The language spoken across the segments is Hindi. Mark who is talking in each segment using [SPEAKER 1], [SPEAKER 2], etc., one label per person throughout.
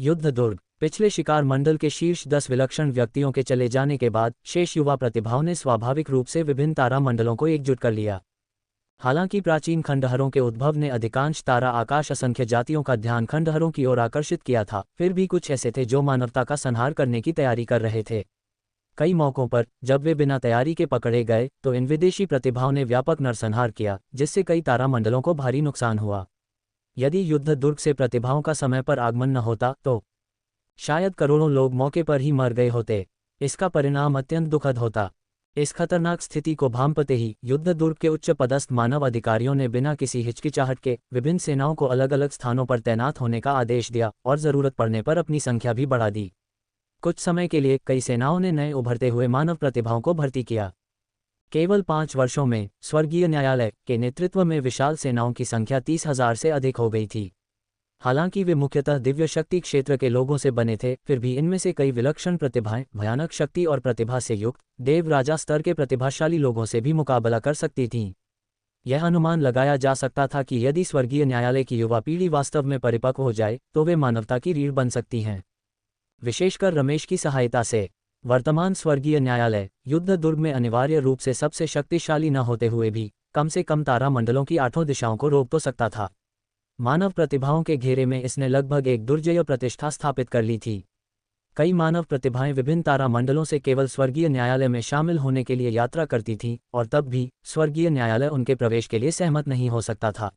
[SPEAKER 1] युद्ध दुर्ग। पिछले शिकार मंडल के शीर्ष 10 विलक्षण व्यक्तियों के चले जाने के बाद शेष युवा प्रतिभाओं ने स्वाभाविक रूप से विभिन्न तारा मंडलों को एकजुट कर लिया। हालांकि प्राचीन खंडहरों के उद्भव ने अधिकांश तारा आकाश असंख्य जातियों का ध्यान खंडहरों की ओर आकर्षित किया था, फिर भी कुछ ऐसे थे जो मानवता का संहार करने की तैयारी कर रहे थे। कई मौकों पर जब वे बिना तैयारी के पकड़े गए तो इन विदेशी प्रतिभाओं ने व्यापक नरसंहार किया, जिससे कई तारा मंडलों को भारी नुकसान हुआ। यदि युद्ध दुर्ग से प्रतिभाओं का समय पर आगमन न होता तो शायद करोड़ों लोग मौके पर ही मर गए होते। इसका परिणाम अत्यंत दुखद होता। इस खतरनाक स्थिति को भांपते ही युद्ध दुर्ग के उच्च पदस्थ मानव अधिकारियों ने बिना किसी हिचकिचाहट के विभिन्न सेनाओं को अलग अलग स्थानों पर तैनात होने का आदेश दिया और जरूरत पड़ने पर अपनी संख्या भी बढ़ा दी। कुछ समय के लिए कई सेनाओं ने नए उभरते हुए मानव प्रतिभाओं को भर्ती किया। केवल 5 वर्षों में स्वर्गीय न्यायालय के नेतृत्व में विशाल सेनाओं की संख्या 30,000 से अधिक हो गई थी। हालांकि वे मुख्यतः दिव्य शक्ति क्षेत्र के लोगों से बने थे, फिर भी इनमें से कई विलक्षण प्रतिभाएं भयानक शक्ति और प्रतिभा से युक्त देव राजा स्तर के प्रतिभाशाली लोगों से भी मुकाबला कर सकती थीं। यह अनुमान लगाया जा सकता था कि यदि स्वर्गीय न्यायालय की युवा पीढ़ी वास्तव में परिपक्व हो जाए तो वे मानवता की रीढ़ बन सकती हैं। विशेषकर रमेश की सहायता से वर्तमान स्वर्गीय न्यायालय युद्ध दुर्ग में अनिवार्य रूप से सबसे शक्तिशाली न होते हुए भी कम से कम तारा मंडलों की 8 दिशाओं को रोक तो सकता था। मानव प्रतिभाओं के घेरे में इसने लगभग एक दुर्जेय प्रतिष्ठा स्थापित कर ली थी। कई मानव प्रतिभाएं विभिन्न तारा मंडलों से केवल स्वर्गीय न्यायालय में शामिल होने के लिए यात्रा करती थीं और तब भी स्वर्गीय न्यायालय उनके प्रवेश के लिए सहमत नहीं हो सकता था।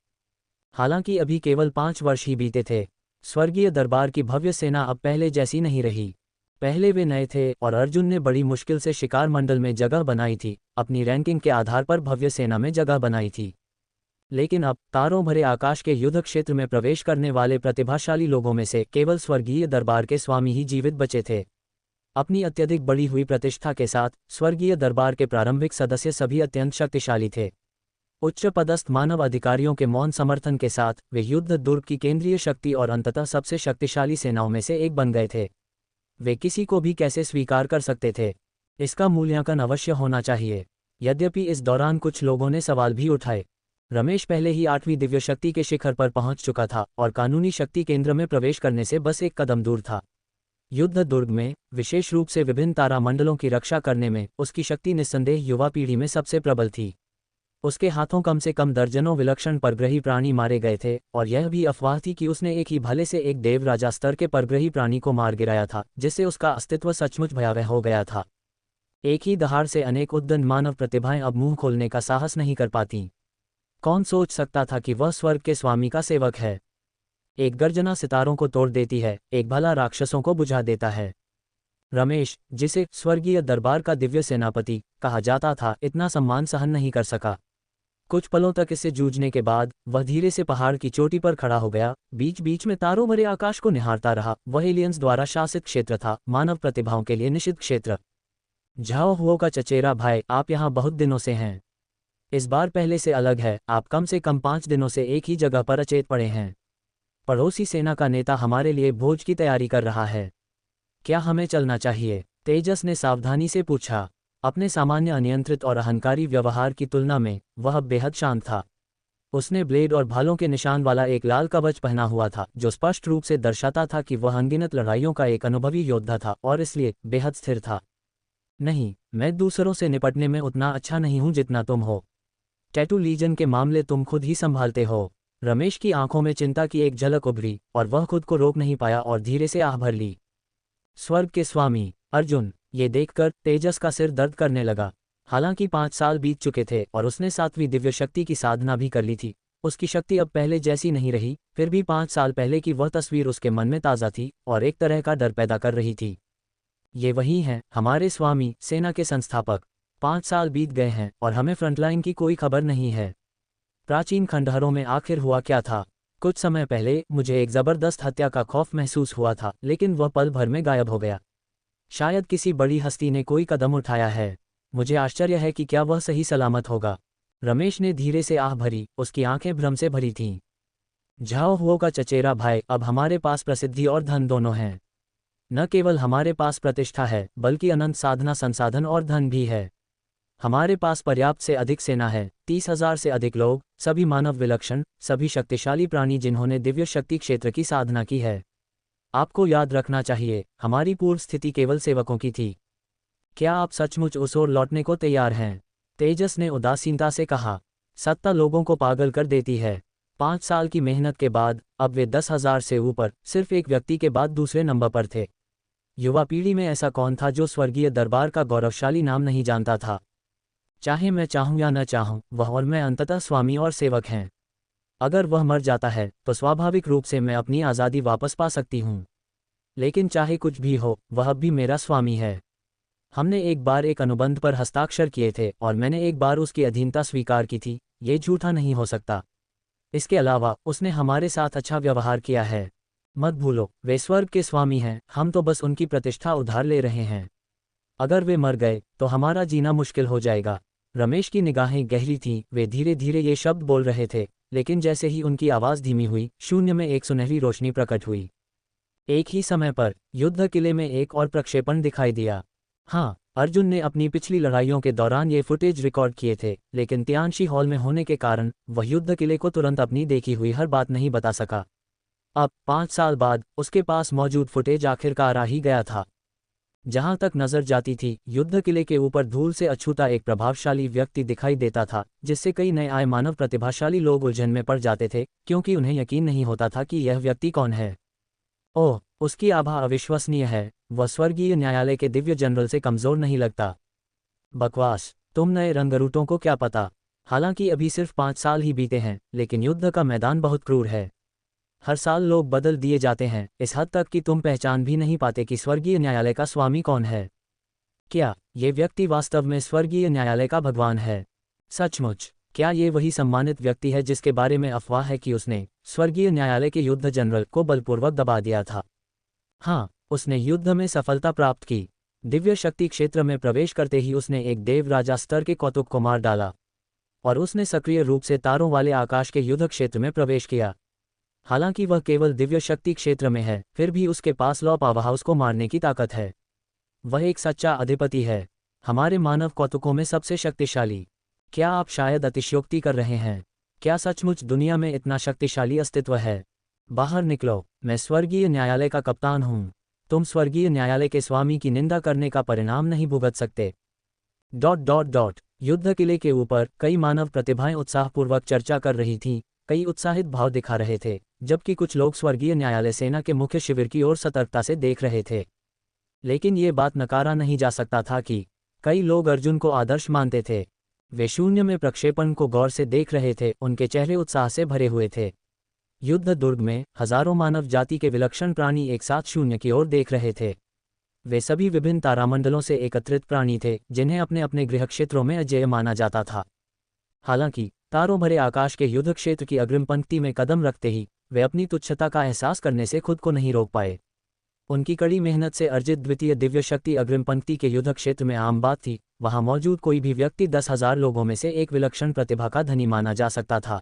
[SPEAKER 1] हालांकि अभी केवल 5 वर्ष ही बीते थे। स्वर्गीय दरबार की भव्य सेना अब पहले जैसी नहीं रही। पहले वे नए थे और अर्जुन ने बड़ी मुश्किल से शिकार मंडल में जगह बनाई थी, अपनी रैंकिंग के आधार पर भव्य सेना में जगह बनाई थी। लेकिन अब तारों भरे आकाश के युद्ध क्षेत्र में प्रवेश करने वाले प्रतिभाशाली लोगों में से केवल स्वर्गीय दरबार के स्वामी ही जीवित बचे थे। अपनी अत्यधिक बढ़ी हुई प्रतिष्ठा के साथ स्वर्गीय दरबार के प्रारंभिक सदस्य सभी अत्यंत शक्तिशाली थे। उच्च पदस्थ मानव अधिकारियों के मौन समर्थन के साथ वे युद्ध दुर्ग की केंद्रीय शक्ति और अंततः सबसे शक्तिशाली सेनाओं में से एक बन गए थे। वे किसी को भी कैसे स्वीकार कर सकते थे, इसका मूल्यांकन अवश्य होना चाहिए। यद्यपि इस दौरान कुछ लोगों ने सवाल भी उठाए। रमेश पहले ही 8वीं दिव्य शक्ति के शिखर पर पहुंच चुका था और कानूनी शक्ति केंद्र में प्रवेश करने से बस एक कदम दूर था। युद्ध दुर्ग में विशेष रूप से विभिन्न तारा मंडलों की रक्षा करने में उसकी शक्ति निस्संदेह युवा पीढ़ी में सबसे प्रबल थी। उसके हाथों कम से कम दर्जनों विलक्षण परग्रही प्राणी मारे गए थे और यह भी अफवाह थी कि उसने एक ही भाले से एक देव राजा स्तर के परग्रही प्राणी को मार गिराया था, जिससे उसका अस्तित्व सचमुच भयावह हो गया था। एक ही दहाड़ से अनेक उद्दंड मानव प्रतिभाएं अब मुंह खोलने का साहस नहीं कर पातीं। कौन सोच सकता था कि वह स्वर्ग के स्वामी का सेवक है। एक गर्जना सितारों को तोड़ देती है, एक भला राक्षसों को बुझा देता है। रमेश, जिसे स्वर्गीय दरबार का दिव्य सेनापति कहा जाता था, इतना सम्मान सहन नहीं कर सका। कुछ पलों तक इससे जूझने के बाद वह धीरे से पहाड़ की चोटी पर खड़ा हो गया। बीच बीच में तारों भरे आकाश को निहारता रहा। वह एलियंस द्वारा शासित क्षेत्र था, मानव प्रतिभाओं के लिए निषिद्ध क्षेत्र। झाओ हुओ का चचेरा भाई, आप यहाँ बहुत दिनों से हैं। इस बार पहले से अलग है, आप कम से कम 5 दिनों से एक ही जगह पर अचेत पड़े हैं। पड़ोसी सेना का नेता हमारे लिए भोज की तैयारी कर रहा है। क्या हमें चलना चाहिए? तेजस ने सावधानी से पूछा। अपने सामान्य अनियंत्रित और अहंकारी व्यवहार की तुलना में वह बेहद शांत था। उसने ब्लेड और भालों के निशान वाला एक लाल कवच पहना हुआ था, जो स्पष्ट रूप से दर्शाता था कि वह अनगिनत लड़ाइयों का एक अनुभवी योद्धा था और इसलिए बेहद स्थिर था। नहीं, मैं दूसरों से निपटने में उतना अच्छा नहीं हूं जितना तुम हो। टैटू लीजन के मामले तुम खुद ही संभालते हो। रमेश की आंखों में चिंता की एक झलक उभरी और वह खुद को रोक नहीं पाया और धीरे से आह भर ली। स्वर्ग के स्वामी अर्जुन, ये देखकर तेजस का सिर दर्द करने लगा। हालांकि 5 साल बीत चुके थे और उसने 7वीं दिव्य शक्ति की साधना भी कर ली थी। उसकी शक्ति अब पहले जैसी नहीं रही, फिर भी 5 साल पहले की वह तस्वीर उसके मन में ताज़ा थी और एक तरह का डर पैदा कर रही थी। ये वही हैं, हमारे स्वामी, सेना के संस्थापक। 5 साल बीत गए हैं और हमें फ्रंटलाइन की कोई खबर नहीं है। प्राचीन खंडहरों में आखिर हुआ क्या था? कुछ समय पहले मुझे एक जबरदस्त हत्या का खौफ महसूस हुआ था, लेकिन वह पल भर में गायब हो गया। शायद किसी बड़ी हस्ती ने कोई कदम उठाया है। मुझे आश्चर्य है कि क्या वह सही सलामत होगा। रमेश ने धीरे से आह भरी, उसकी आंखें भ्रम से भरी थीं। झाओ हुओ का चचेरा भाई, अब हमारे पास प्रसिद्धि और धन दोनों हैं। न केवल हमारे पास प्रतिष्ठा है, बल्कि अनंत साधना संसाधन और धन भी है। हमारे पास पर्याप्त से अधिक सेना है, 30,000 से अधिक लोग, सभी मानव विलक्षण, सभी शक्तिशाली प्राणी जिन्होंने दिव्य शक्ति क्षेत्र की साधना की है। आपको याद रखना चाहिए, हमारी पूर्व स्थिति केवल सेवकों की थी। क्या आप सचमुच उस ओर लौटने को तैयार हैं? तेजस ने उदासीनता से कहा। सत्ता लोगों को पागल कर देती है। 5 साल की मेहनत के बाद अब वे 10,000 से ऊपर सिर्फ एक व्यक्ति के बाद दूसरे नंबर पर थे। युवा पीढ़ी में ऐसा कौन था जो स्वर्गीय दरबार का गौरवशाली नाम नहीं जानता था? चाहे मैं चाहूं या न चाहूं, वह और मैं अंततः स्वामी और सेवक हैं। अगर वह मर जाता है तो स्वाभाविक रूप से मैं अपनी आज़ादी वापस पा सकती हूं। लेकिन चाहे कुछ भी हो, वह अब भी मेरा स्वामी है। हमने एक बार एक अनुबंध पर हस्ताक्षर किए थे और मैंने एक बार उसकी अधीनता स्वीकार की थी, ये झूठा नहीं हो सकता। इसके अलावा उसने हमारे साथ अच्छा व्यवहार किया है। मत भूलो, वे स्वर्ग के स्वामी हैं, हम तो बस उनकी प्रतिष्ठा उधार ले रहे हैं। अगर वे मर गए तो हमारा जीना मुश्किल हो जाएगा। रमेश की निगाहें गहरी थीं, वे धीरे धीरे ये शब्द बोल रहे थे, लेकिन जैसे ही उनकी आवाज़ धीमी हुई, शून्य में एक सुनहरी रोशनी प्रकट हुई। एक ही समय पर युद्ध किले में एक और प्रक्षेपण दिखाई दिया। हाँ, अर्जुन ने अपनी पिछली लड़ाइयों के दौरान ये फुटेज रिकॉर्ड किए थे, लेकिन तियांशी हॉल में होने के कारण वह युद्ध किले को तुरंत अपनी देखी हुई हर बात नहीं बता सका। अब 5 साल बाद उसके पास मौजूद फुटेज आखिरकार आ ही गया था। जहां तक नजर जाती थी, युद्ध किले के ऊपर धूल से अछूता एक प्रभावशाली व्यक्ति दिखाई देता था, जिससे कई नए आए मानव प्रतिभाशाली लोग उलझन में पड़ जाते थे, क्योंकि उन्हें यकीन नहीं होता था कि यह व्यक्ति कौन है। ओह, उसकी आभा अविश्वसनीय है, वह स्वर्गीय न्यायालय के दिव्य जनरल से कमजोर नहीं लगता। बकवास, तुम नए रंगरूटों को क्या पता। हालांकि अभी सिर्फ 5 साल ही बीते हैं, लेकिन युद्ध का मैदान बहुत क्रूर है। हर साल लोग बदल दिए जाते हैं, इस हद तक कि तुम पहचान भी नहीं पाते कि स्वर्गीय न्यायालय का स्वामी कौन है। क्या ये व्यक्ति वास्तव में स्वर्गीय न्यायालय का भगवान है? सचमुच, क्या ये वही सम्मानित व्यक्ति है जिसके बारे में अफवाह है कि उसने स्वर्गीय न्यायालय के युद्ध जनरल को बलपूर्वक दबा दिया था? हाँ, उसने युद्ध में सफलता प्राप्त की। दिव्य शक्ति क्षेत्र में प्रवेश करते ही उसने एक देव राजा स्तर के कौतुक को मार डाला, और उसने सक्रिय रूप से तारों वाले आकाश के युद्ध क्षेत्र में प्रवेश किया। हालांकि वह केवल दिव्य शक्ति क्षेत्र में है, फिर भी उसके पास लॉ पावर हाउस को मारने की ताकत है। वह एक सच्चा अधिपति है, हमारे मानव कौतुकों में सबसे शक्तिशाली। क्या आप शायद अतिशयोक्ति कर रहे हैं? क्या सचमुच दुनिया में इतना शक्तिशाली अस्तित्व है? बाहर निकलो, मैं स्वर्गीय न्यायालय का कप्तान हूँ। तुम स्वर्गीय न्यायालय के स्वामी की निंदा करने का परिणाम नहीं भुगत सकते। ... युद्ध किले के ऊपर कई मानव प्रतिभाएं उत्साहपूर्वक चर्चा कर रही थीं, कई उत्साहित भाव दिखा रहे थे, जबकि कुछ लोग स्वर्गीय न्यायालय सेना के मुख्य शिविर की ओर सतर्कता से देख रहे थे। लेकिन ये बात नकारा नहीं जा सकता था कि कई लोग अर्जुन को आदर्श मानते थे। वे शून्य में प्रक्षेपण को गौर से देख रहे थे, उनके चेहरे उत्साह से भरे हुए थे। युद्ध दुर्ग में हजारों मानव जाति के विलक्षण प्राणी एक साथ शून्य की ओर देख रहे थे। वे सभी विभिन्न तारामंडलों से एकत्रित प्राणी थे, जिन्हें अपने अपने गृह क्षेत्रों में अजेय माना जाता था। हालांकि तारों भरे आकाश के युद्ध क्षेत्र की अग्रिम पंक्ति में कदम रखते ही वे अपनी तुच्छता का एहसास करने से खुद को नहीं रोक पाए। उनकी कड़ी मेहनत से अर्जित द्वितीय दिव्य शक्ति अग्रिम पंक्ति के युद्ध क्षेत्र में आम बात थी। वहां मौजूद कोई भी व्यक्ति 10,000 लोगों में से एक विलक्षण प्रतिभा का धनी माना जा सकता था।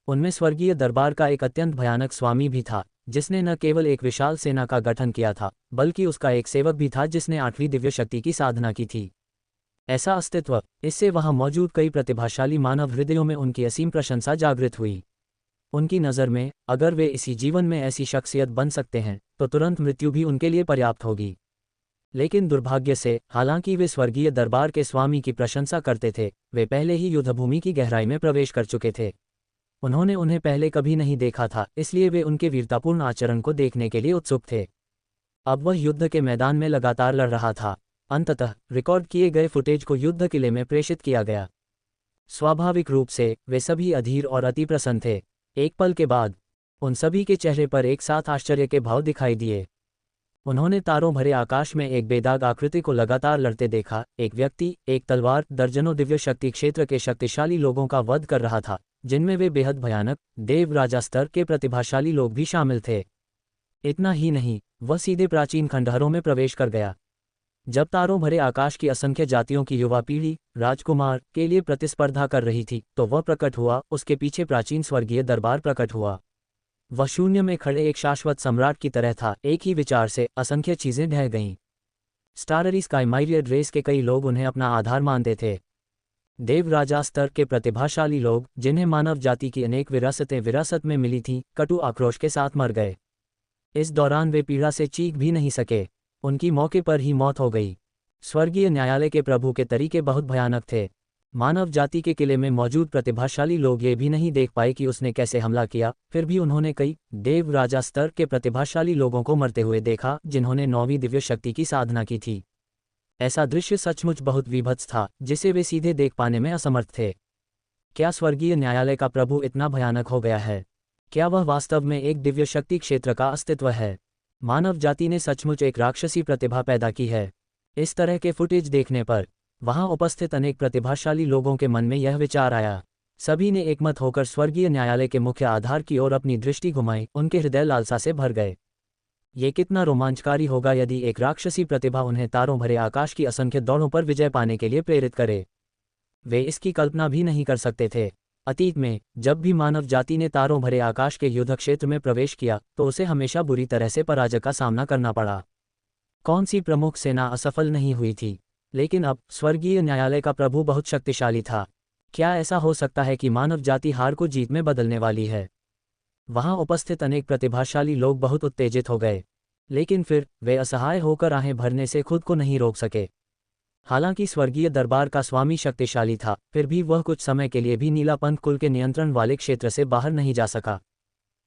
[SPEAKER 1] उनमें स्वर्गीय दरबार का एक अत्यंत भयानक स्वामी भी था, जिसने न केवल एक विशाल सेना का गठन किया था, बल्कि उसका एक सेवक भी था जिसने 8वीं दिव्य शक्ति की साधना की थी। ऐसा अस्तित्व, इससे वहां मौजूद कई प्रतिभाशाली मानव हृदयों में उनकी असीम प्रशंसा जागृत हुई। उनकी नज़र में अगर वे इसी जीवन में ऐसी शख्सियत बन सकते हैं तो तुरंत मृत्यु भी उनके लिए पर्याप्त होगी। लेकिन दुर्भाग्य से, हालांकि वे स्वर्गीय दरबार के स्वामी की प्रशंसा करते थे, वे पहले ही युद्धभूमि की गहराई में प्रवेश कर चुके थे। उन्होंने उन्हें पहले कभी नहीं देखा था, इसलिए वे उनके वीरतापूर्ण आचरण को देखने के लिए उत्सुक थे। अब वह युद्ध के मैदान में लगातार लड़ रहा था। अंततः रिकॉर्ड किए गए फुटेज को युद्ध किले में प्रेषित किया गया। स्वाभाविक रूप से वे सभी अधीर और अति प्रसन्न थे। एक पल के बाद उन सभी के चेहरे पर एक साथ आश्चर्य के भाव दिखाई दिए। उन्होंने तारों भरे आकाश में एक बेदाग आकृति को लगातार लड़ते देखा। एक व्यक्ति एक तलवार दर्जनों दिव्य शक्ति क्षेत्र के शक्तिशाली लोगों का वध कर रहा था, जिनमें वे बेहद भयानक देव राजा स्तर के प्रतिभाशाली लोग भी शामिल थे। इतना ही नहीं, वह सीधे प्राचीन खंडहरों में प्रवेश कर गया। जब तारों भरे आकाश की असंख्य जातियों की युवा पीढ़ी राजकुमार के लिए प्रतिस्पर्धा कर रही थी, तो वह प्रकट हुआ, उसके पीछे प्राचीन स्वर्गीय दरबार प्रकट हुआ। वह शून्य में खड़े एक शाश्वत सम्राट की तरह था। एक ही विचार से असंख्य चीजें ढह गईं। स्टाररी स्काई माइरियड रेस के कई लोग उन्हें अपना आधार मानते थे। देव राजा स्तर के प्रतिभाशाली लोग, जिन्हें मानव जाति की अनेक विरासतें विरासत में मिली थीं, कटु आक्रोश के साथ मर गए। इस दौरान वे पीड़ा से चीख भी नहीं सके, उनकी मौके पर ही मौत हो गई। स्वर्गीय न्यायालय के प्रभु के तरीके बहुत भयानक थे। मानव जाति के किले में मौजूद प्रतिभाशाली लोग ये भी नहीं देख पाए कि उसने कैसे हमला किया, फिर भी उन्होंने कई देव राजा स्तर के प्रतिभाशाली लोगों को मरते हुए देखा जिन्होंने 9वीं दिव्य शक्ति की साधना की थी। ऐसा दृश्य सचमुच बहुत विभत्स था, जिसे वे सीधे देख पाने में असमर्थ थे। क्या स्वर्गीय न्यायालय का प्रभु इतना भयानक हो गया है? क्या वह वास्तव में एक दिव्य शक्ति क्षेत्र का अस्तित्व है? मानव जाति ने सचमुच एक राक्षसी प्रतिभा पैदा की है। इस तरह के फुटेज देखने पर वहां उपस्थित अनेक प्रतिभाशाली लोगों के मन में यह विचार आया। सभी ने एकमत होकर स्वर्गीय न्यायालय के मुख्य आधार की ओर अपनी दृष्टि घुमाई, उनके हृदय लालसा से भर गए। ये कितना रोमांचकारी होगा यदि एक राक्षसी प्रतिभा उन्हें तारों भरे आकाश की असंख्य दौड़ों पर विजय पाने के लिए प्रेरित करे। वे इसकी कल्पना भी नहीं कर सकते थे। अतीत में जब भी मानव जाति ने तारों भरे आकाश के युद्ध क्षेत्र में प्रवेश किया तो उसे हमेशा बुरी तरह से पराजय का सामना करना पड़ा। कौन सी प्रमुख सेना असफल नहीं हुई थी? लेकिन अब स्वर्गीय न्यायालय का प्रभु बहुत शक्तिशाली था। क्या ऐसा हो सकता है कि मानव जाति हार को जीत में बदलने वाली है? वहां उपस्थित अनेक प्रतिभाशाली लोग बहुत उत्तेजित हो गए, लेकिन फिर वे असहाय होकर आहें भरने से खुद को नहीं रोक सके। हालांकि स्वर्गीय दरबार का स्वामी शक्तिशाली था, फिर भी वह कुछ समय के लिए भी नीलापंथ कुल के नियंत्रण वाले क्षेत्र से बाहर नहीं जा सका।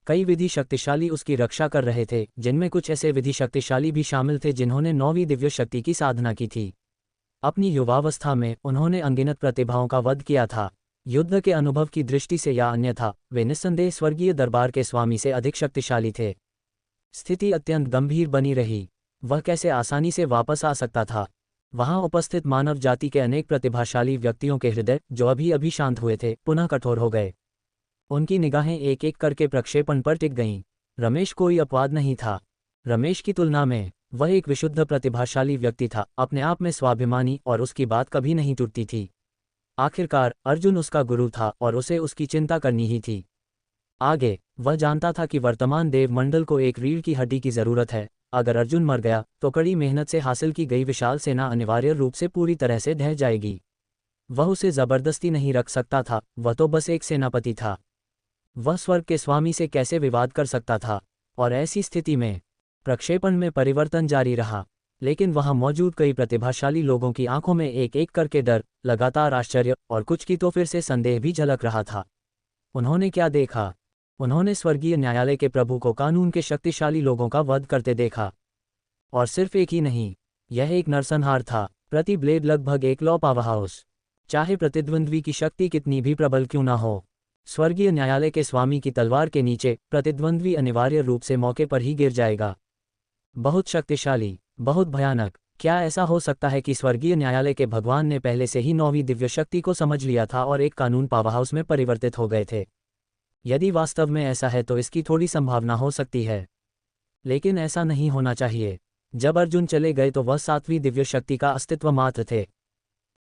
[SPEAKER 1] कई विधि शक्तिशाली उसकी रक्षा कर रहे थे, जिनमें कुछ ऐसे विधि शक्तिशाली भी शामिल थे जिन्होंने 9वीं दिव्य शक्ति की साधना की थी। अपनी युवावस्था में उन्होंने अनगिनत प्रतिभाओं का वध किया था। युद्ध के अनुभव की दृष्टि से या अन्यथा वे निस्संदेह स्वर्गीय दरबार के स्वामी से अधिक शक्तिशाली थे। स्थिति अत्यंत गंभीर बनी रही। वह कैसे आसानी से वापस आ सकता था? वहां उपस्थित मानव जाति के अनेक प्रतिभाशाली व्यक्तियों के हृदय, जो अभी शांत हुए थे, पुनः कठोर हो गए। उनकी निगाहें एक एक करके प्रक्षेपण पर टिक गईं। रमेश कोई अपवाद नहीं था। रमेश की तुलना में वह एक विशुद्ध प्रतिभाशाली व्यक्ति था, अपने आप में स्वाभिमानी, और उसकी बात कभी नहीं टूटती थी। आखिरकार अर्जुन उसका गुरु था और उसे उसकी चिंता करनी ही थी। आगे वह जानता था कि वर्तमान देवमंडल को एक रीढ़ की हड्डी की जरूरत है। अगर अर्जुन मर गया तो कड़ी मेहनत से हासिल की गई विशाल सेना अनिवार्य रूप से पूरी तरह से ढह जाएगी। वह उसे जबरदस्ती नहीं रख सकता था, वह तो बस एक सेनापति था। वह स्वर्ग के स्वामी से कैसे विवाद कर सकता था? और ऐसी स्थिति में प्रक्षेपण में परिवर्तन जारी रहा, लेकिन वहां मौजूद कई प्रतिभाशाली लोगों की आंखों में एक एक करके डर, लगातार आश्चर्य और कुछ की तो फिर से संदेह भी झलक रहा था। उन्होंने क्या देखा? उन्होंने स्वर्गीय न्यायालय के प्रभु को कानून के शक्तिशाली लोगों का वध करते देखा। और सिर्फ एक ही नहीं, यह एक नरसंहार था। प्रति ब्लेड लगभग एक लौ पावरहाउस। चाहे प्रतिद्वंद्वी की शक्ति कितनी भी प्रबल क्यों ना हो, स्वर्गीय न्यायालय के स्वामी की तलवार के नीचे प्रतिद्वंद्वी अनिवार्य रूप से मौके पर ही गिर जाएगा। बहुत शक्तिशाली, बहुत भयानक। क्या ऐसा हो सकता है कि स्वर्गीय न्यायालय के भगवान ने पहले से ही 9वीं दिव्य शक्ति को समझ लिया था और एक कानून पावरहाउस में परिवर्तित हो गए थे? यदि वास्तव में ऐसा है तो इसकी थोड़ी संभावना हो सकती है, लेकिन ऐसा नहीं होना चाहिए। जब अर्जुन चले गए तो वह 7वीं दिव्य शक्ति का अस्तित्व मात्र थे।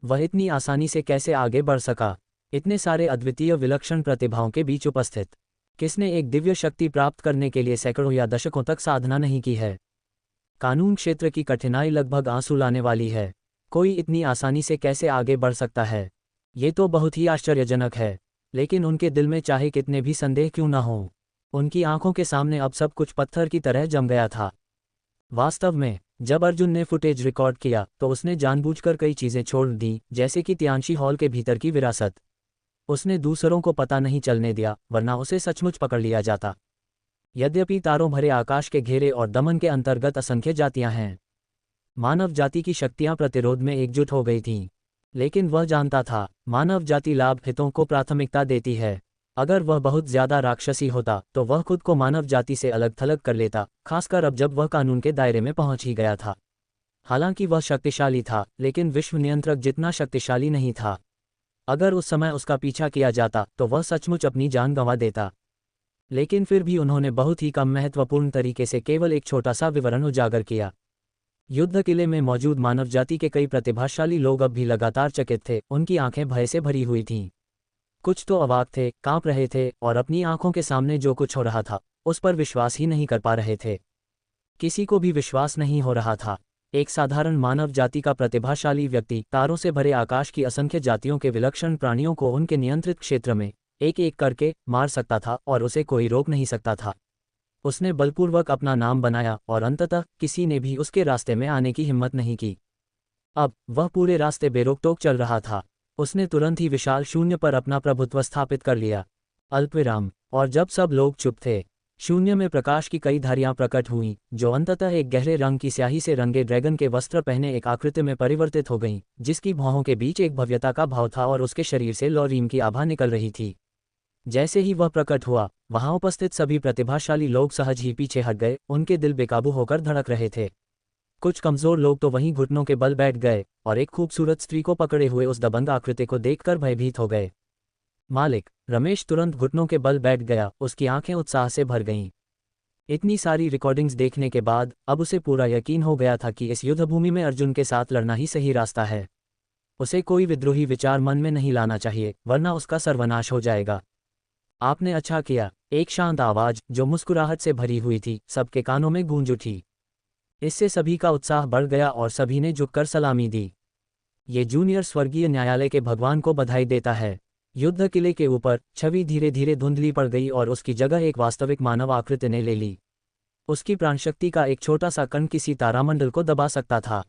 [SPEAKER 1] वह इतनी आसानी से कैसे आगे बढ़ सका? इतने सारे अद्वितीय विलक्षण प्रतिभाओं के बीच उपस्थित किसने एक दिव्य शक्ति प्राप्त करने के लिए सैकड़ों या दशकों तक साधना नहीं की है? कानून क्षेत्र की कठिनाई लगभग आंसू लाने वाली है। कोई इतनी आसानी से कैसे आगे बढ़ सकता है? ये तो बहुत ही आश्चर्यजनक है। लेकिन उनके दिल में चाहे कितने भी संदेह क्यों न हों, उनकी आंखों के सामने अब सब कुछ पत्थर की तरह जम गया था। वास्तव में जब अर्जुन ने फुटेज रिकॉर्ड किया तो उसने जानबूझकर कई चीजें छोड़ दी, जैसे कि तियांशी हॉल के भीतर की विरासत। उसने दूसरों को पता नहीं चलने दिया, वरना उसे सचमुच पकड़ लिया जाता। यद्यपि तारों भरे आकाश के घेरे और दमन के अंतर्गत असंख्य जातियां हैं, मानव जाति की शक्तियां प्रतिरोध में एकजुट हो गई थीं। लेकिन वह जानता था, मानव जाति लाभ हितों को प्राथमिकता देती है। अगर वह बहुत ज्यादा राक्षसी होता तो वह खुद को मानव जाति से अलग थलग कर लेता, खासकर अब जब वह कानून के दायरे में पहुंच ही गया था। हालांकि वह शक्तिशाली था, लेकिन विश्व नियंत्रक जितना शक्तिशाली नहीं था। अगर उस समय उसका पीछा किया जाता तो वह सचमुच अपनी जान गंवा देता। लेकिन फिर भी उन्होंने बहुत ही कम महत्वपूर्ण तरीके से केवल एक छोटा सा विवरण उजागर किया। युद्ध किले में मौजूद मानव जाति के कई प्रतिभाशाली लोग अब भी लगातार चकित थे। उनकी आंखें भय से भरी हुई थीं। कुछ तो अवाक थे, कांप रहे थे और अपनी आंखों के सामने जो कुछ हो रहा था उस पर विश्वास ही नहीं कर पा रहे थे। किसी को भी विश्वास नहीं हो रहा था। एक साधारण मानव जाति का प्रतिभाशाली व्यक्ति तारों से भरे आकाश की असंख्य जातियों के विलक्षण प्राणियों को उनके नियंत्रित क्षेत्र में एक एक करके मार सकता था और उसे कोई रोक नहीं सकता था। उसने बलपूर्वक अपना नाम बनाया और अंततः किसी ने भी उसके रास्ते में आने की हिम्मत नहीं की। अब वह पूरे रास्ते बेरोक-टोक चल रहा था। उसने तुरंत ही विशाल शून्य पर अपना प्रभुत्व स्थापित कर लिया। अल्पविराम। और जब सब लोग चुप थे, शून्य में प्रकाश की कई धारियां प्रकट हुईं, जो अंततः एक गहरे रंग की स्याही से रंगे ड्रैगन के वस्त्र पहने एक आकृति में परिवर्तित हो गईं, जिसकी भौहों के बीच एक भव्यता का भाव था और उसके शरीर से लौरीम की आभा निकल रही थी। जैसे ही वह प्रकट हुआ, वहां उपस्थित सभी प्रतिभाशाली लोग सहज ही पीछे हट गए, उनके दिल बेकाबू होकर धड़क रहे थे। कुछ कमजोर लोग तो वहीं घुटनों के बल बैठ गए और एक खूबसूरत स्त्री को पकड़े हुए उस दबंग आकृति को देखकर भयभीत हो गए। मालिक। रमेश तुरंत घुटनों के बल बैठ गया, उसकी आंखें उत्साह से भर गईं। इतनी सारी रिकॉर्डिंग्स देखने के बाद अब उसे पूरा यकीन हो गया था कि इस युद्धभूमि में अर्जुन के साथ लड़ना ही सही रास्ता है। उसे कोई विद्रोही विचार मन में नहीं लाना चाहिए, वरना उसका सर्वनाश हो जाएगा। आपने अच्छा किया। एक शांत आवाज, जो मुस्कुराहट से भरी हुई थी, सबके कानों में गूंज उठी। इससे सभी का उत्साह बढ़ गया और सभी ने झुककर सलामी दी। ये जूनियर स्वर्गीय न्यायालय के भगवान को बधाई देता है। युद्ध किले के ऊपर छवि धीरे धीरे धुंधली पड़ गई और उसकी जगह एक वास्तविक मानव आकृति ने ले ली। उसकी प्राणशक्ति का एक छोटा सा कण किसी तारामंडल को दबा सकता था।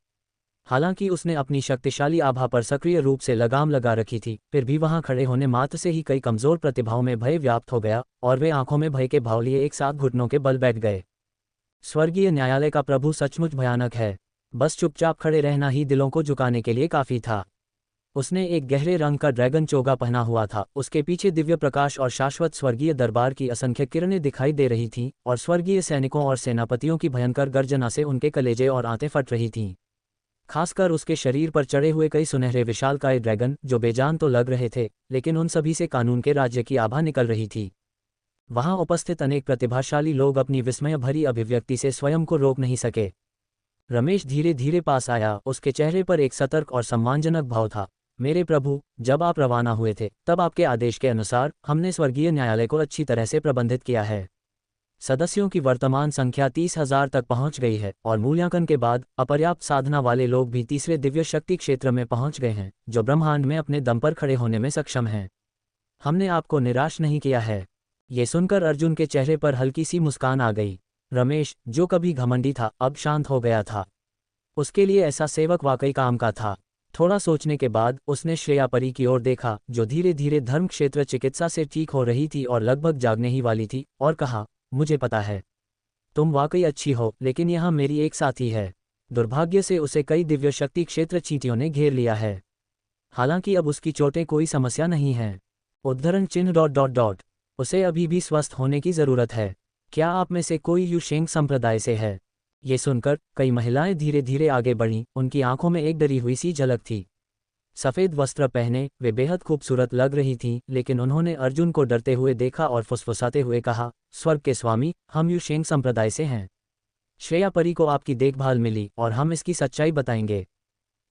[SPEAKER 1] हालांकि उसने अपनी शक्तिशाली आभा पर सक्रिय रूप से लगाम लगा रखी थी, फिर भी वहां खड़े होने मात्र से ही कई कमजोर प्रतिभाओं में भय व्याप्त हो गया और वे आंखों में भय के भाव लिए एक साथ घुटनों के बल बैठ गए। स्वर्गीय न्यायालय का प्रभु सचमुच भयानक है। बस चुपचाप खड़े रहना ही दिलों को झुकाने के लिए काफी था। उसने एक गहरे रंग का ड्रैगन चोगा पहना हुआ था, उसके पीछे दिव्य प्रकाश और शाश्वत स्वर्गीय दरबार की असंख्य किरणें दिखाई दे रही थीं और स्वर्गीय सैनिकों और सेनापतियों की भयंकर गर्जना से उनके कलेजे और आंतें फट रही थीं। खासकर उसके शरीर पर चढ़े हुए कई सुनहरे विशालकाय ड्रैगन, जो बेजान तो लग रहे थे, लेकिन उन सभी से कानून के राज्य की आभा निकल रही थी। वहां उपस्थित अनेक प्रतिभाशाली लोग अपनी विस्मय भरी अभिव्यक्ति से स्वयं को रोक नहीं सके। रमेश धीरे धीरे पास आया, उसके चेहरे पर एक सतर्क और सम्मानजनक भाव था। मेरे प्रभु, जब आप रवाना हुए थे, तब आपके आदेश के अनुसार हमने स्वर्गीय न्यायालय को अच्छी तरह से प्रबंधित किया है। सदस्यों की वर्तमान संख्या 30,000 तक पहुंच गई है और मूल्यांकन के बाद अपर्याप्त साधना वाले लोग भी तीसरे दिव्य शक्ति क्षेत्र में पहुंच गए हैं, जो ब्रह्मांड में अपने दम पर खड़े होने में सक्षम हैं। हमने आपको निराश नहीं किया है। ये सुनकर अर्जुन के चेहरे पर हल्की सी मुस्कान आ गई। रमेश, जो कभी घमंडी था, अब शांत हो गया था। उसके लिए ऐसा सेवक वाकई काम का था। थोड़ा सोचने के बाद उसने श्रेया परी की ओर देखा, जो धीरे धीरे धर्म क्षेत्र चिकित्सा से ठीक हो रही थी और लगभग जागने ही वाली थी, और कहा, मुझे पता है तुम वाकई अच्छी हो, लेकिन यहाँ मेरी एक साथी है। दुर्भाग्य से उसे कई दिव्य शक्ति क्षेत्र चींटियों ने घेर लिया है। हालांकि अब उसकी चोटें कोई समस्या नहीं है। उद्धरण चिन्ह ... उसे अभी भी स्वस्थ होने की जरूरत है। क्या आप में से कोई युशेंग संप्रदाय से है? ये सुनकर कई महिलाएं धीरे धीरे आगे बढ़ीं, उनकी आंखों में एक डरी हुई सी झलक थी। सफ़ेद वस्त्र पहने वे बेहद खूबसूरत लग रही थीं, लेकिन उन्होंने अर्जुन को डरते हुए देखा और फुसफुसाते हुए कहा, स्वर्ग के स्वामी, हम युशेंग संप्रदाय से हैं। श्रेया परी को आपकी देखभाल मिली और हम इसकी सच्चाई बताएंगे।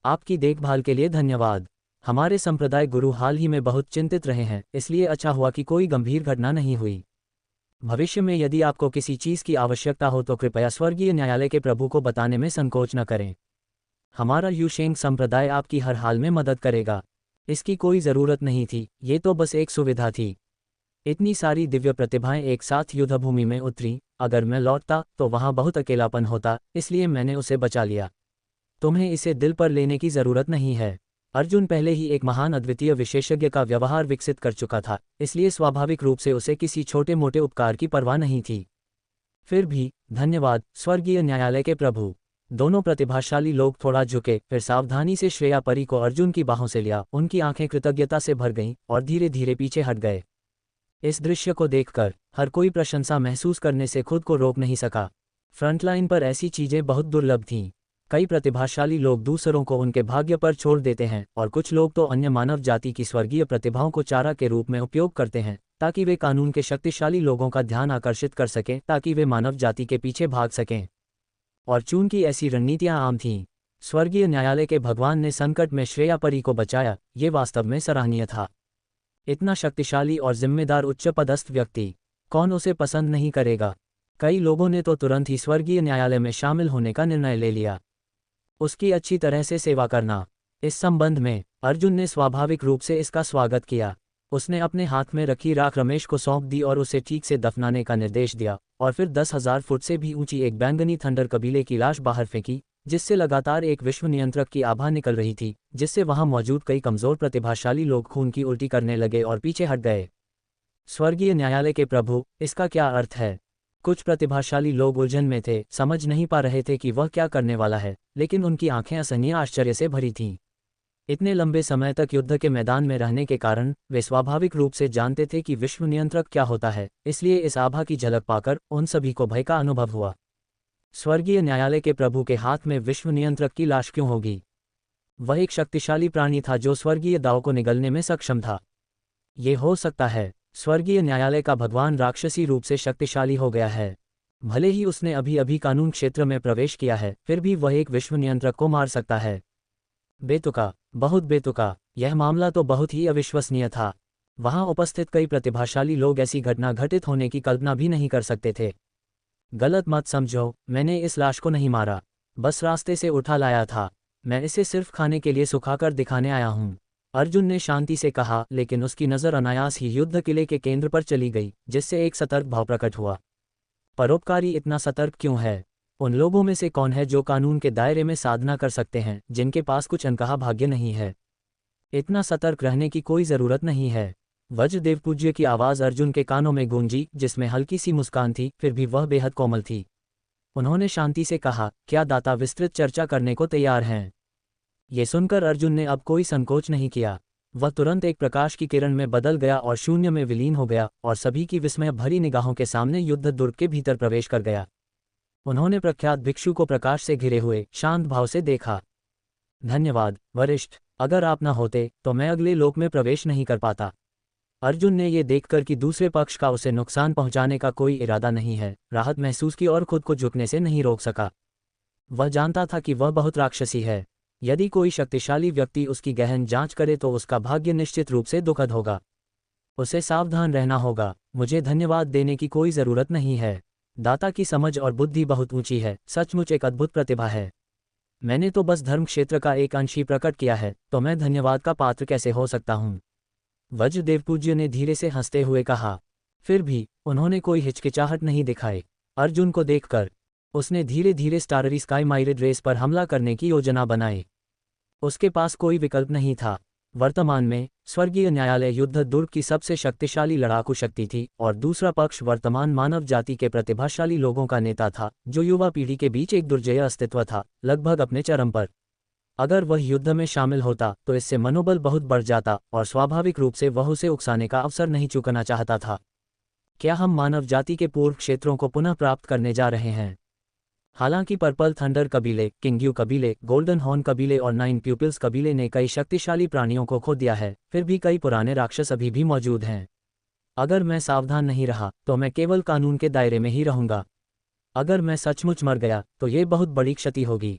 [SPEAKER 1] आपकी देखभाल के लिए धन्यवाद। हमारे संप्रदाय गुरु हाल ही में बहुत चिंतित रहे हैं, इसलिए अच्छा हुआ कि कोई गंभीर घटना नहीं हुई। भविष्य में यदि आपको किसी चीज़ की आवश्यकता हो तो कृपया स्वर्गीय न्यायालय के प्रभु को बताने में संकोच न करें। हमारा युशेंग संप्रदाय आपकी हर हाल में मदद करेगा। इसकी कोई ज़रूरत नहीं थी, ये तो बस एक सुविधा थी। इतनी सारी दिव्य प्रतिभाएं एक साथ युद्धभूमि में उतरी, अगर मैं लौटता तो वहां बहुत अकेलापन होता, इसलिए मैंने उसे बचा लिया। तुम्हें इसे दिल पर लेने की ज़रूरत नहीं है। अर्जुन पहले ही एक महान अद्वितीय विशेषज्ञ का व्यवहार विकसित कर चुका था, इसलिए स्वाभाविक रूप से उसे किसी छोटे मोटे उपकार की परवाह नहीं थी। फिर भी धन्यवाद स्वर्गीय न्यायालय के प्रभु। दोनों प्रतिभाशाली लोग थोड़ा झुके, फिर सावधानी से श्रेया परी को अर्जुन की बाहों से लिया। उनकी आंखें कृतज्ञता से भर गईं और धीरे धीरे पीछे हट गए। इस दृश्य को देखकर हर कोई प्रशंसा महसूस करने से खुद को रोक नहीं सका। फ्रंटलाइन पर ऐसी चीजें बहुत दुर्लभ थीं। कई प्रतिभाशाली लोग दूसरों को उनके भाग्य पर छोड़ देते हैं और कुछ लोग तो अन्य मानव जाति की स्वर्गीय प्रतिभाओं को चारा के रूप में उपयोग करते हैं, ताकि वे कानून के शक्तिशाली लोगों का ध्यान आकर्षित कर सकें, ताकि वे मानव जाति के पीछे भाग सकें। और चूंकि ऐसी रणनीतियां आम थीं, स्वर्गीय न्यायालय के भगवान ने संकट में श्रेया परी को बचाया। ये वास्तव में सराहनीय था। इतना शक्तिशाली और जिम्मेदार उच्च पदस्थ व्यक्ति, कौन उसे पसंद नहीं करेगा? कई लोगों ने तो तुरंत ही स्वर्गीय न्यायालय में शामिल होने का निर्णय ले लिया। उसकी अच्छी तरह से सेवा करना। इस संबंध में अर्जुन ने स्वाभाविक रूप से इसका स्वागत किया। उसने अपने हाथ में रखी राख रमेश को सौंप दी और उसे ठीक से दफनाने का निर्देश दिया, और फिर 10,000 फुट से भी ऊंची एक बैंगनी थंडर कबीले की लाश बाहर फेंकी, जिससे लगातार एक विश्व नियंत्रक की आभा निकल रही थी, जिससे वहां मौजूद कई कमजोर प्रतिभाशाली लोग खून की उल्टी करने लगे और पीछे हट गए। स्वर्गीय न्यायालय के प्रभु, इसका क्या अर्थ है? कुछ प्रतिभाशाली लोग उलझन में थे, समझ नहीं पा रहे थे कि वह क्या करने वाला है, लेकिन उनकी आंखें असहनीय आश्चर्य से भरी थीं। इतने लंबे समय तक युद्ध के मैदान में रहने के कारण वे स्वाभाविक रूप से जानते थे कि विश्व नियंत्रक क्या होता है, इसलिए इस आभा की झलक पाकर उन सभी को भय का अनुभव हुआ। स्वर्गीय न्यायालय के प्रभु के हाथ में विश्व नियंत्रक की लाश क्यों होगी? वह एक शक्तिशाली प्राणी था जो स्वर्गीय दाव को निगलने में सक्षम था। ये हो सकता है, स्वर्गीय न्यायालय का भगवान राक्षसी रूप से शक्तिशाली हो गया है। भले ही उसने अभी अभी कानून क्षेत्र में प्रवेश किया है, फिर भी वह एक विश्व नियंत्रक को मार सकता है। बेतुका, बहुत बेतुका। यह मामला तो बहुत ही अविश्वसनीय था। वहां उपस्थित कई प्रतिभाशाली लोग ऐसी घटना घटित होने की कल्पना भी नहीं कर सकते थे। गलत मत समझो, मैंने इस लाश को नहीं मारा, बस रास्ते से उठा लाया था। मैं इसे सिर्फ खाने के लिए सुखाकर दिखाने आया हूँ, अर्जुन ने शांति से कहा, लेकिन उसकी नज़र अनायास ही युद्ध किले के केंद्र पर चली गई, जिससे एक सतर्क भाव प्रकट हुआ। परोपकारी इतना सतर्क क्यों है? उन लोगों में से कौन है जो कानून के दायरे में साधना कर सकते हैं, जिनके पास कुछ अनकहा भाग्य नहीं है? इतना सतर्क रहने की कोई ज़रूरत नहीं है। वज्रदेव पूज्य की आवाज़ अर्जुन के कानों में गूंजी, जिसमें हल्की सी मुस्कान थी, फिर भी वह बेहद कोमल थी। उन्होंने शांति से कहा, क्या दाता विस्तृत चर्चा करने को तैयार हैं? ये सुनकर अर्जुन ने अब कोई संकोच नहीं किया। वह तुरंत एक प्रकाश की किरण में बदल गया और शून्य में विलीन हो गया, और सभी की विस्मय भरी निगाहों के सामने युद्ध दुर्ग के भीतर प्रवेश कर गया। उन्होंने प्रख्यात भिक्षु को प्रकाश से घिरे हुए शांत भाव से देखा। धन्यवाद वरिष्ठ, अगर आप न होते तो मैं अगले लोक में प्रवेश नहीं कर पाता। अर्जुन ने ये देखकर कि दूसरे पक्ष का उसे नुकसान पहुंचाने का कोई इरादा नहीं है, राहत महसूस की और खुद को झुकने से नहीं रोक सका। वह जानता था कि वह बहुत राक्षसी है। यदि कोई शक्तिशाली व्यक्ति उसकी गहन जांच करे तो उसका भाग्य निश्चित रूप से दुखद होगा। उसे सावधान रहना होगा। मुझे धन्यवाद देने की कोई ज़रूरत नहीं है। दाता की समझ और बुद्धि बहुत ऊंची है, सचमुच एक अद्भुत प्रतिभा है। मैंने तो बस धर्म क्षेत्र का एक अंश ही प्रकट किया है, तो मैं धन्यवाद का पात्र कैसे हो सकता हूँ? वज्रदेव पूज्य ने धीरे से हंसते हुए कहा। फिर भी उन्होंने कोई हिचकिचाहट नहीं दिखाई। अर्जुन को देखकर उसने धीरे धीरे स्टाररी स्काई माइरेड रेस पर हमला करने की योजना बनाई। उसके पास कोई विकल्प नहीं था। वर्तमान में स्वर्गीय न्यायालय युद्ध दुर्ग की सबसे शक्तिशाली लड़ाकू शक्ति थी, और दूसरा पक्ष वर्तमान मानव जाति के प्रतिभाशाली लोगों का नेता था, जो युवा पीढ़ी के बीच एक दुर्जय अस्तित्व था, लगभग अपने चरम पर। अगर वह युद्ध में शामिल होता तो इससे मनोबल बहुत बढ़ जाता, और स्वाभाविक रूप से वह उसे उकसाने का अवसर नहीं चुकाना चाहता था। क्या हम मानव जाति के पूर्व क्षेत्रों को पुनः प्राप्त करने जा रहे हैं? हालांकि पर्पल थंडर कबीले, किंग्यू कबीले, गोल्डन हॉर्न कबीले और 9 प्यूपिल्स कबीले ने कई शक्तिशाली प्राणियों को खो दिया है, फिर भी कई पुराने राक्षस अभी भी मौजूद हैं। अगर मैं सावधान नहीं रहा तो मैं केवल कानून के दायरे में ही रहूंगा। अगर मैं सचमुच मर गया तो ये बहुत बड़ी क्षति होगी।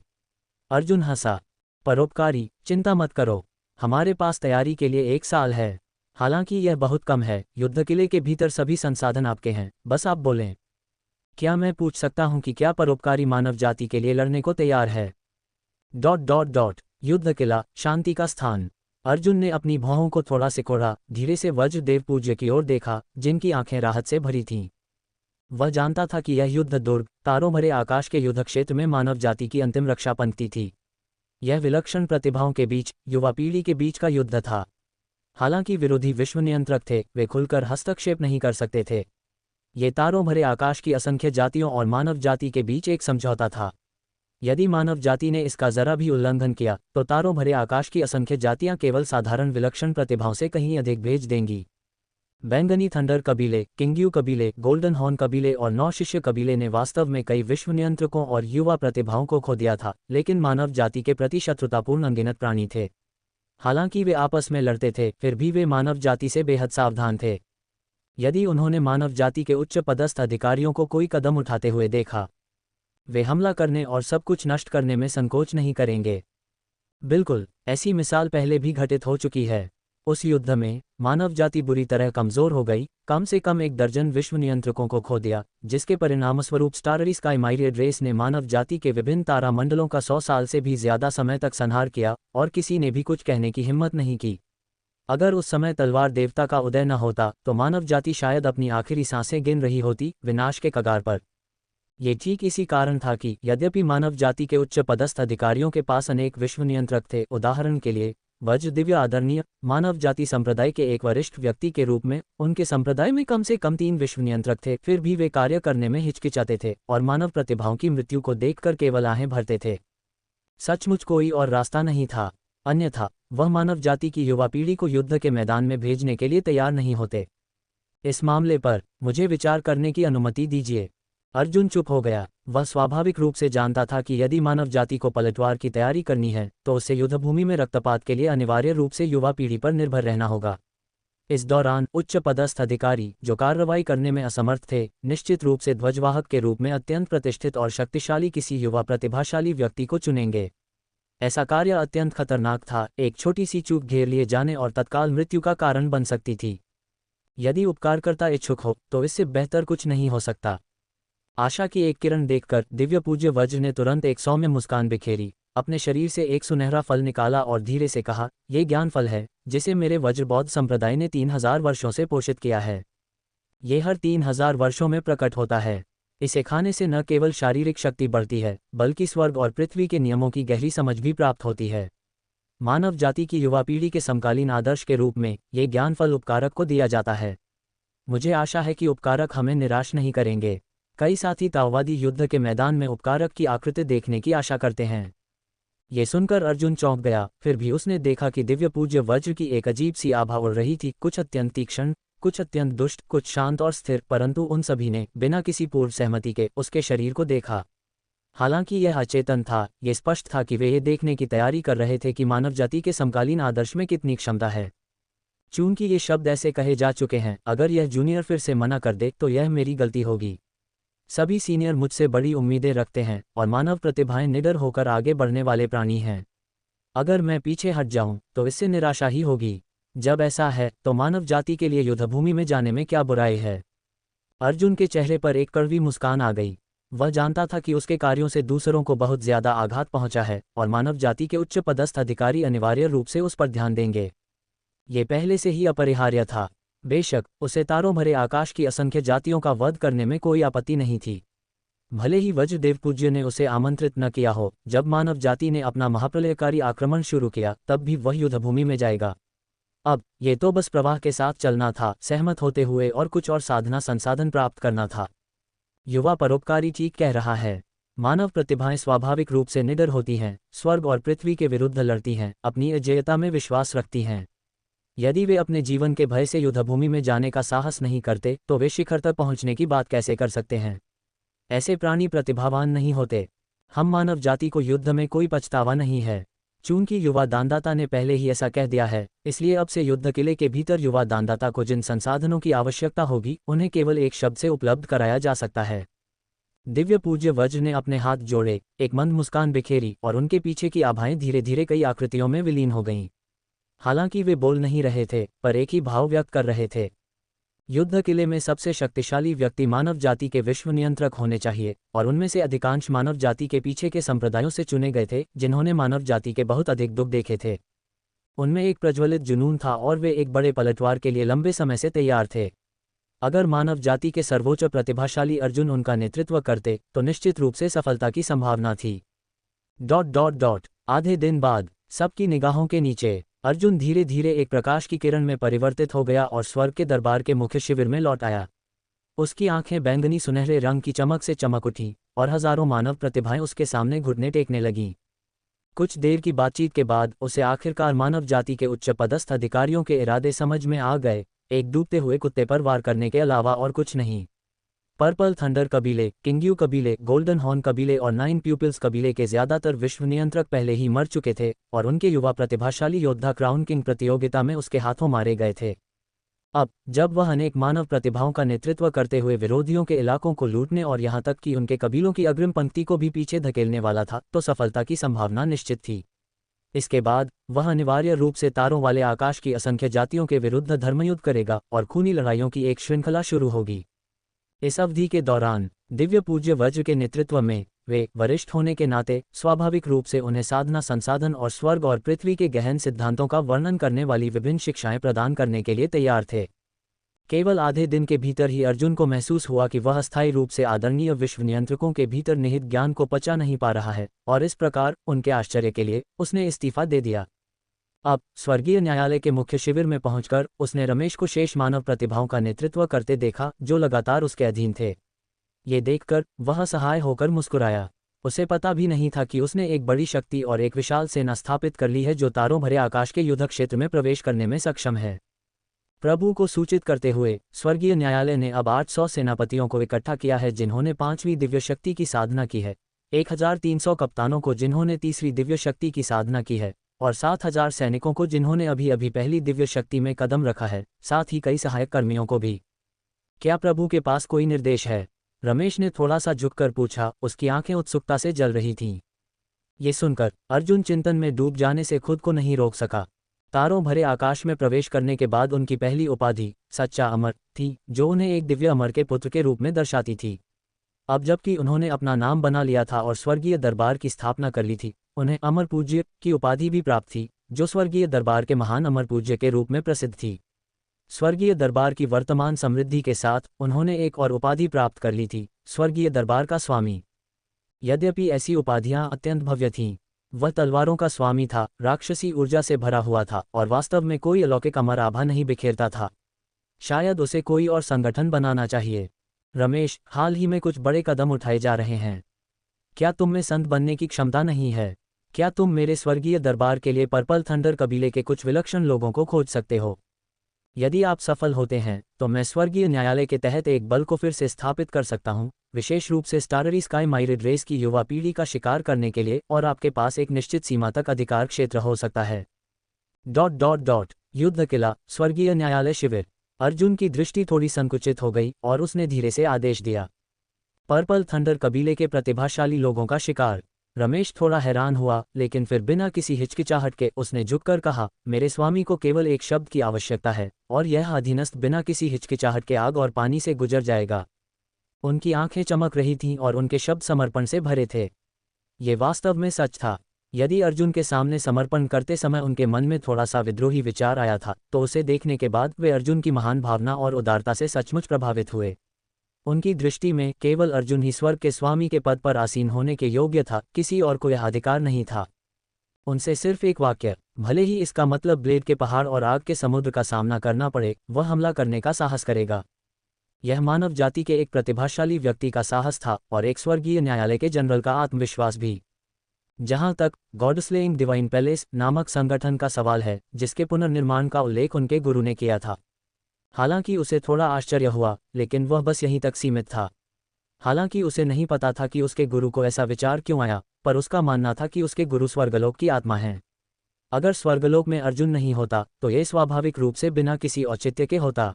[SPEAKER 1] अर्जुन हंसा। परोपकारी, चिंता मत करो, हमारे पास तैयारी के लिए 1 साल है। हालांकि यह बहुत कम है। युद्ध किले के भीतर सभी संसाधन आपके हैं, बस आप बोलें। क्या मैं पूछ सकता हूं कि क्या परोपकारी मानव जाति के लिए लड़ने को तैयार है? ... युद्ध किला, शांति का स्थान। अर्जुन ने अपनी भौहों को थोड़ा सिकोड़ा, धीरे से वज्रदेव पूज्य की ओर देखा, जिनकी आंखें राहत से भरी थीं। वह जानता था कि यह युद्ध दुर्ग तारों भरे आकाश के युद्ध क्षेत्र में मानव जाति की अंतिम रक्षा पंक्ति थी। यह विलक्षण प्रतिभाओं के बीच, युवा पीढ़ी के बीच का युद्ध था। हालांकि विरोधी विश्व नियंत्रक थे, वे खुलकर हस्तक्षेप नहीं कर सकते थे। ये तारों भरे आकाश की असंख्य जातियों और मानव जाति के बीच एक समझौता था। यदि मानव जाति ने इसका जरा भी उल्लंघन किया तो तारों भरे आकाश की असंख्य जातियां केवल साधारण विलक्षण प्रतिभाओं से कहीं अधिक भेज देंगी। बैंगनी थंडर कबीले, किंग्यू कबीले, गोल्डन हॉर्न कबीले और 9 शिष्य कबीले ने वास्तव में कई विश्व नियंत्रकों और युवा प्रतिभाओं को खो दिया था, लेकिन मानव जाति के प्रति शत्रुतापूर्ण अनगिनत प्राणी थे। हालांकि वे आपस में लड़ते थे, फिर भी वे मानव जाति से बेहद सावधान थे। यदि उन्होंने मानव जाति के उच्च पदस्थ अधिकारियों को कोई कदम उठाते हुए देखा, वे हमला करने और सब कुछ नष्ट करने में संकोच नहीं करेंगे। बिल्कुल, ऐसी मिसाल पहले भी घटित हो चुकी है। उस युद्ध में मानव जाति बुरी तरह कमजोर हो गई, कम से कम 1 दर्जन विश्व नियंत्रकों को खो दिया, जिसके परिणामस्वरूप स्टाररी स्काई माइरेड रेस ने मानव जाति के विभिन्न तारा मंडलों का 100 साल से भी ज्यादा समय तक संहार किया, और किसी ने भी कुछ कहने की हिम्मत नहीं की। अगर उस समय तलवार देवता का उदय न होता तो मानव जाति शायद अपनी आखिरी सांसें गिन रही होती, विनाश के कगार पर। ये ठीक इसी कारण था कि यद्यपि मानव जाति के उच्च पदस्थ अधिकारियों के पास अनेक विश्व नियंत्रक थे, उदाहरण के लिए वज्र दिव्य आदरणीय मानव जाति संप्रदाय के एक वरिष्ठ व्यक्ति के रूप में उनके संप्रदाय में कम से कम 3 विश्व नियंत्रक थे, फिर भी वे कार्य करने में हिचकिचाते थे और मानव प्रतिभाओं की मृत्यु को देखकर केवल आहें भरते थे। सचमुच कोई और रास्ता नहीं था, अन्यथा वह मानव जाति की युवा पीढ़ी को युद्ध के मैदान में भेजने के लिए तैयार नहीं होते। इस मामले पर मुझे विचार करने की अनुमति दीजिए। अर्जुन चुप हो गया। वह स्वाभाविक रूप से जानता था कि यदि मानव जाति को पलटवार की तैयारी करनी है तो उसे युद्धभूमि में रक्तपात के लिए अनिवार्य रूप से युवा पीढ़ी पर निर्भर रहना होगा। इस दौरान उच्च पदस्थ अधिकारी जो कार्रवाई करने में असमर्थ थे, निश्चित रूप से ध्वजवाहक के रूप में अत्यंत प्रतिष्ठित और शक्तिशाली किसी युवा प्रतिभाशाली व्यक्ति को चुनेंगे। ऐसा कार्य अत्यंत खतरनाक था, एक छोटी सी चूक घेर लिए जाने और तत्काल मृत्यु का कारण बन सकती थी। यदि उपकारकर्ता इच्छुक हो तो इससे बेहतर कुछ नहीं हो सकता। आशा की एक किरण देखकर दिव्य पूज्य वज्र ने तुरंत एक सौम्य मुस्कान बिखेरी, अपने शरीर से एक सुनहरा फल निकाला और धीरे से कहा, ये ज्ञान फल है जिसे मेरे वज्र बौद्ध संप्रदाय ने 3000 वर्षों से पोषित किया है। ये हर 3000 वर्षों में प्रकट होता है। इसे खाने से न केवल शारीरिक शक्ति बढ़ती है बल्कि स्वर्ग और पृथ्वी के नियमों की गहरी समझ भी प्राप्त होती है। मानव जाति की युवा पीढ़ी के समकालीन आदर्श के रूप में ये ज्ञान फल उपकारक को दिया जाता है। मुझे आशा है कि उपकारक हमें निराश नहीं करेंगे। कई साथी ताओवादी युद्ध के मैदान में उपकारक की आकृति देखने की आशा करते हैं। ये सुनकर अर्जुन चौंक गया, फिर भी उसने देखा कि दिव्य पूज्य वज्र की एक अजीब सी आभा उड़ रही थी, कुछ अत्यंत तीक्ष्ण, कुछ अत्यंत दुष्ट, कुछ शांत और स्थिर, परंतु उन सभी ने बिना किसी पूर्व सहमति के उसके शरीर को देखा। हालांकि यह अचेतन था, ये स्पष्ट था कि वे ये देखने की तैयारी कर रहे थे कि मानव जाति के समकालीन आदर्श में कितनी क्षमता है। चूंकि ये शब्द ऐसे कहे जा चुके हैं, अगर यह जूनियर फिर से मना कर दे तो यह मेरी गलती होगी। सभी सीनियर मुझसे बड़ी उम्मीदें रखते हैं और मानव प्रतिभाएं निडर होकर आगे बढ़ने वाले प्राणी हैं। अगर मैं पीछे हट जाऊं तो इससे निराशा ही होगी। जब ऐसा है तो मानव जाति के लिए युद्धभूमि में जाने में क्या बुराई है? अर्जुन के चेहरे पर एक कड़वी मुस्कान आ गई। वह जानता था कि उसके कार्यों से दूसरों को बहुत ज्यादा आघात पहुंचा है और मानव जाति के उच्च पदस्थ अधिकारी अनिवार्य रूप से उस पर ध्यान देंगे। ये पहले से ही अपरिहार्य था। बेशक उसे तारों भरे आकाश की असंख्य जातियों का वध करने में कोई आपत्ति नहीं थी। भले ही वज्र देवपूज्य ने उसे आमंत्रित न किया हो, जब मानव जाति ने अपना महाप्रलयकारी आक्रमण शुरू किया तब भी वह युद्धभूमि में जाएगा। अब ये तो बस प्रवाह के साथ चलना था, सहमत होते हुए और कुछ और साधना संसाधन प्राप्त करना था। युवा परोपकारी ठीक कह रहा है। मानव प्रतिभाएं स्वाभाविक रूप से निडर होती हैं, स्वर्ग और पृथ्वी के विरुद्ध लड़ती हैं, अपनी अजेयता में विश्वास रखती हैं। यदि वे अपने जीवन के भय से युद्धभूमि में जाने का साहस नहीं करते तो वे शिखर तक पहुंचने की बात कैसे कर सकते हैं? ऐसे प्राणी प्रतिभावान नहीं होते। हम मानव जाति को युद्ध में कोई पछतावा नहीं है। चूंकि युवा दानदाता ने पहले ही ऐसा कह दिया है, इसलिए अब से युद्ध किले के भीतर युवा दानदाता को जिन संसाधनों की आवश्यकता होगी उन्हें केवल एक शब्द से उपलब्ध कराया जा सकता है। दिव्य पूज्य वज्र ने अपने हाथ जोड़े, एक मंद मुस्कान बिखेरी और उनके पीछे की आभाएं धीरे धीरे कई आकृतियों में विलीन हो गईं। हालांकि वे बोल नहीं रहे थे, पर एक ही भाव व्यक्त कर रहे थे। युद्ध किले में सबसे शक्तिशाली व्यक्ति मानव जाति के विश्व नियंत्रक होने चाहिए और उनमें से अधिकांश मानव जाति के पीछे के संप्रदायों से चुने गए थे जिन्होंने मानव जाति के बहुत अधिक दुख देखे थे। उनमें एक प्रज्वलित जुनून था और वे एक बड़े पलटवार के लिए लंबे समय से तैयार थे। अगर मानव जाति के सर्वोच्च प्रतिभाशाली अर्जुन उनका नेतृत्व करते तो निश्चित रूप से सफलता की संभावना थी। ... आधे दिन बाद सबकी निगाहों के नीचे अर्जुन धीरे धीरे एक प्रकाश की किरण में परिवर्तित हो गया और स्वर्ग के दरबार के मुख्य शिविर में लौट आया। उसकी आंखें बैंगनी सुनहरे रंग की चमक से चमक उठीं और हजारों मानव प्रतिभाएं उसके सामने घुटने टेकने लगीं। कुछ देर की बातचीत के बाद उसे आखिरकार मानव जाति के उच्च पदस्थ अधिकारियों के इरादे समझ में आ गए, एक डूबते हुए कुत्ते पर वार करने के अलावा और कुछ नहीं। पर्पल थंडर कबीले, किंग्यू कबीले, गोल्डन हॉर्न कबीले और 9 प्यूपिल्स कबीले के ज्यादातर विश्व नियंत्रक पहले ही मर चुके थे और उनके युवा प्रतिभाशाली योद्धा क्राउन किंग प्रतियोगिता में उसके हाथों मारे गए थे। अब जब वह अनेक मानव प्रतिभाओं का नेतृत्व करते हुए विरोधियों के इलाकों को लूटने और यहां तक कि उनके कबीलों की अग्रिम पंक्ति को भी पीछे धकेलने वाला था, तो सफलता की संभावना निश्चित थी। इसके बाद वह अनिवार्य रूप से तारों वाले आकाश की असंख्य जातियों के विरुद्ध धर्मयुद्ध करेगा और खूनी लड़ाइयों की एक श्रृंखला शुरू होगी। इस अवधि के दौरान दिव्य पूज्य वज्र के नेतृत्व में वे वरिष्ठ होने के नाते स्वाभाविक रूप से उन्हें साधना, संसाधन और स्वर्ग और पृथ्वी के गहन सिद्धांतों का वर्णन करने वाली विभिन्न शिक्षाएं प्रदान करने के लिए तैयार थे। केवल आधे दिन के भीतर ही अर्जुन को महसूस हुआ कि वह अस्थायी रूप से आदरणीय विश्व नियंत्रकों के भीतर निहित ज्ञान को पचा नहीं पा रहा है, और इस प्रकार उनके आश्चर्य के लिए उसने इस्तीफा दे दिया। अब स्वर्गीय न्यायालय के मुख्य शिविर में पहुंचकर उसने रमेश को शेष मानव प्रतिभाओं का नेतृत्व करते देखा जो लगातार उसके अधीन थे। ये देखकर वह असहाय होकर मुस्कुराया। उसे पता भी नहीं था कि उसने एक बड़ी शक्ति और एक विशाल सेना स्थापित कर ली है जो तारों भरे आकाश के युद्ध क्षेत्र में प्रवेश करने में सक्षम है। प्रभु को सूचित करते हुए स्वर्गीय न्यायालय ने अब 800 सेनापतियों को इकट्ठा किया है जिन्होंने 5वीं दिव्य शक्ति की साधना की है, 1300 कप्तानों को जिन्होंने 3वीं दिव्य शक्ति की साधना की है, और 7000 सैनिकों को जिन्होंने अभी अभी पहली दिव्य शक्ति में कदम रखा है, साथ ही कई सहायक कर्मियों को भी। क्या प्रभु के पास कोई निर्देश है? रमेश ने थोड़ा सा झुककर पूछा। उसकी आंखें उत्सुकता से जल रही थीं। ये सुनकर अर्जुन चिंतन में डूब जाने से खुद को नहीं रोक सका। तारों भरे आकाश में प्रवेश करने के बाद उनकी पहली उपाधि सच्चा अमर थी, जो उन्हें एक दिव्य अमर के पुत्र के रूप में दर्शाती थी। अब जबकि उन्होंने अपना नाम बना लिया था और स्वर्गीय दरबार की स्थापना कर ली थी, उन्हें अमर पूज्य की उपाधि भी प्राप्त थी, जो स्वर्गीय दरबार के महान अमर पूज्य के रूप में प्रसिद्ध थी। स्वर्गीय दरबार की वर्तमान समृद्धि के साथ उन्होंने एक और उपाधि प्राप्त कर ली थी, स्वर्गीय दरबार का स्वामी। यद्यपि ऐसी उपाधियां अत्यंत भव्य थीं, वह तलवारों का स्वामी था, राक्षसी ऊर्जा से भरा हुआ था और वास्तव में कोई अलौकिक अमर आभा नहीं बिखेरता था। शायद उसे कोई और संगठन बनाना चाहिए। रमेश, हाल ही में कुछ बड़े कदम उठाए जा रहे हैं। क्या तुम में संत बनने की क्षमता नहीं है? क्या तुम मेरे स्वर्गीय दरबार के लिए पर्पल थंडर कबीले के कुछ विलक्षण लोगों को खोज सकते हो? यदि आप सफल होते हैं तो मैं स्वर्गीय न्यायालय के तहत एक बल को फिर से स्थापित कर सकता हूं, विशेष रूप से स्टाररी स्काई माइरिड रेस की युवा पीढ़ी का शिकार करने के लिए, और आपके पास एक निश्चित सीमा तक अधिकार क्षेत्र हो सकता है। ... युद्ध किला, स्वर्गीय न्यायालय शिविर। अर्जुन की दृष्टि थोड़ी संकुचित हो गई और उसने धीरे से आदेश दिया। पर्पल थंडर कबीले के प्रतिभाशाली लोगों का शिकार। रमेश थोड़ा हैरान हुआ, लेकिन फिर बिना किसी हिचकिचाहट के उसने झुककर कहा, मेरे स्वामी को केवल एक शब्द की आवश्यकता है, और यह अधीनस्थ बिना किसी हिचकिचाहट के आग और पानी से गुजर जाएगा। उनकी आंखें चमक रही थीं और उनके शब्द समर्पण से भरे थे। ये वास्तव में सच था। यदि अर्जुन के सामने समर्पण करते समय उनके मन में थोड़ा सा विद्रोही विचार आया था, तो उसे देखने के बाद वे अर्जुन की महान भावना और उदारता से सचमुच प्रभावित हुए। उनकी दृष्टि में केवल अर्जुन ही स्वर्ग के स्वामी के पद पर आसीन होने के योग्य था, किसी और को यह अधिकार नहीं था। उनसे सिर्फ एक वाक्य, भले ही इसका मतलब ब्लेड के पहाड़ और आग के समुद्र का सामना करना पड़े, वह हमला करने का साहस करेगा। यह मानव जाति के एक प्रतिभाशाली व्यक्ति का साहस था और एक स्वर्गीय न्यायालय के जनरल का आत्मविश्वास भी। जहां तक गॉडस्लेइंग डिवाइन पैलेस नामक संगठन का सवाल है, जिसके पुनर्निर्माण का उल्लेख उनके गुरु ने किया था, हालांकि उसे थोड़ा आश्चर्य हुआ, लेकिन वह बस यहीं तक सीमित था। हालांकि उसे नहीं पता था कि उसके गुरु को ऐसा विचार क्यों आया, पर उसका मानना था कि उसके गुरु स्वर्गलोक की आत्मा हैं। अगर स्वर्गलोक में अर्जुन नहीं होता तो यह स्वाभाविक रूप से बिना किसी औचित्य के होता।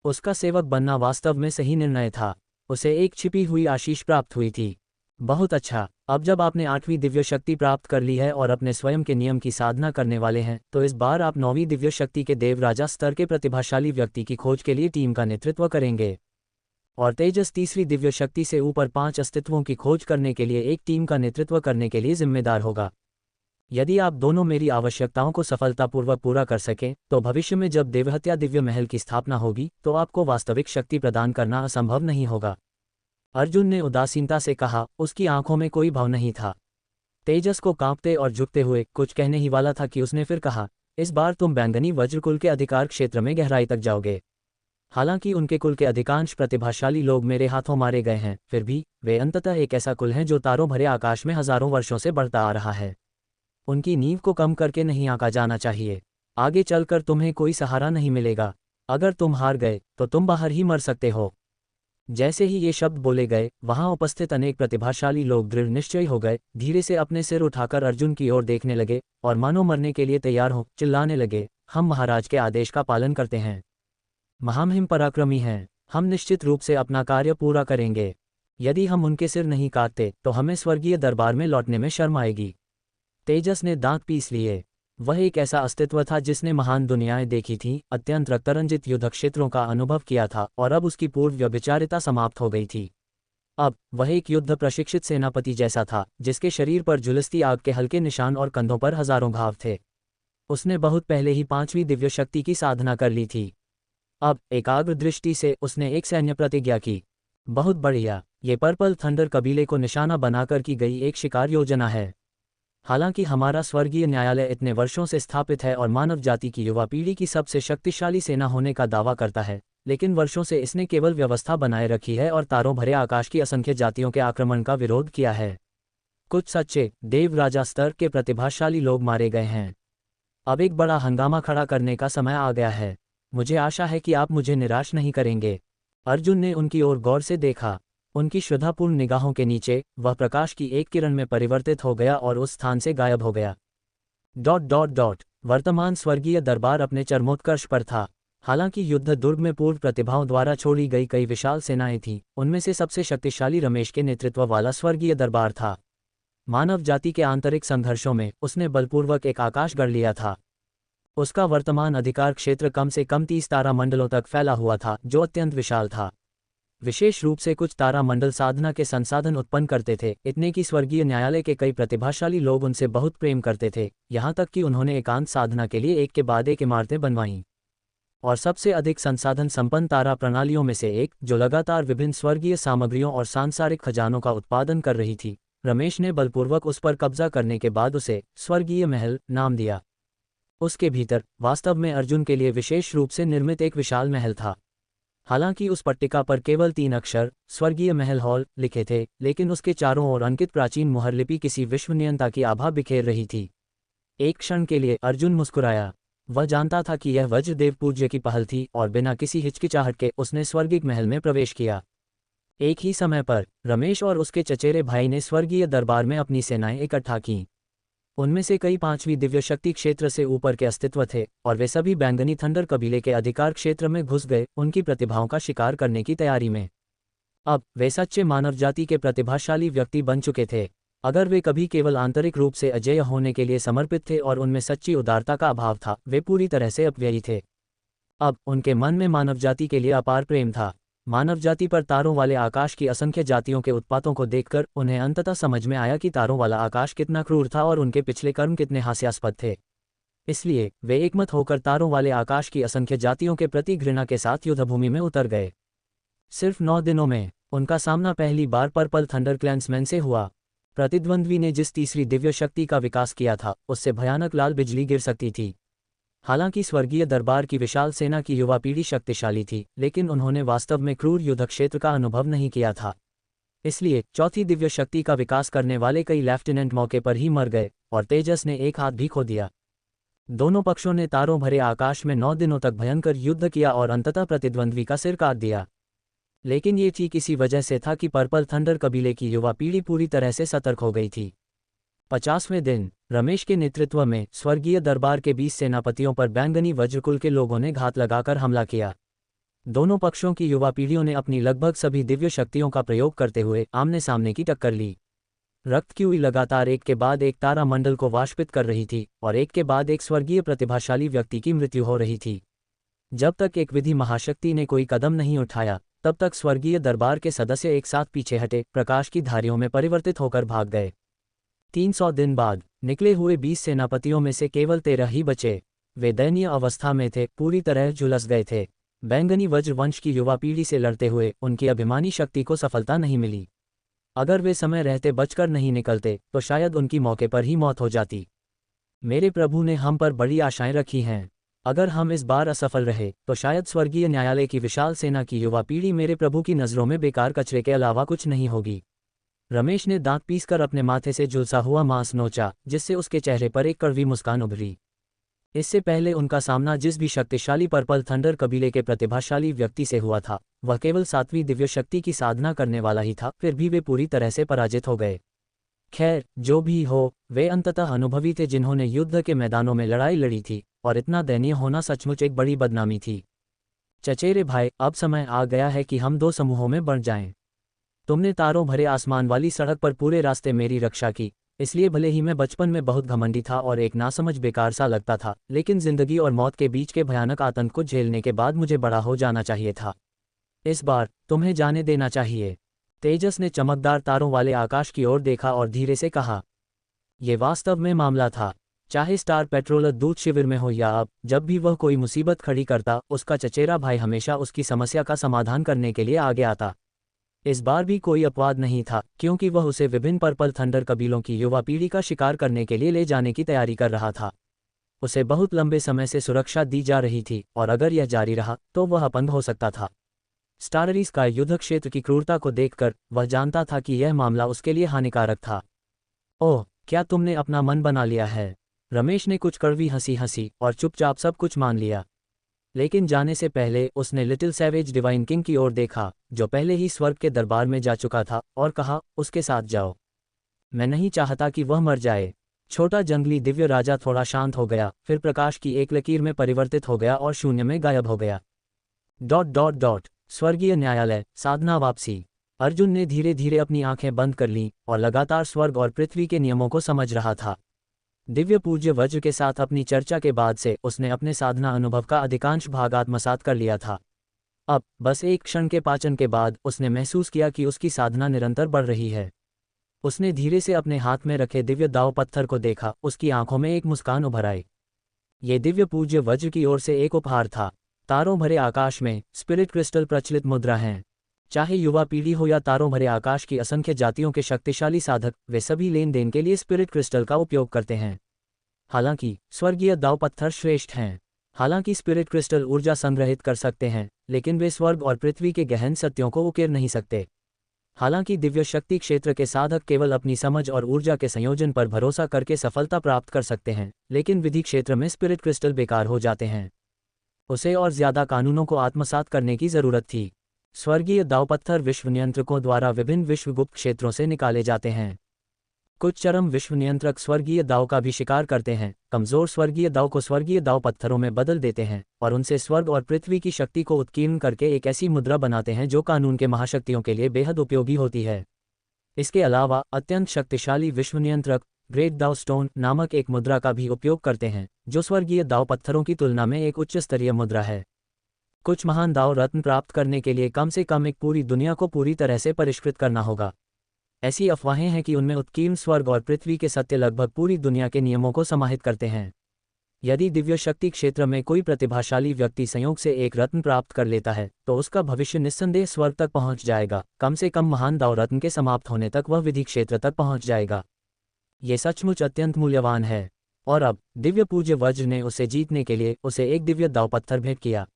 [SPEAKER 1] उसका सेवक बनना वास्तव में सही निर्णय था। उसे एक छिपी हुई आशीष प्राप्त हुई थी। बहुत अच्छा, अब जब आपने 8वीं दिव्य शक्ति प्राप्त कर ली है और अपने स्वयं के नियम की साधना करने वाले हैं, तो इस बार आप 9वीं दिव्य शक्ति के देवराजा स्तर के प्रतिभाशाली व्यक्ति की खोज के लिए टीम का नेतृत्व करेंगे। और तेजस 3वीं दिव्य शक्ति से ऊपर 5 अस्तित्वों की खोज करने के लिए एक टीम का नेतृत्व करने के लिए जिम्मेदार होगा। यदि आप दोनों मेरी आवश्यकताओं को सफलतापूर्वक पूरा कर सकें, तो भविष्य में जब देवहत्या दिव्य महल की स्थापना होगी, तो आपको वास्तविक शक्ति प्रदान करना असंभव नहीं होगा। अर्जुन ने उदासीनता से कहा, उसकी आंखों में कोई भाव नहीं था। तेजस को कांपते और झुकते हुए कुछ कहने ही वाला था कि उसने फिर कहा, इस बार तुम बैंगनी वज्रकुल के अधिकार क्षेत्र में गहराई तक जाओगे। हालांकि उनके कुल के अधिकांश प्रतिभाशाली लोग मेरे हाथों मारे गए हैं, फिर भी वे अंततः एक ऐसा कुल हैं जो तारों भरे आकाश में हजारों वर्षों से बढ़ता आ रहा है। उनकी नींव को कम करके नहीं आंका जाना चाहिए। आगे चलकर तुम्हें कोई सहारा नहीं मिलेगा। अगर तुम हार गए तो तुम बाहर ही मर सकते हो। जैसे ही ये शब्द बोले गए, वहां उपस्थित अनेक प्रतिभाशाली लोग दृढ़ निश्चयी हो गए, धीरे से अपने सिर उठाकर अर्जुन की ओर देखने लगे और मानो मरने के लिए तैयार हो चिल्लाने लगे, हम महाराज के आदेश का पालन करते हैं। महामहिम पराक्रमी हैं, हम निश्चित रूप से अपना कार्य पूरा करेंगे। यदि हम उनके सिर नहीं काटते तो हमें स्वर्गीय दरबार में लौटने में शर्म आएगी। तेजस ने दांत पीस लिए। वह एक ऐसा अस्तित्व था जिसने महान दुनियाएं देखी थीं, अत्यंत रक्तरंजित युद्ध क्षेत्रों का अनुभव किया था, और अब उसकी पूर्व व्यभिचारिता समाप्त हो गई थी। अब वह एक युद्ध प्रशिक्षित सेनापति जैसा था, जिसके शरीर पर झुलसती आग के हल्के निशान और कंधों पर हजारों घाव थे। उसने बहुत पहले ही 5वीं दिव्य शक्ति की साधना कर ली थी। अब एकाग्र दृष्टि से उसने एक सैन्य प्रतिज्ञा की। बहुत बढ़िया, ये पर्पल थंडर कबीले को निशाना बनाकर की गई एक शिकार योजना है। हालांकि हमारा स्वर्गीय न्यायालय इतने वर्षों से स्थापित है और मानव जाति की युवा पीढ़ी की सबसे शक्तिशाली सेना होने का दावा करता है, लेकिन वर्षों से इसने केवल व्यवस्था बनाए रखी है और तारों भरे आकाश की असंख्य जातियों के आक्रमण का विरोध किया है। कुछ सच्चे देव राजा स्तर के प्रतिभाशाली लोग मारे गए हैं। अब एक बड़ा हंगामा खड़ा करने का समय आ गया है। मुझे आशा है कि आप मुझे निराश नहीं करेंगे। अर्जुन ने उनकी ओर गौर से देखा। उनकी श्रद्धापूर्ण निगाहों के नीचे वह प्रकाश की एक किरण में परिवर्तित हो गया और उस स्थान से गायब हो गया। वर्तमान स्वर्गीय दरबार अपने चरमोत्कर्ष पर था। हालांकि युद्ध दुर्ग में पूर्व प्रतिभाओं द्वारा छोड़ी गई कई विशाल सेनाएं थीं, उनमें से सबसे शक्तिशाली रमेश के नेतृत्व वाला स्वर्गीय दरबार था। मानव जाति के आंतरिक संघर्षों में उसने बलपूर्वक एक आकाश गढ़ लिया था। उसका वर्तमान अधिकार क्षेत्र कम से कम 30 तारामंडलों तक फैला हुआ था, जो अत्यंत विशाल था। विशेष रूप से कुछ तारामंडल साधना के संसाधन उत्पन्न करते थे, इतने कि स्वर्गीय न्यायालय के कई प्रतिभाशाली लोग उनसे बहुत प्रेम करते थे, यहाँ तक कि उन्होंने एकांत साधना के लिए एक के बाद एक इमारतें बनवाईं। और सबसे अधिक संसाधन संपन्न तारा प्रणालियों में से एक, जो लगातार विभिन्न स्वर्गीय सामग्रियों और सांसारिक खजानों का उत्पादन कर रही थी, रमेश ने बलपूर्वक उस पर कब्जा करने के बाद उसे स्वर्गीय महल नाम दिया। उसके भीतर वास्तव में अर्जुन के लिए विशेष रूप से निर्मित एक विशाल महल था। हालांकि उस पट्टिका पर केवल 3 अक्षर स्वर्गीय महल हॉल लिखे थे, लेकिन उसके चारों ओर अंकित प्राचीन मुहरलिपि किसी विश्वसनीयता की आभा बिखेर रही थी। एक क्षण के लिए अर्जुन मुस्कुराया। वह जानता था कि यह वज्रदेव पूज्य की पहल थी और बिना किसी हिचकिचाहट के उसने स्वर्गिक महल में प्रवेश किया। एक ही समय पर रमेश और उसके चचेरे भाई ने स्वर्गीय दरबार में अपनी सेनाएं इकट्ठा कीं। उनमें से कई 5वीं दिव्य शक्ति क्षेत्र से ऊपर के अस्तित्व थे और वे सभी बैंगनी थंडर कबीले के अधिकार क्षेत्र में घुस गए, उनकी प्रतिभाओं का शिकार करने की तैयारी में। अब वे सच्चे मानव जाति के प्रतिभाशाली व्यक्ति बन चुके थे। अगर वे कभी केवल आंतरिक रूप से अजेय होने के लिए समर्पित थे और उनमें सच्ची उदारता का अभाव था, वे पूरी तरह से अपव्ययी थे। अब उनके मन में मानव जाति के लिए अपार प्रेम था। मानव जाति पर तारों वाले आकाश की असंख्य जातियों के उत्पातों को देखकर उन्हें अंततः समझ में आया कि तारों वाला आकाश कितना क्रूर था और उनके पिछले कर्म कितने हास्यास्पद थे। इसलिए वे एकमत होकर तारों वाले आकाश की असंख्य जातियों के प्रति घृणा के साथ युद्धभूमि में उतर गए। सिर्फ 9 दिनों में उनका सामना पहली बार पर्पल थंडर क्लैंसमैन से हुआ। प्रतिद्वंद्वी ने जिस तीसरी दिव्य शक्ति का विकास किया था, उससे भयानक लाल बिजली गिर सकती थी। हालांकि स्वर्गीय दरबार की विशाल सेना की युवा पीढ़ी शक्तिशाली थी, लेकिन उन्होंने वास्तव में क्रूर युद्ध क्षेत्र का अनुभव नहीं किया था। इसलिए चौथी दिव्य शक्ति का विकास करने वाले कई लेफ्टिनेंट मौके पर ही मर गए और तेजस ने एक हाथ भी खो दिया। दोनों पक्षों ने तारों भरे आकाश में 9 दिनों तक भयंकर युद्ध किया और अंततः प्रतिद्वंद्वी का सिर काट दिया। लेकिन ये ठीक इसी वजह से था कि पर्पल थंडर कबीले की युवा पीढ़ी पूरी तरह से सतर्क हो गई थी। 50वें दिन रमेश के नेतृत्व में स्वर्गीय दरबार के 20 सेनापतियों पर बैंगनी वज्रकुल के लोगों ने घात लगाकर हमला किया। दोनों पक्षों की युवा पीढ़ियों ने अपनी लगभग सभी दिव्य शक्तियों का प्रयोग करते हुए आमने सामने की टक्कर ली। रक्त की हुई लगातार एक के बाद एक तारा मंडल को वाष्पित कर रही थी और एक के बाद एक स्वर्गीय प्रतिभाशाली व्यक्ति की मृत्यु हो रही थी। जब तक एक विधि महाशक्ति ने कोई कदम नहीं उठाया, तब तक स्वर्गीय दरबार के सदस्य एक साथ पीछे हटे, प्रकाश की धारियों में परिवर्तित होकर भाग गए। 300 दिन बाद निकले हुए 20 सेनापतियों में से केवल 13 ही बचे। वे दयनीय अवस्था में थे, पूरी तरह झुलस गए थे। बैंगनी वज्र वंश की युवा पीढ़ी से लड़ते हुए उनकी अभिमानी शक्ति को सफलता नहीं मिली। अगर वे समय रहते बचकर नहीं निकलते तो शायद उनकी मौके पर ही मौत हो जाती। मेरे प्रभु ने हम पर बड़ी आशाएं रखी हैं। अगर हम इस बार असफल रहे तो शायद स्वर्गीय न्यायालय की विशाल सेना की युवा पीढ़ी मेरे प्रभु की नज़रों में बेकार कचरे के अलावा कुछ नहीं होगी। रमेश ने दांत पीसकर अपने माथे से झुलसा हुआ मांस नोचा, जिससे उसके चेहरे पर एक कड़वी मुस्कान उभरी। इससे पहले उनका सामना जिस भी शक्तिशाली पर्पल थंडर कबीले के प्रतिभाशाली व्यक्ति से हुआ था, वह केवल 7वीं दिव्य शक्ति की साधना करने वाला ही था। फिर भी वे पूरी तरह से पराजित हो गए। खैर, जो भी हो, वे अंततः अनुभवी थे जिन्होंने युद्ध के मैदानों में लड़ाई लड़ी थी, और इतना दयनीय होना सचमुच एक बड़ी बदनामी थी। चचेरे भाई, अब समय आ गया है कि हम 2 समूहों में बढ़ जाएं। तुमने तारों भरे आसमान वाली सड़क पर पूरे रास्ते मेरी रक्षा की, इसलिए भले ही मैं बचपन में बहुत घमंडी था और एक नासमझ बेकार सा लगता था, लेकिन जिंदगी और मौत के बीच के भयानक आतंक को झेलने के बाद मुझे बड़ा हो जाना चाहिए था। इस बार तुम्हें जाने देना चाहिए। तेजस ने चमकदार तारों वाले आकाश की ओर देखा और धीरे से कहा, ये वास्तव में मामला था। चाहे स्टार पेट्रोलर दूत शिविर में हो या अब, जब भी वह कोई मुसीबत खड़ी करता, उसका चचेरा भाई हमेशा उसकी समस्या का समाधान करने के लिए आगे आता। इस बार भी कोई अपवाद नहीं था, क्योंकि वह उसे विभिन्न पर्पल थंडर कबीलों की युवा पीढ़ी का शिकार करने के लिए ले जाने की तैयारी कर रहा था। उसे बहुत लंबे समय से सुरक्षा दी जा रही थी, और अगर यह जारी रहा तो वह अपंग हो सकता था। स्टाररी स्काई युद्ध क्षेत्र की क्रूरता को देखकर वह जानता था कि यह मामला उसके लिए हानिकारक था। ओह, क्या तुमने अपना मन बना लिया है? रमेश ने कुछ कड़वी हंसी हंसी और चुपचाप सब कुछ मान लिया। लेकिन जाने से पहले उसने लिटिल सैवेज डिवाइन किंग की ओर देखा, जो पहले ही स्वर्ग के दरबार में जा चुका था, और कहा, उसके साथ जाओ। मैं नहीं चाहता कि वह मर जाए। छोटा जंगली दिव्य राजा थोड़ा शांत हो गया, फिर प्रकाश की एक लकीर में परिवर्तित हो गया और शून्य में गायब हो गया। ... स्वर्गीय न्यायालय, साधना वापसी। अर्जुन ने धीरे धीरे अपनी आंखें बंद कर लीं और लगातार स्वर्ग और पृथ्वी के नियमों को समझ रहा था। दिव्य पूज्य वज्र के साथ अपनी चर्चा के बाद से उसने अपने साधना अनुभव का अधिकांश भाग आत्मसात कर लिया था। अब बस एक क्षण के पाचन के बाद उसने महसूस किया कि उसकी साधना निरंतर बढ़ रही है। उसने धीरे से अपने हाथ में रखे दिव्य दाव पत्थर को देखा, उसकी आंखों में एक मुस्कान उभर आई। ये दिव्य पूज्य वज्र की ओर से एक उपहार था। तारों भरे आकाश में स्पिरिट क्रिस्टल प्रचलित मुद्रा हैं। चाहे युवा पीढ़ी हो या तारों भरे आकाश की असंख्य जातियों के शक्तिशाली साधक, वे सभी लेन देन के लिए स्पिरिट क्रिस्टल का उपयोग करते हैं। हालांकि स्वर्गीय दाव पत्थर श्रेष्ठ हैं। हालांकि स्पिरिट क्रिस्टल ऊर्जा संग्रहित कर सकते हैं, लेकिन वे स्वर्ग और पृथ्वी के गहन सत्यों को उकेर नहीं सकते। हालांकि दिव्य शक्ति क्षेत्र के साधक केवल अपनी समझ और ऊर्जा के संयोजन पर भरोसा करके सफलता प्राप्त कर सकते हैं, लेकिन विधि क्षेत्र में स्पिरिट क्रिस्टल बेकार हो जाते हैं। उसे और ज्यादा कानूनों को आत्मसात करने की जरूरत थी। स्वर्गीय दाव पत्थर विश्व नियंत्रकों द्वारा विभिन्न विश्वगुप्त क्षेत्रों से निकाले जाते हैं। कुछ चरम विश्व नियंत्रक स्वर्गीय दाव का भी शिकार करते हैं, कमजोर स्वर्गीय दाव को स्वर्गीय दाव पत्थरों में बदल देते हैं और उनसे स्वर्ग और पृथ्वी की शक्ति को उत्कीर्ण करके एक ऐसी मुद्रा बनाते हैं जो कानून के महाशक्तियों के लिए बेहद उपयोगी होती है। इसके अलावा अत्यंत शक्तिशाली विश्व नियंत्रक ग्रेट दाव स्टोन नामक एक मुद्रा का भी उपयोग करते हैं, जो स्वर्गीय दाव पत्थरों की तुलना में एक उच्च स्तरीय मुद्रा है। कुछ महान दाव रत्न प्राप्त करने के लिए कम से कम एक पूरी दुनिया को पूरी तरह से परिष्कृत करना होगा। ऐसी अफवाहें हैं कि उनमें उत्कीर्ण स्वर्ग और पृथ्वी के सत्य लगभग पूरी दुनिया के नियमों को समाहित करते हैं। यदि दिव्य शक्ति क्षेत्र में कोई प्रतिभाशाली व्यक्ति संयोग से एक रत्न प्राप्त कर लेता है, तो उसका भविष्य निस्संदेह स्वर्ग तक पहुंच जाएगा। कम से कम महान दाव रत्न के समाप्त होने तक वह विधि क्षेत्र तक पहुंच जाएगा। ये सचमुच अत्यंत मूल्यवान है। और अब दिव्य पूज्य वज्र ने उसे जीतने के लिए उसे एक दिव्य दाव पत्थर भेंट किया।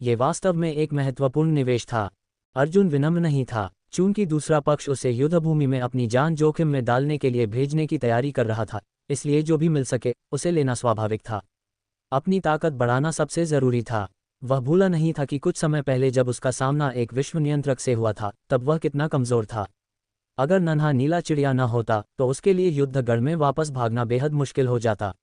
[SPEAKER 1] ये वास्तव में एक महत्वपूर्ण निवेश था। अर्जुन विनम्र नहीं था, चूंकि दूसरा पक्ष उसे युद्धभूमि में अपनी जान जोखिम में डालने के लिए भेजने की तैयारी कर रहा था, इसलिए जो भी मिल सके उसे लेना स्वाभाविक था। अपनी ताकत बढ़ाना सबसे जरूरी था। वह भूला नहीं था कि कुछ समय पहले जब उसका सामना एक विश्व नियंत्रक से हुआ था, तब वह कितना कमजोर था। अगर नन्हा नीला चिड़िया न होता तो उसके लिए युद्धगढ़ में वापस भागना बेहद मुश्किल हो जाता।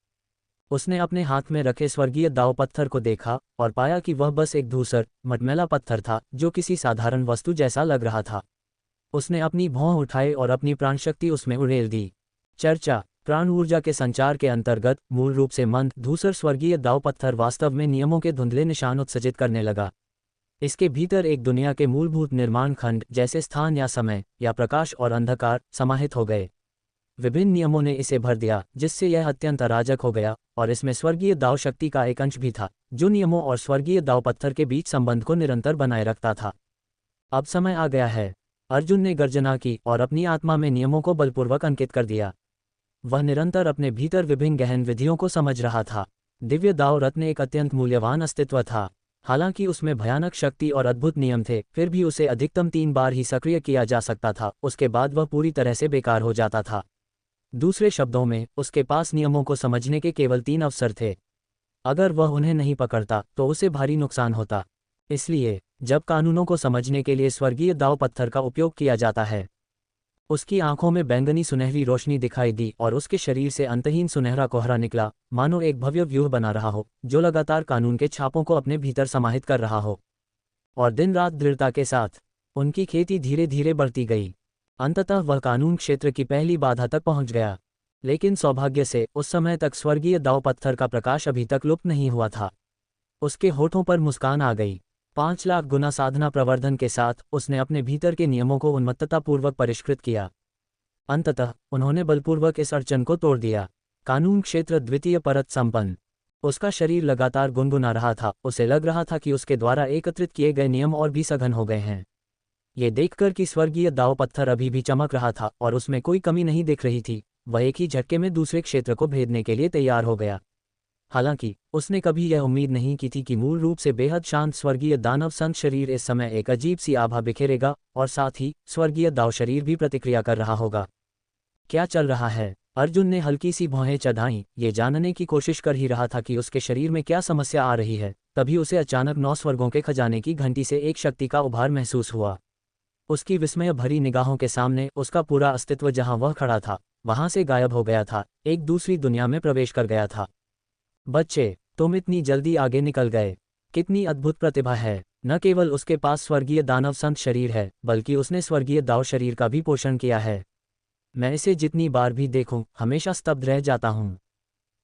[SPEAKER 1] उसने अपने हाथ में रखे स्वर्गीय दाव पत्थर को देखा और पाया कि वह बस एक धूसर मटमैला पत्थर था, जो किसी साधारण वस्तु जैसा लग रहा था। उसने अपनी भौं उठाई और अपनी प्राणशक्ति उसमें उड़ेल दी। चर्चा प्राण ऊर्जा के संचार के अंतर्गत मूल रूप से मंद धूसर स्वर्गीय दाव पत्थर वास्तव में नियमों के धुंधले निशान उत्सर्जित करने लगा। इसके भीतर एक दुनिया के मूलभूत निर्माण खंड जैसे स्थान या समय या प्रकाश और अंधकार समाहित हो गए। विभिन्न नियमों ने इसे भर दिया, जिससे यह अत्यंत अराजक हो गया, और इसमें स्वर्गीय दाव शक्ति का एक अंश भी था, जो नियमों और स्वर्गीय दाव पत्थर के बीच संबंध को निरंतर बनाए रखता था। अब समय आ गया है, अर्जुन ने गर्जना की और अपनी आत्मा में नियमों को बलपूर्वक अंकित कर दिया। वह निरंतर अपने भीतर विभिन्न गहन विधियों को समझ रहा था। दिव्य दाव रत्न एक अत्यंत मूल्यवान अस्तित्व था। हालांकि उसमें भयानक शक्ति और अद्भुत नियम थे, फिर भी उसे अधिकतम 3 बार ही सक्रिय किया जा सकता था, उसके बाद वह पूरी तरह से बेकार हो जाता था। दूसरे शब्दों में, उसके पास नियमों को समझने के केवल 3 अवसर थे। अगर वह उन्हें नहीं पकड़ता तो उसे भारी नुकसान होता। इसलिए जब कानूनों को समझने के लिए स्वर्गीय दाव पत्थर का उपयोग किया जाता है, उसकी आंखों में बैंगनी सुनहरी रोशनी दिखाई दी और उसके शरीर से अंतहीन सुनहरा कोहरा निकला, मानो एक भव्य व्यूह बना रहा हो, जो लगातार कानून के छापों को अपने भीतर समाहित कर रहा हो। और दिन रात दृढ़ता के साथ उनकी खेती धीरे धीरे बढ़ती गई। अंततः वह कानून क्षेत्र की पहली बाधा तक पहुंच गया। लेकिन सौभाग्य से उस समय तक स्वर्गीय दाव पत्थर का प्रकाश अभी तक लुप्त नहीं हुआ था। उसके होठों पर मुस्कान आ गई। 5 लाख गुना साधना प्रवर्धन के साथ उसने अपने भीतर के नियमों को उन्मत्ततापूर्वक परिष्कृत किया। अंततः उन्होंने बलपूर्वक इस अड़चन को तोड़ दिया। कानून क्षेत्र द्वितीय परत संपन्न। उसका शरीर लगातार गुनगुना रहा था, उसे लग रहा था कि उसके द्वारा एकत्रित किए गए नियम और भी सघन हो गए हैं। ये देखकर कि स्वर्गीय दाव पत्थर अभी भी चमक रहा था और उसमें कोई कमी नहीं दिख रही थी, वह एक ही झटके में दूसरे क्षेत्र को भेदने के लिए तैयार हो गया। हालांकि उसने कभी यह उम्मीद नहीं की थी कि मूल रूप से बेहद शांत स्वर्गीय दानव संत शरीर इस समय एक अजीब सी आभा बिखेरेगा और साथ ही स्वर्गीय दाव शरीर भी प्रतिक्रिया कर रहा होगा। क्या चल रहा है? अर्जुन ने हल्की सी भौहें चढ़ाईं, ये जानने की कोशिश कर ही रहा था कि उसके शरीर में क्या समस्या आ रही है। तभी उसे अचानक 9 स्वर्गों के खजाने की घंटी से एक शक्ति का उभार महसूस हुआ। उसकी विस्मय भरी निगाहों के सामने उसका पूरा अस्तित्व जहां वह खड़ा था वहां से गायब हो गया था, एक दूसरी दुनिया में प्रवेश कर गया था। बच्चे, तुम इतनी जल्दी आगे निकल गए। कितनी अद्भुत प्रतिभा है। न केवल उसके पास स्वर्गीय दानव संत शरीर है, बल्कि उसने स्वर्गीय दाव शरीर का भी पोषण किया है। मैं इसे जितनी बार भी देखूं, हमेशा स्तब्ध रह जाता हूं।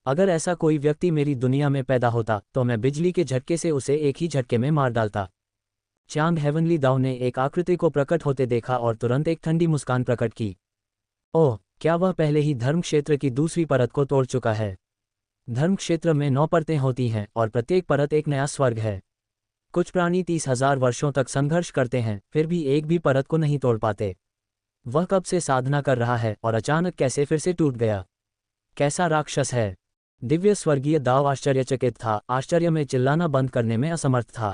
[SPEAKER 1] अगर ऐसा कोई व्यक्ति मेरी दुनिया में पैदा होता तो मैं बिजली के झटके से उसे एक ही झटके में मार डालता। चांग हेवनली दाव ने एक आकृति को प्रकट होते देखा और तुरंत एक ठंडी मुस्कान प्रकट की। ओह, क्या वह पहले ही धर्म क्षेत्र की दूसरी परत को तोड़ चुका है? धर्म क्षेत्र में 9 परतें होती हैं और प्रत्येक परत एक नया स्वर्ग है। कुछ प्राणी 30,000 वर्षों तक संघर्ष करते हैं, फिर भी एक भी परत को नहीं तोड़ पाते। वह कब से साधना कर रहा है और अचानक कैसे फिर से टूट गया? कैसा राक्षस है? दिव्य स्वर्गीय दाव आश्चर्यचकित था, आश्चर्य में चिल्लाना बंद करने में असमर्थ था।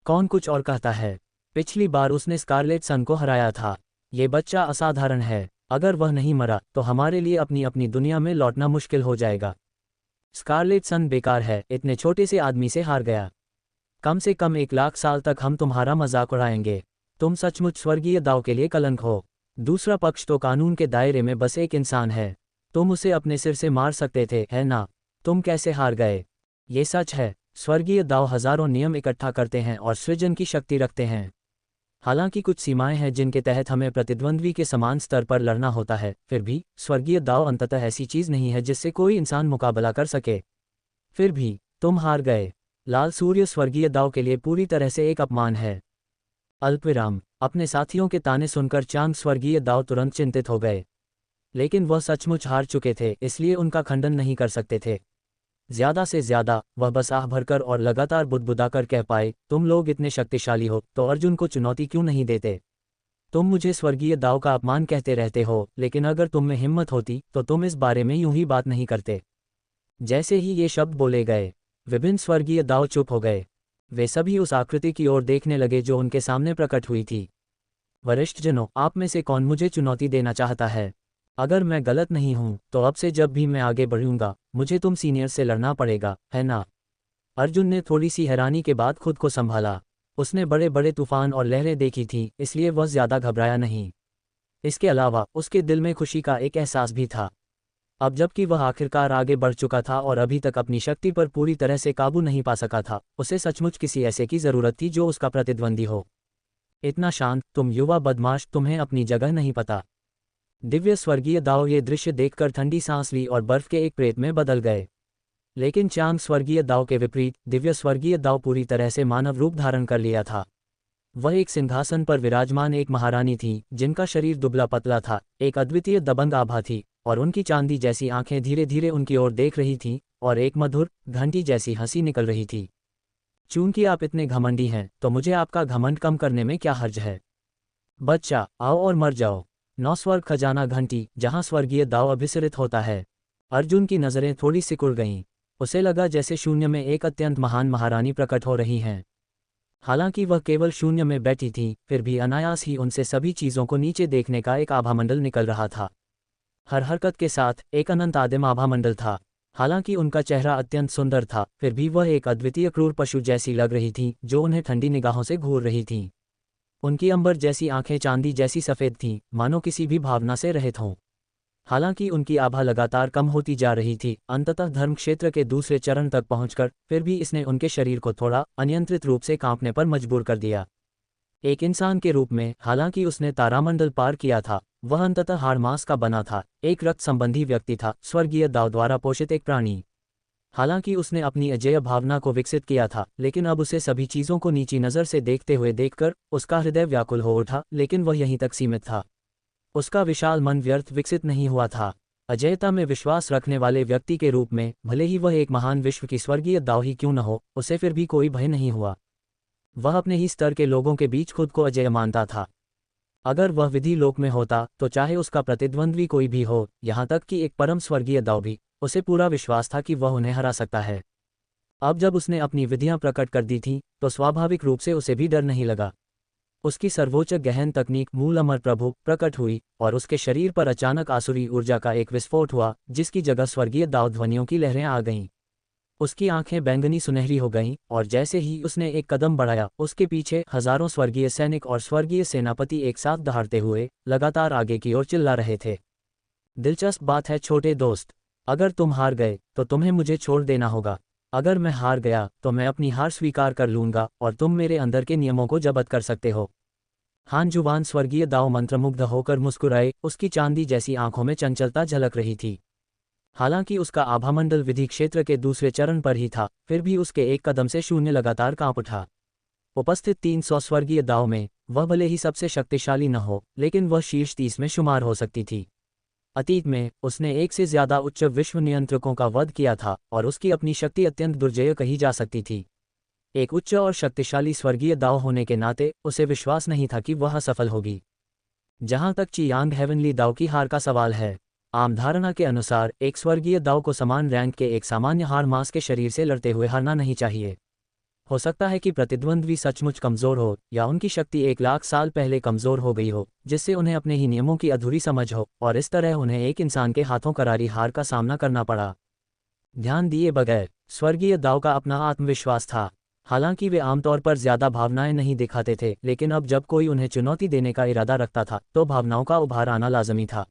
[SPEAKER 1] कौन कुछ और कहता है? पिछली बार उसने स्कारलेट सन को हराया था। ये बच्चा असाधारण है। अगर वह नहीं मरा तो हमारे लिए अपनी अपनी दुनिया में लौटना मुश्किल हो जाएगा। स्कारलेट सन बेकार है, इतने छोटे से आदमी से हार गया। कम से कम 1 लाख साल तक हम तुम्हारा मजाक उड़ाएंगे। तुम सचमुच स्वर्गीय दाव के लिए कलंक हो। दूसरा पक्ष तो कानून के दायरे में बस एक इंसान है। तुम उसे अपने सिर से मार सकते थे, है ना? तुम कैसे हार गए? ये सच है। स्वर्गीय दाव हजारों नियम इकट्ठा करते हैं और सृजन की शक्ति रखते हैं। हालांकि कुछ सीमाएं हैं जिनके तहत हमें प्रतिद्वंद्वी के समान स्तर पर लड़ना होता है, फिर भी स्वर्गीय दाव अंततः ऐसी चीज नहीं है जिससे कोई इंसान मुकाबला कर सके। फिर भी तुम हार गए। लाल सूर्य स्वर्गीय दाव के लिए पूरी तरह से एक अपमान है। अल्पविराम। अपने साथियों के ताने सुनकर चांग स्वर्गीय दाव तुरंत चिंतित हो गए। लेकिन वह सचमुच हार चुके थे, इसलिए उनका खंडन नहीं कर सकते थे। ज्यादा से ज्यादा वह बस आह भरकर और लगातार बुदबुदाकर कह पाए, तुम लोग इतने शक्तिशाली हो तो अर्जुन को चुनौती क्यों नहीं देते? तुम मुझे स्वर्गीय दाव का अपमान कहते रहते हो, लेकिन अगर तुम में हिम्मत होती तो तुम इस बारे में यूं ही बात नहीं करते। जैसे ही ये शब्द बोले गए, विभिन्न स्वर्गीय दाव चुप हो गए। वे सभी उस आकृति की ओर देखने लगे जो उनके सामने प्रकट हुई थी। वरिष्ठ जनों, आप में से कौन मुझे चुनौती देना चाहता है? अगर मैं गलत नहीं हूं तो अब से जब भी मैं आगे बढ़ूंगा मुझे तुम सीनियर से लड़ना पड़ेगा, है ना? अर्जुन ने थोड़ी सी हैरानी के बाद खुद को संभाला। उसने बड़े बड़े तूफान और लहरें देखी थी, इसलिए वह ज्यादा घबराया नहीं। इसके अलावा उसके दिल में खुशी का एक एहसास भी था। अब जबकि वह आखिरकार आगे बढ़ चुका था और अभी तक अपनी शक्ति पर पूरी तरह से काबू नहीं पा सका था, उसे सचमुच किसी ऐसे की जरूरत थी जो उसका प्रतिद्वंदी हो। इतना शांत, तुम युवा बदमाश, तुम्हें अपनी जगह नहीं पता। दिव्य स्वर्गीय दाव ये दृश्य देखकर ठंडी सांस ली और बर्फ के एक प्रेत में बदल गए। लेकिन चांग स्वर्गीय दाव के विपरीत दिव्य स्वर्गीय दाव पूरी तरह से मानव रूप धारण कर लिया था। वह एक सिंहासन पर विराजमान एक महारानी थी, जिनका शरीर दुबला पतला था, एक अद्वितीय दबंग आभा थी, और उनकी चांदी जैसी आंखें धीरे धीरे उनकी ओर देख रही थीं, और एक मधुर घंटी जैसी हंसी निकल रही थी। चूंकि आप इतने घमंडी हैं, तो मुझे आपका घमंड कम करने में क्या हर्ज है? बच्चा, आओ और मर जाओ। 9 स्वर्ग खजाना घंटी, जहां स्वर्गीय दाव अभिसरित होता है। अर्जुन की नजरें थोड़ी सिकुड़ गईं। उसे लगा जैसे शून्य में एक अत्यंत महान महारानी प्रकट हो रही हैं। हालांकि वह केवल शून्य में बैठी थी, फिर भी अनायास ही उनसे सभी चीजों को नीचे देखने का एक आभामंडल निकल रहा था। हर हरकत के साथ एक अनंत आदिम आभामंडल था। हालांकि उनका चेहरा अत्यंत सुंदर था, फिर भी वह एक अद्वितीय क्रूर पशु जैसी लग रही थी जो उन्हें ठंडी निगाहों से घूर रही थी। उनकी अंबर जैसी आंखें चांदी जैसी सफेद थीं, मानो किसी भी भावना से रहित हों। हालांकि उनकी आभा लगातार कम होती जा रही थी, अंततः धर्म क्षेत्र के दूसरे चरण तक पहुंचकर फिर भी इसने उनके शरीर को थोड़ा अनियंत्रित रूप से कांपने पर मजबूर कर दिया। एक इंसान के रूप में, हालांकि उसने तारामंडल पार किया था, वह अंततः हाड़ मांस का बना था, एक रक्त संबंधी व्यक्ति था, स्वर्गीय दाव द्वारा पोषित एक प्राणी। हालांकि उसने अपनी अजेय भावना को विकसित किया था, लेकिन अब उसे सभी चीज़ों को नीची नज़र से देखते हुए देखकर उसका हृदय व्याकुल हो उठा, लेकिन वह यहीं तक सीमित था। उसका विशाल मन व्यर्थ विकसित नहीं हुआ था। अजेयता में विश्वास रखने वाले व्यक्ति के रूप में भले ही वह एक महान विश्व की स्वर्गीय दाव ही क्यों न हो, उसे फिर भी कोई भय नहीं हुआ। वह अपने ही स्तर के लोगों के बीच खुद को अजेय मानता था। अगर वह विधि लोक में होता तो चाहे उसका प्रतिद्वंद्वी कोई भी हो, यहाँ तक कि एक परम स्वर्गीय दाव भी, उसे पूरा विश्वास था कि वह उन्हें हरा सकता है। अब जब उसने अपनी विधियां प्रकट कर दी थीं, तो स्वाभाविक रूप से उसे भी डर नहीं लगा। उसकी सर्वोच्च गहन तकनीक मूल अमर प्रभु प्रकट हुई और उसके शरीर पर अचानक आसुरी ऊर्जा का एक विस्फोट हुआ, जिसकी जगह स्वर्गीय दाव ध्वनियों की लहरें आ गईं। उसकी आंखें बैंगनी सुनहरी हो गईं और जैसे ही उसने एक कदम बढ़ाया, उसके पीछे हजारों स्वर्गीय सैनिक और स्वर्गीय सेनापति एक साथ दहाड़ते हुए लगातार आगे की ओर चिल्ला रहे थे। दिलचस्प बात है छोटे दोस्त, अगर तुम हार गए तो तुम्हें मुझे छोड़ देना होगा। अगर मैं हार गया तो मैं अपनी हार स्वीकार कर लूंगा और तुम मेरे अंदर के नियमों को जब्त कर सकते हो। हान जुवान स्वर्गीय दाव मंत्रमुग्ध होकर मुस्कुराए, उसकी चांदी जैसी आंखों में चंचलता झलक रही थी। हालांकि उसका आभामंडल विधि क्षेत्र के दूसरे चरण पर ही था, फिर भी उसके एक कदम से शून्य लगातार कांप उठा। उपस्थित 300 स्वर्गीय दाव में वह भले ही सबसे शक्तिशाली न हो, लेकिन वह शीर्ष 30 में शुमार हो सकती थी। अतीत में उसने एक से ज्यादा उच्च विश्व नियंत्रकों का वध किया था और उसकी अपनी शक्ति अत्यंत दुर्जेय कही जा सकती थी। एक उच्च और शक्तिशाली स्वर्गीय दाव होने के नाते उसे विश्वास नहीं था कि वह असफल होगी। जहां तक चियांग हेवनली दाव की हार का सवाल है, आम धारणा के अनुसार एक स्वर्गीय दाव को समान रैंक के एक सामान्य हार मास के शरीर से लड़ते हुए हारना नहीं चाहिए। हो सकता है कि प्रतिद्वंद्वी सचमुच कमजोर हो या उनकी शक्ति 1 लाख साल पहले कमजोर हो गई हो, जिससे उन्हें अपने ही नियमों की अधूरी समझ हो और इस तरह उन्हें एक इंसान के हाथों करारी हार का सामना करना पड़ा। ध्यान दिए बगैर स्वर्गीय दाव का अपना आत्मविश्वास था। हालांकि वे आमतौर पर ज्यादा भावनाएं नहीं दिखाते थे, लेकिन अब जब कोई उन्हें चुनौती देने का इरादा रखता था तो भावनाओं का उभार आना लाजमी था।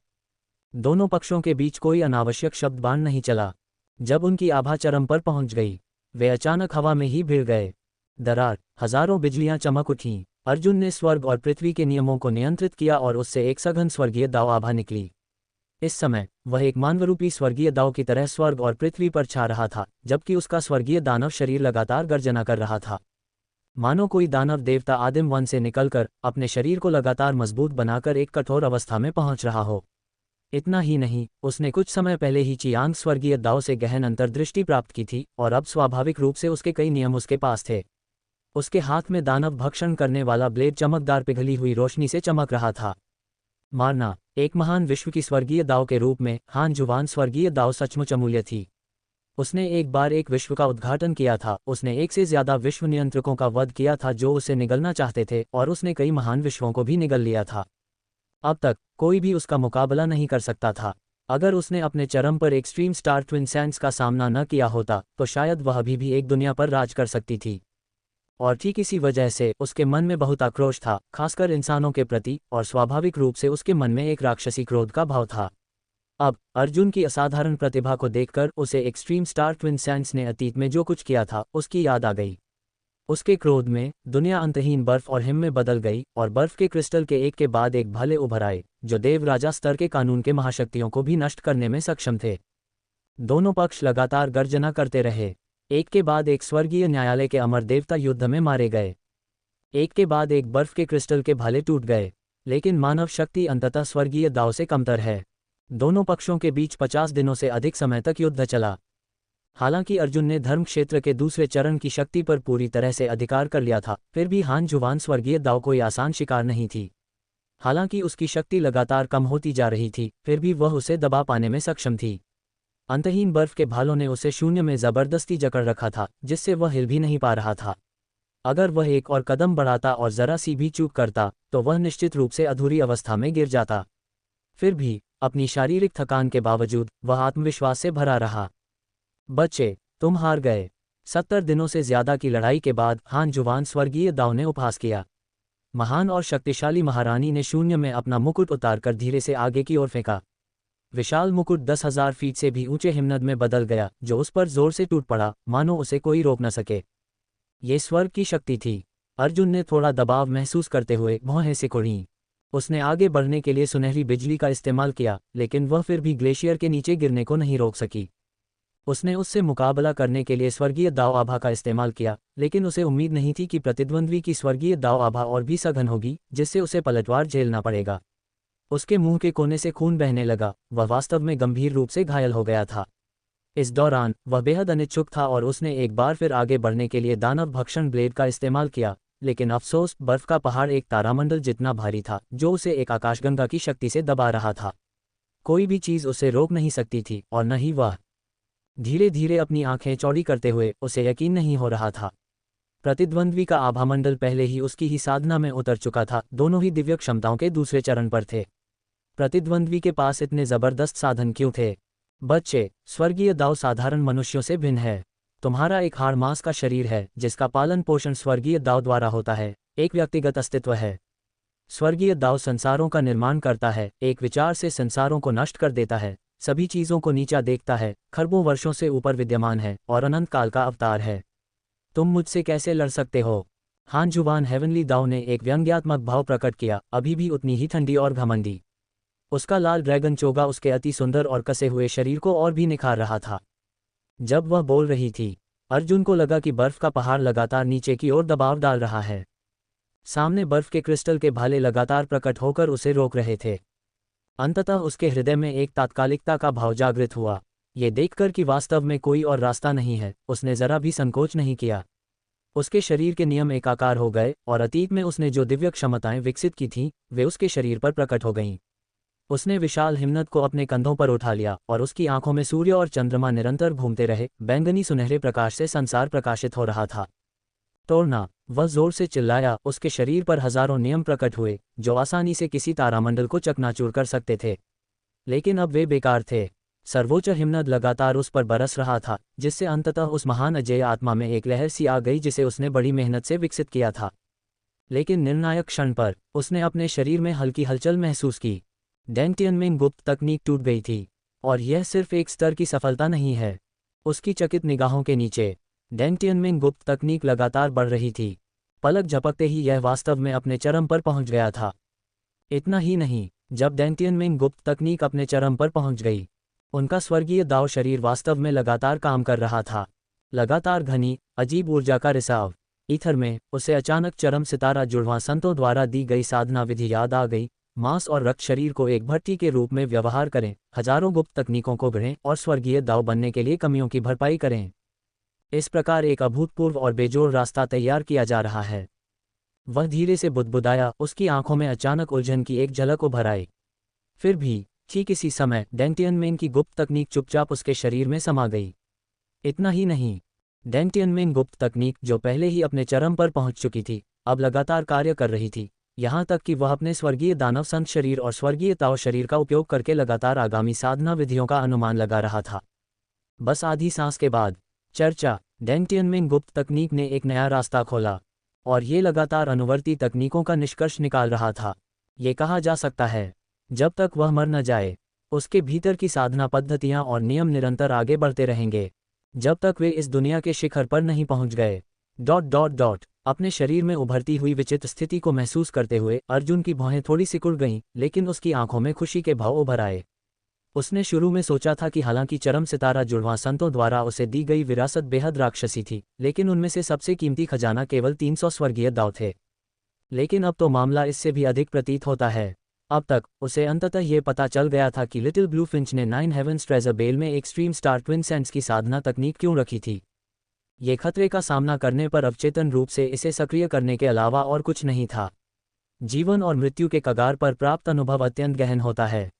[SPEAKER 1] दोनों पक्षों के बीच कोई अनावश्यक शब्दबाण नहीं चला। जब उनकी आभा चरम पर पहुंच गई, वे अचानक हवा में ही भिड़ गए। दरार, हजारों बिजलियां चमक उठीं। अर्जुन ने स्वर्ग और पृथ्वी के नियमों को नियंत्रित किया और उससे एक सघन स्वर्गीय दाव आभा निकली। इस समय वह एक मानवरूपी स्वर्गीय दाव की तरह स्वर्ग और पृथ्वी पर छा रहा था, जबकि उसका स्वर्गीय दानव शरीर लगातार गर्जना कर रहा था। मानो कोई दानव देवता आदिम वन से निकलकर अपने शरीर को लगातार मजबूत बनाकर एक कठोर अवस्था में पहुंच रहा हो। इतना ही नहीं, उसने कुछ समय पहले ही चियांग स्वर्गीय दाव से गहन अंतर्दृष्टि प्राप्त की थी और अब स्वाभाविक रूप से उसके कई नियम उसके पास थे। उसके हाथ में दानव भक्षण करने वाला ब्लेड चमकदार पिघली हुई रोशनी से चमक रहा था। मारना, एक महान विश्व की स्वर्गीय दाव के रूप में हान जुवान स्वर्गीय दाव सचमुच अमूल्य थी। उसने एक बार एक विश्व का उद्घाटन किया था, उसने एक से ज्यादा विश्व नियंत्रकों का वध किया था जो उसे निगलना चाहते थे, और उसने कई महान विश्वों को भी निगल लिया था। अब तक कोई भी उसका मुकाबला नहीं कर सकता था। अगर उसने अपने चरम पर एक्सट्रीम स्टार ट्विन सैंड्स का सामना न किया होता तो शायद वह अभी भी एक दुनिया पर राज कर सकती थी। और ठीक इसी वजह से उसके मन में बहुत आक्रोश था, खासकर इंसानों के प्रति, और स्वाभाविक रूप से उसके मन में एक राक्षसी क्रोध का भाव था। अब अर्जुन की असाधारण प्रतिभा को देखकर उसे एक्सट्रीम स्टार ट्विन सैंड्स ने अतीत में जो कुछ किया था उसकी याद आ गई। उसके क्रोध में दुनिया अंतहीन बर्फ और हिम में बदल गई और बर्फ के क्रिस्टल के एक के बाद एक भाले उभर आए, जो देवराजा स्तर के कानून के महाशक्तियों को भी नष्ट करने में सक्षम थे। दोनों पक्ष लगातार गर्जना करते रहे। एक के बाद एक स्वर्गीय न्यायालय के अमर देवता युद्ध में मारे गए। एक के बाद एक बर्फ के क्रिस्टल के भाले टूट गए, लेकिन मानव शक्ति अंततः स्वर्गीय दाव से कमतर है। दोनों पक्षों के बीच 50 दिनों से अधिक समय तक युद्ध चला। हालांकि अर्जुन ने धर्म क्षेत्र के दूसरे चरण की शक्ति पर पूरी तरह से अधिकार कर लिया था, फिर भी हान जुवान स्वर्गीय दाव कोई आसान शिकार नहीं थी। हालांकि उसकी शक्ति लगातार कम होती जा रही थी, फिर भी वह उसे दबा पाने में सक्षम थी। अंतहीन बर्फ के भालों ने उसे शून्य में जबरदस्ती जकड़ रखा था, जिससे वह हिल भी नहीं पा रहा था। अगर वह एक और कदम बढ़ाता और जरा सी भी चूक करता तो वह निश्चित रूप से अधूरी अवस्था में गिर जाता। फिर भी अपनी शारीरिक थकान के बावजूद वह आत्मविश्वास से भरा रहा। बच्चे, तुम हार गए। 70 दिनों से ज्यादा की लड़ाई के बाद हान जुवान स्वर्गीय दाव ने उपहास किया। महान और शक्तिशाली महारानी ने शून्य में अपना मुकुट उतारकर धीरे से आगे की ओर फेंका। विशाल मुकुट 10,000 फीट से भी ऊंचे हिमनद में बदल गया, जो उस पर जोर से टूट पड़ा, मानो उसे कोई रोक न सके। ये स्वर्ग की शक्ति थी। अर्जुन ने थोड़ा दबाव महसूस करते हुए भौहें सिकुड़ी। उसने आगे बढ़ने के लिए सुनहरी बिजली का इस्तेमाल किया, लेकिन वह फिर भी ग्लेशियर के नीचे गिरने को नहीं रोक सकी। उसने उससे मुकाबला करने के लिए स्वर्गीय दाव आभा का इस्तेमाल किया, लेकिन उसे उम्मीद नहीं थी कि प्रतिद्वंद्वी की स्वर्गीय दाव आभा और भी सघन होगी, जिससे उसे पलटवार झेलना पड़ेगा। उसके मुंह के कोने से खून बहने लगा, वह वास्तव में गंभीर रूप से घायल हो गया था। इस दौरान वह बेहद अनिच्छुक था और उसने एक बार फिर आगे बढ़ने के लिए दानव भक्षण ब्लेड का इस्तेमाल किया, लेकिन अफसोस बर्फ का पहाड़ एक तारामंडल जितना भारी था जो उसे एक आकाशगंगा की शक्ति से दबा रहा था। कोई भी चीज उसे रोक नहीं सकती थी और न ही वह। धीरे धीरे अपनी आंखें चौड़ी करते हुए उसे यकीन नहीं हो रहा था। प्रतिद्वंद्वी का आभामंडल पहले ही उसकी ही साधना में उतर चुका था, दोनों ही दिव्य क्षमताओं के दूसरे चरण पर थे। प्रतिद्वंद्वी के पास इतने जबरदस्त साधन क्यों थे? बच्चे, स्वर्गीय दाव साधारण मनुष्यों से भिन्न है। तुम्हारा एक हाड़ मांस का शरीर है जिसका पालन पोषण स्वर्गीय दाव द्वारा होता है, एक व्यक्तिगत अस्तित्व है। स्वर्गीय दाव संसारों का निर्माण करता है, एक विचार से संसारों को नष्ट कर देता है, सभी चीजों को नीचा देखता है, खरबों वर्षों से ऊपर विद्यमान है और अनंत काल का अवतार है। तुम मुझसे कैसे लड़ सकते हो? हान जुवान हेवनली दाव ने एक व्यंग्यात्मक भाव प्रकट किया, अभी भी उतनी ही ठंडी और घमंडी। उसका लाल ड्रैगन चोगा उसके अति सुंदर और कसे हुए शरीर को और भी निखार रहा था। जब वह बोल रही थी, अर्जुन को लगा कि बर्फ का पहाड़ लगातार नीचे की ओर दबाव डाल रहा है। सामने बर्फ के क्रिस्टल के भाले लगातार प्रकट होकर उसे रोक रहे थे। अंततः उसके हृदय में एक तात्कालिकता का भाव जागृत हुआ। ये देखकर कि वास्तव में कोई और रास्ता नहीं है, उसने जरा भी संकोच नहीं किया। उसके शरीर के नियम एकाकार हो गए और अतीत में उसने जो दिव्य क्षमताएं विकसित की थीं, वे उसके शरीर पर प्रकट हो गईं। उसने विशाल हिम्मत को अपने कंधों पर उठा लिया और उसकी आंखों में सूर्य और चंद्रमा निरंतर घूमते रहे, बैंगनी सुनहरे प्रकाश से संसार प्रकाशित हो रहा था। तोड़ना! वह जोर से चिल्लाया, उसके शरीर पर हजारों नियम प्रकट हुए जो आसानी से किसी तारामंडल को चकनाचूर कर सकते थे, लेकिन अब वे बेकार थे। सर्वोच्च हिम्मत लगातार उस पर बरस रहा था, जिससे अंततः उस महान अजेय आत्मा में एक लहर सी आ गई जिसे उसने बड़ी मेहनत से विकसित किया था। लेकिन निर्णायक क्षण पर उसने अपने शरीर में हल्की हलचल महसूस की। डेंटियन में गुप्त तकनीक टूट गई थी, और यह सिर्फ एक स्तर की सफलता नहीं है। उसकी चकित निगाहों के नीचे डेंटियन में गुप्त तकनीक लगातार बढ़ रही थी। पलक झपकते ही यह वास्तव में अपने चरम पर पहुंच गया था। इतना ही नहीं, जब डेंटियन में गुप्त तकनीक अपने चरम पर पहुंच गई, उनका स्वर्गीय दाव शरीर वास्तव में लगातार काम कर रहा था। लगातार घनी अजीब ऊर्जा का रिसाव। ईथर में उसे अचानक चरम सितारा जुड़वां संतों द्वारा दी गई साधना विधि याद आ गई। मांस और रक्त शरीर को एक भट्टी के रूप में व्यवहार करें, हजारों गुप्त तकनीकों को गढ़ें और स्वर्गीय दाव बनने के लिए कमियों की भरपाई करें। इस प्रकार एक अभूतपूर्व और बेजोड़ रास्ता तैयार किया जा रहा है। वह धीरे से बुदबुदाया, उसकी आंखों में अचानक उलझन की एक झलक उभर आई। फिर भी ठीक इसी समय डेंटियन में की गुप्त तकनीक चुपचाप उसके शरीर में समा गई। इतना ही नहीं, डेंटियन में गुप्त तकनीक जो पहले ही अपने चरम पर पहुंच चुकी थी, अब लगातार कार्य कर रही थी, यहाँ तक कि वह अपने स्वर्गीय दानव संत शरीर और स्वर्गीय ताओ शरीर का उपयोग करके लगातार आगामी साधना विधियों का अनुमान लगा रहा था। बस आधी सांस के बाद चर्चा डेंटियन में गुप्त तकनीक ने एक नया रास्ता खोला, और ये लगातार अनुवर्ती तकनीकों का निष्कर्ष निकाल रहा था। ये कहा जा सकता है, जब तक वह मर न जाए, उसके भीतर की साधना पद्धतियां और नियम निरंतर आगे बढ़ते रहेंगे, जब तक वे इस दुनिया के शिखर पर नहीं पहुंच गए। ... अपने शरीर में उभरती हुई विचित्र स्थिति को महसूस करते हुए अर्जुन की भौहें थोड़ी सिकुड़ गईं, लेकिन उसकी आंखों में खुशी के भाव उभर आए। उसने शुरू में सोचा था कि हालांकि चरम सितारा जुड़वां संतों द्वारा उसे दी गई विरासत बेहद राक्षसी थी, लेकिन उनमें से सबसे कीमती खजाना केवल 300 स्वर्गीय दाव थे। लेकिन अब तो मामला इससे भी अधिक प्रतीत होता है। अब तक उसे अंततः ये पता चल गया था कि लिटिल ब्लू फिंच ने 9 हेवंस ट्रेजर बेल में एक्सट्रीम स्टार ट्विन सेंस की साधना तकनीक क्यों रखी थी। ये खतरे का सामना करने पर अवचेतन रूप से इसे सक्रिय करने के अलावा और कुछ नहीं था। जीवन और मृत्यु के कगार पर प्राप्त अनुभव अत्यंत गहन होता है।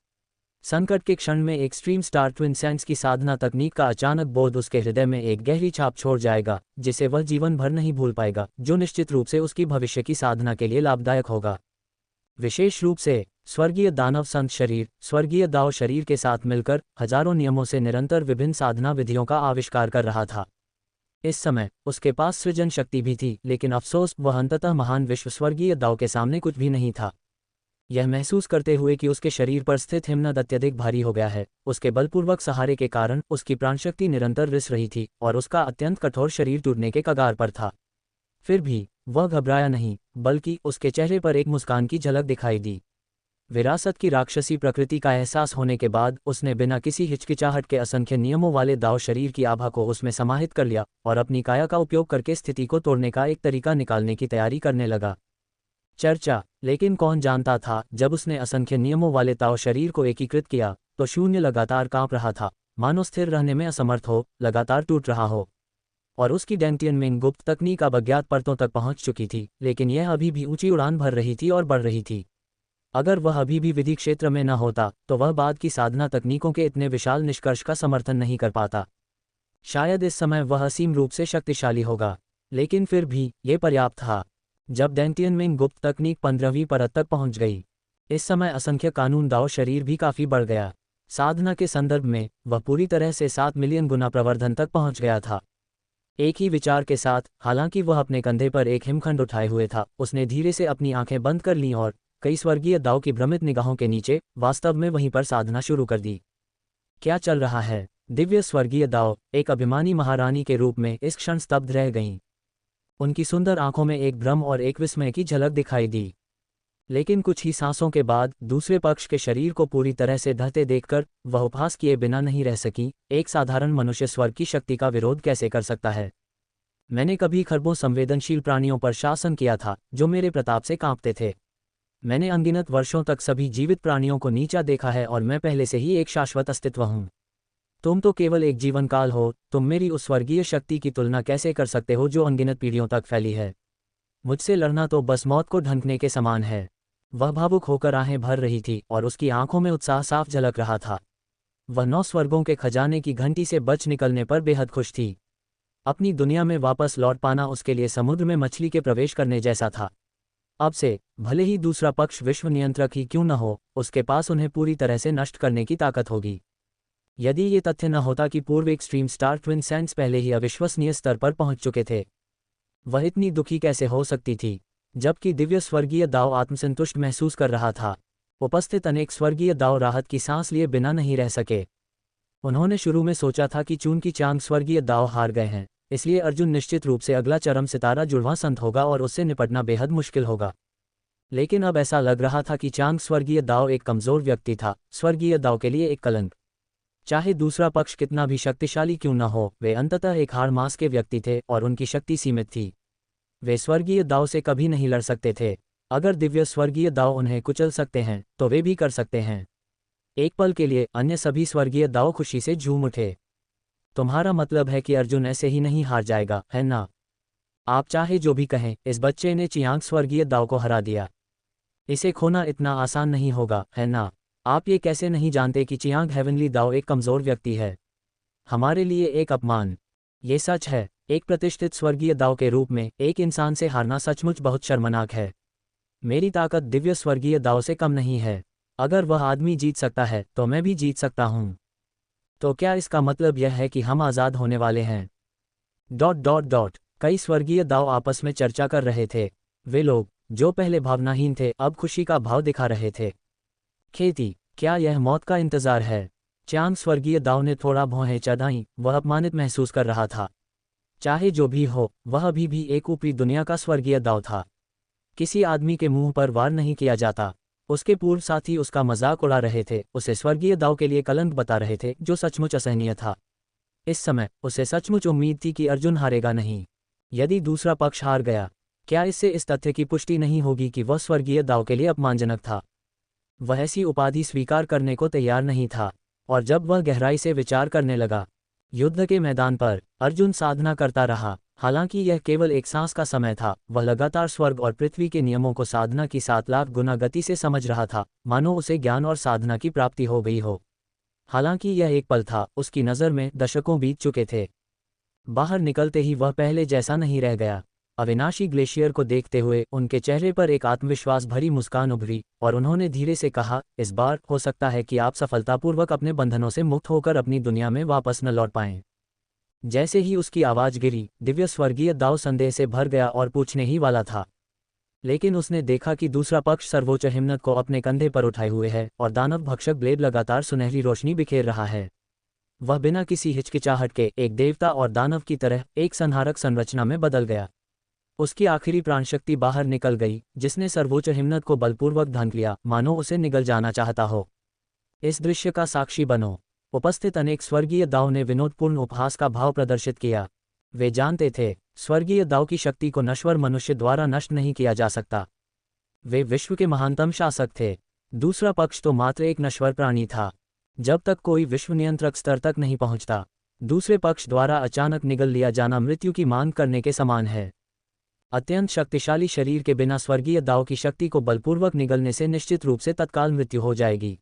[SPEAKER 1] संकट के क्षण में एक्सट्रीम स्टार ट्विन सेंस की साधना तकनीक का अचानक बोध उसके हृदय में एक गहरी छाप छोड़ जाएगा, जिसे वह जीवन भर नहीं भूल पाएगा, जो निश्चित रूप से उसकी भविष्य की साधना के लिए लाभदायक होगा। विशेष रूप से स्वर्गीय दानव संत शरीर स्वर्गीय दाव शरीर के साथ मिलकर हजारों नियमों से निरंतर विभिन्न साधना विधियों का आविष्कार कर रहा था। इस समय उसके पास सृजन शक्ति भी थी, लेकिन अफसोस वह अंततः महान विश्व स्वर्गीय दाव के सामने कुछ भी नहीं था। यह महसूस करते हुए कि उसके शरीर पर स्थित हिम्मत अत्यधिक भारी हो गया है, उसके बलपूर्वक सहारे के कारण उसकी प्राणशक्ति निरंतर रिस रही थी और उसका अत्यंत कठोर शरीर टूटने के कगार पर था। फिर भी वह घबराया नहीं, बल्कि उसके चेहरे पर एक मुस्कान की झलक दिखाई दी। विरासत की राक्षसी प्रकृति का एहसास होने के बाद उसने बिना किसी हिचकिचाहट के असंख्य नियमों वाले दाव शरीर की आभा को उसमें समाहित कर लिया और अपनी काया का उपयोग करके स्थिति को तोड़ने का एक तरीका निकालने की तैयारी करने लगा। चर्चा। लेकिन कौन जानता था, जब उसने असंख्य नियमों वाले ताव शरीर को एकीकृत किया तो शून्य लगातार कांप रहा था, मानो स्थिर रहने में असमर्थ हो, लगातार टूट रहा हो। और उसकी डेंटियन में गुप्त तकनीक अब अज्ञात परतों तक पहुंच चुकी थी, लेकिन यह अभी भी ऊंची उड़ान भर रही थी और बढ़ रही थी। अगर वह अभी भी विधि क्षेत्र में न होता तो वह बाद की साधना तकनीकों के इतने विशाल निष्कर्ष का समर्थन नहीं कर पाता। शायद इस समय वह असीम रूप से शक्तिशाली होगा, लेकिन फिर भी ये पर्याप्त था। जब डेंटियन में गुप्त तकनीक 15वीं परत तक पहुंच गई, इस समय असंख्य कानून दाव शरीर भी काफी बढ़ गया। साधना के संदर्भ में वह पूरी तरह से 7 मिलियन गुना प्रवर्धन तक पहुंच गया था। एक ही विचार के साथ, हालांकि वह अपने कंधे पर एक हिमखंड उठाए हुए था, उसने धीरे से अपनी आंखें बंद कर लीं और कई स्वर्गीय दाव की भ्रमित निगाहों के नीचे वास्तव में वहीं पर साधना शुरू कर दी। क्या चल रहा है? दिव्य स्वर्गीय दाव एक अभिमानी महारानी के रूप में इस क्षण स्तब्ध रह गईं। उनकी सुंदर आंखों में एक भ्रम और एक विस्मय की झलक दिखाई दी। लेकिन कुछ ही सांसों के बाद दूसरे पक्ष के शरीर को पूरी तरह से ढहते देखकर वह उपहास किए बिना नहीं रह सकी। एक साधारण मनुष्य स्वर्ग की शक्ति का विरोध कैसे कर सकता है? मैंने कभी खरबों संवेदनशील प्राणियों पर शासन किया था जो मेरे प्रताप से कांपते थे। मैंने अनगिनत वर्षों तक सभी जीवित प्राणियों को नीचा देखा है और मैं पहले से ही एक शाश्वत अस्तित्व हूँ। तुम तो केवल एक जीवन काल हो, तुम मेरी उस स्वर्गीय शक्ति की तुलना कैसे कर सकते हो जो अनगिनत पीढ़ियों तक फैली है? मुझसे लड़ना तो बस मौत को ढंकने के समान है। वह भावुक होकर आहें भर रही थी और उसकी आंखों में उत्साह साफ झलक रहा था। वह 9 स्वर्गों के खजाने की घंटी से बच निकलने पर बेहद खुश थी। अपनी दुनिया में वापस लौट पाना उसके लिए समुद्र में मछली के प्रवेश करने जैसा था। अब से भले ही दूसरा पक्ष विश्व नियंत्रक ही क्यों न हो, उसके पास उन्हें पूरी तरह से नष्ट करने की ताकत होगी। यदि ये तथ्य न होता कि पूर्व एक्सट्रीम स्टार ट्विन सैंड्स पहले ही अविश्वसनीय स्तर पर पहुंच चुके थे, वह इतनी दुखी कैसे हो सकती थी? जबकि दिव्य स्वर्गीय दाव आत्मसंतुष्ट महसूस कर रहा था। उपस्थित अनेक स्वर्गीय दाव राहत की सांस लिए बिना नहीं रह सके। उन्होंने शुरू में सोचा था कि चूंकि चांग स्वर्गीय दाव हार गए हैं, इसलिए अर्जुन निश्चित रूप से अगला चरम सितारा जुड़वां संत होगा और उससे निपटना बेहद मुश्किल होगा। लेकिन अब ऐसा लग रहा था कि चांग स्वर्गीय दाव एक कमजोर व्यक्ति था, स्वर्गीय दाव के लिए एक कलंक। चाहे दूसरा पक्ष कितना भी शक्तिशाली क्यों न हो, वे अंततः एक हाड़ मांस के व्यक्ति थे और उनकी शक्ति सीमित थी। वे स्वर्गीय दाव से कभी नहीं लड़ सकते थे। अगर दिव्य स्वर्गीय दाव उन्हें कुचल सकते हैं तो वे भी कर सकते हैं। एक पल के लिए अन्य सभी स्वर्गीय दाव खुशी से झूम उठे। तुम्हारा मतलब है कि अर्जुन ऐसे ही नहीं हार जाएगा, है ना? आप चाहे जो भी कहें, इस बच्चे ने चियांग स्वर्गीय दाव को हरा दिया। इसे खोना इतना आसान नहीं होगा, है ना? आप ये कैसे नहीं जानते कि चियांग हेवनली दाव एक कमजोर व्यक्ति है? हमारे लिए एक अपमान। ये सच है। एक प्रतिष्ठित स्वर्गीय दाव के रूप में एक इंसान से हारना सचमुच बहुत शर्मनाक है। मेरी ताकत दिव्य स्वर्गीय दाव से कम नहीं है। अगर वह आदमी जीत सकता है तो मैं भी जीत सकता हूँ। तो क्या इसका मतलब यह है कि हम आज़ाद होने वाले हैं? ... कई स्वर्गीय दाव आपस में चर्चा कर रहे थे। वे लोग जो पहले भावनाहीन थे अब खुशी का भाव दिखा रहे थे। खेती, क्या यह मौत का इंतजार है? चांग स्वर्गीय दाव ने थोड़ा भौहें चढ़ाईं। वह अपमानित महसूस कर रहा था। चाहे जो भी हो, वह अभी भी एक ऊपरी दुनिया का स्वर्गीय दाव था। किसी आदमी के मुंह पर वार नहीं किया जाता। उसके पूर्व साथी उसका मजाक उड़ा रहे थे, उसे स्वर्गीय दाव के लिए कलंक बता रहे थे, जो सचमुच असहनीय था। इस समय उसे सचमुच उम्मीद थी कि अर्जुन हारेगा नहीं। यदि दूसरा पक्ष हार गया, क्या इससे इस तथ्य की पुष्टि नहीं होगी कि वह स्वर्गीय दाव के लिए अपमानजनक था? वह ऐसी उपाधि स्वीकार करने को तैयार नहीं था। और जब वह गहराई से विचार करने लगा, युद्ध के मैदान पर अर्जुन साधना करता रहा। हालांकि यह केवल एक सांस का समय था, वह लगातार स्वर्ग और पृथ्वी के नियमों को साधना की 7 लाख गुना गति से समझ रहा था, मानो उसे ज्ञान और साधना की प्राप्ति हो गई हो। हालांकि यह एक पल था, उसकी नज़र में दशकों बीत चुके थे। बाहर निकलते ही वह पहले जैसा नहीं रह गया। अविनाशी ग्लेशियर को देखते हुए उनके चेहरे पर एक आत्मविश्वास भरी मुस्कान उभरी और उन्होंने धीरे से कहा, इस बार हो सकता है कि आप सफलतापूर्वक अपने बंधनों से मुक्त होकर अपनी दुनिया में वापस न लौट पाएं। जैसे ही उसकी आवाज़ गिरी, दिव्य स्वर्गीय दाव संदेह से भर गया और पूछने ही वाला था, लेकिन उसने देखा कि दूसरा पक्ष सर्वोच्च हिम्मत को अपने कंधे पर उठाए हुए है और दानव भक्षक ब्लेड लगातार सुनहरी रोशनी बिखेर रहा है। वह बिना किसी हिचकिचाहट के एक देवता और दानव की तरह एक संहारक संरचना में बदल गया। उसकी आखिरी प्राणशक्ति बाहर निकल गई, जिसने सर्वोच्च हिम्मत को बलपूर्वक ढांक लिया, मानो उसे निगल जाना चाहता हो। इस दृश्य का साक्षी बनो। उपस्थित अनेक स्वर्गीय दाव ने विनोदपूर्ण उपहास का भाव प्रदर्शित किया। वे जानते थे, स्वर्गीय दाव की शक्ति को नश्वर मनुष्य द्वारा नष्ट नहीं किया जा सकता। वे विश्व के महानतम शासक थे। दूसरा पक्ष तो मात्र एक नश्वर प्राणी था। जब तक कोई विश्व नियंत्रक स्तर तक नहीं पहुंचता, दूसरे पक्ष द्वारा अचानक निगल लिया जाना मृत्यु की मांग करने के समान है। अत्यंत शक्तिशाली शरीर के बिना स्वर्गीय दाव की शक्ति को बलपूर्वक निगलने से निश्चित रूप से तत्काल मृत्यु हो जाएगी।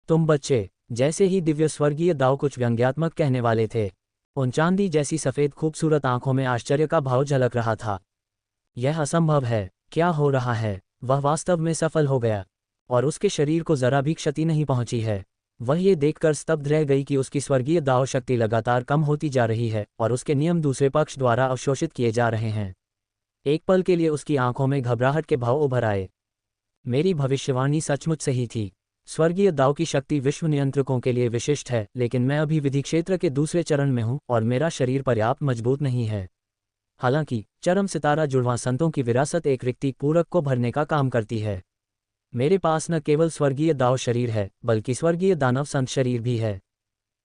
[SPEAKER 1] तुम बच्चे, जैसे ही दिव्य स्वर्गीय दाव कुछ व्यंग्यात्मक कहने वाले थे, उन चांदी जैसी सफ़ेद खूबसूरत आंखों में आश्चर्य का भाव झलक रहा था। यह असंभव है, क्या हो रहा है? वह वास्तव में सफल हो गया, और उसके शरीर को जरा भी क्षति नहीं पहुंची है। वह ये देखकर स्तब्ध रह गई कि उसकी स्वर्गीय दाव शक्ति लगातार कम होती जा रही है और उसके नियम दूसरे पक्ष द्वारा अवशोषित किए जा रहे हैं। एक पल के लिए उसकी आंखों में घबराहट के भाव उभर आए। मेरी भविष्यवाणी सचमुच सही थी। स्वर्गीय दाव की शक्ति विश्व नियंत्रकों के लिए विशिष्ट है, लेकिन मैं अभी विधि क्षेत्र के दूसरे चरण में हूं और मेरा शरीर पर्याप्त मजबूत नहीं है। हालांकि चरम सितारा जुड़वां संतों की विरासत एक रिक्ति पूरक को भरने का काम करती है। मेरे पास न केवल स्वर्गीय दाव शरीर है, बल्कि स्वर्गीय दानव संत शरीर भी है।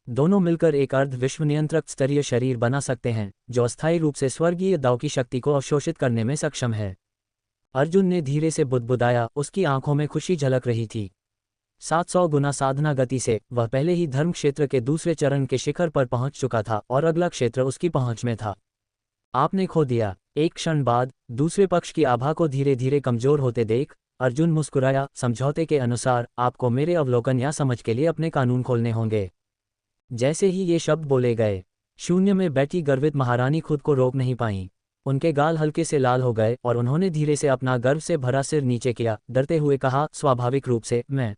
[SPEAKER 1] दोनों मिलकर एक अर्ध विश्व नियंत्रक स्तरीय शरीर बना सकते हैं, जो अस्थायी रूप से स्वर्गीय दाव की शक्ति को अवशोषित करने में सक्षम है। अर्जुन ने धीरे से बुदबुदाया, उसकी आंखों में खुशी झलक रही थी। 700 गुना साधना गति से वह पहले ही धर्म क्षेत्र के दूसरे चरण के शिखर पर पहुंच चुका था और अगला क्षेत्र उसकी पहुंच में था। आपने खो दिया। एक क्षण बाद दूसरे पक्ष की आभा को धीरे धीरे कमजोर होते देख अर्जुन मुस्कुराया। समझौते के अनुसार आपको मेरे अवलोकन या समझ के लिए अपने कानून खोलने होंगे। जैसे ही ये शब्द बोले गए, शून्य में बैठी गर्वित महारानी खुद को रोक नहीं पाईं। उनके गाल हल्के से लाल हो गए और उन्होंने धीरे से अपना गर्व से भरा सिर नीचे किया, डरते हुए कहा, स्वाभाविक रूप से मैं।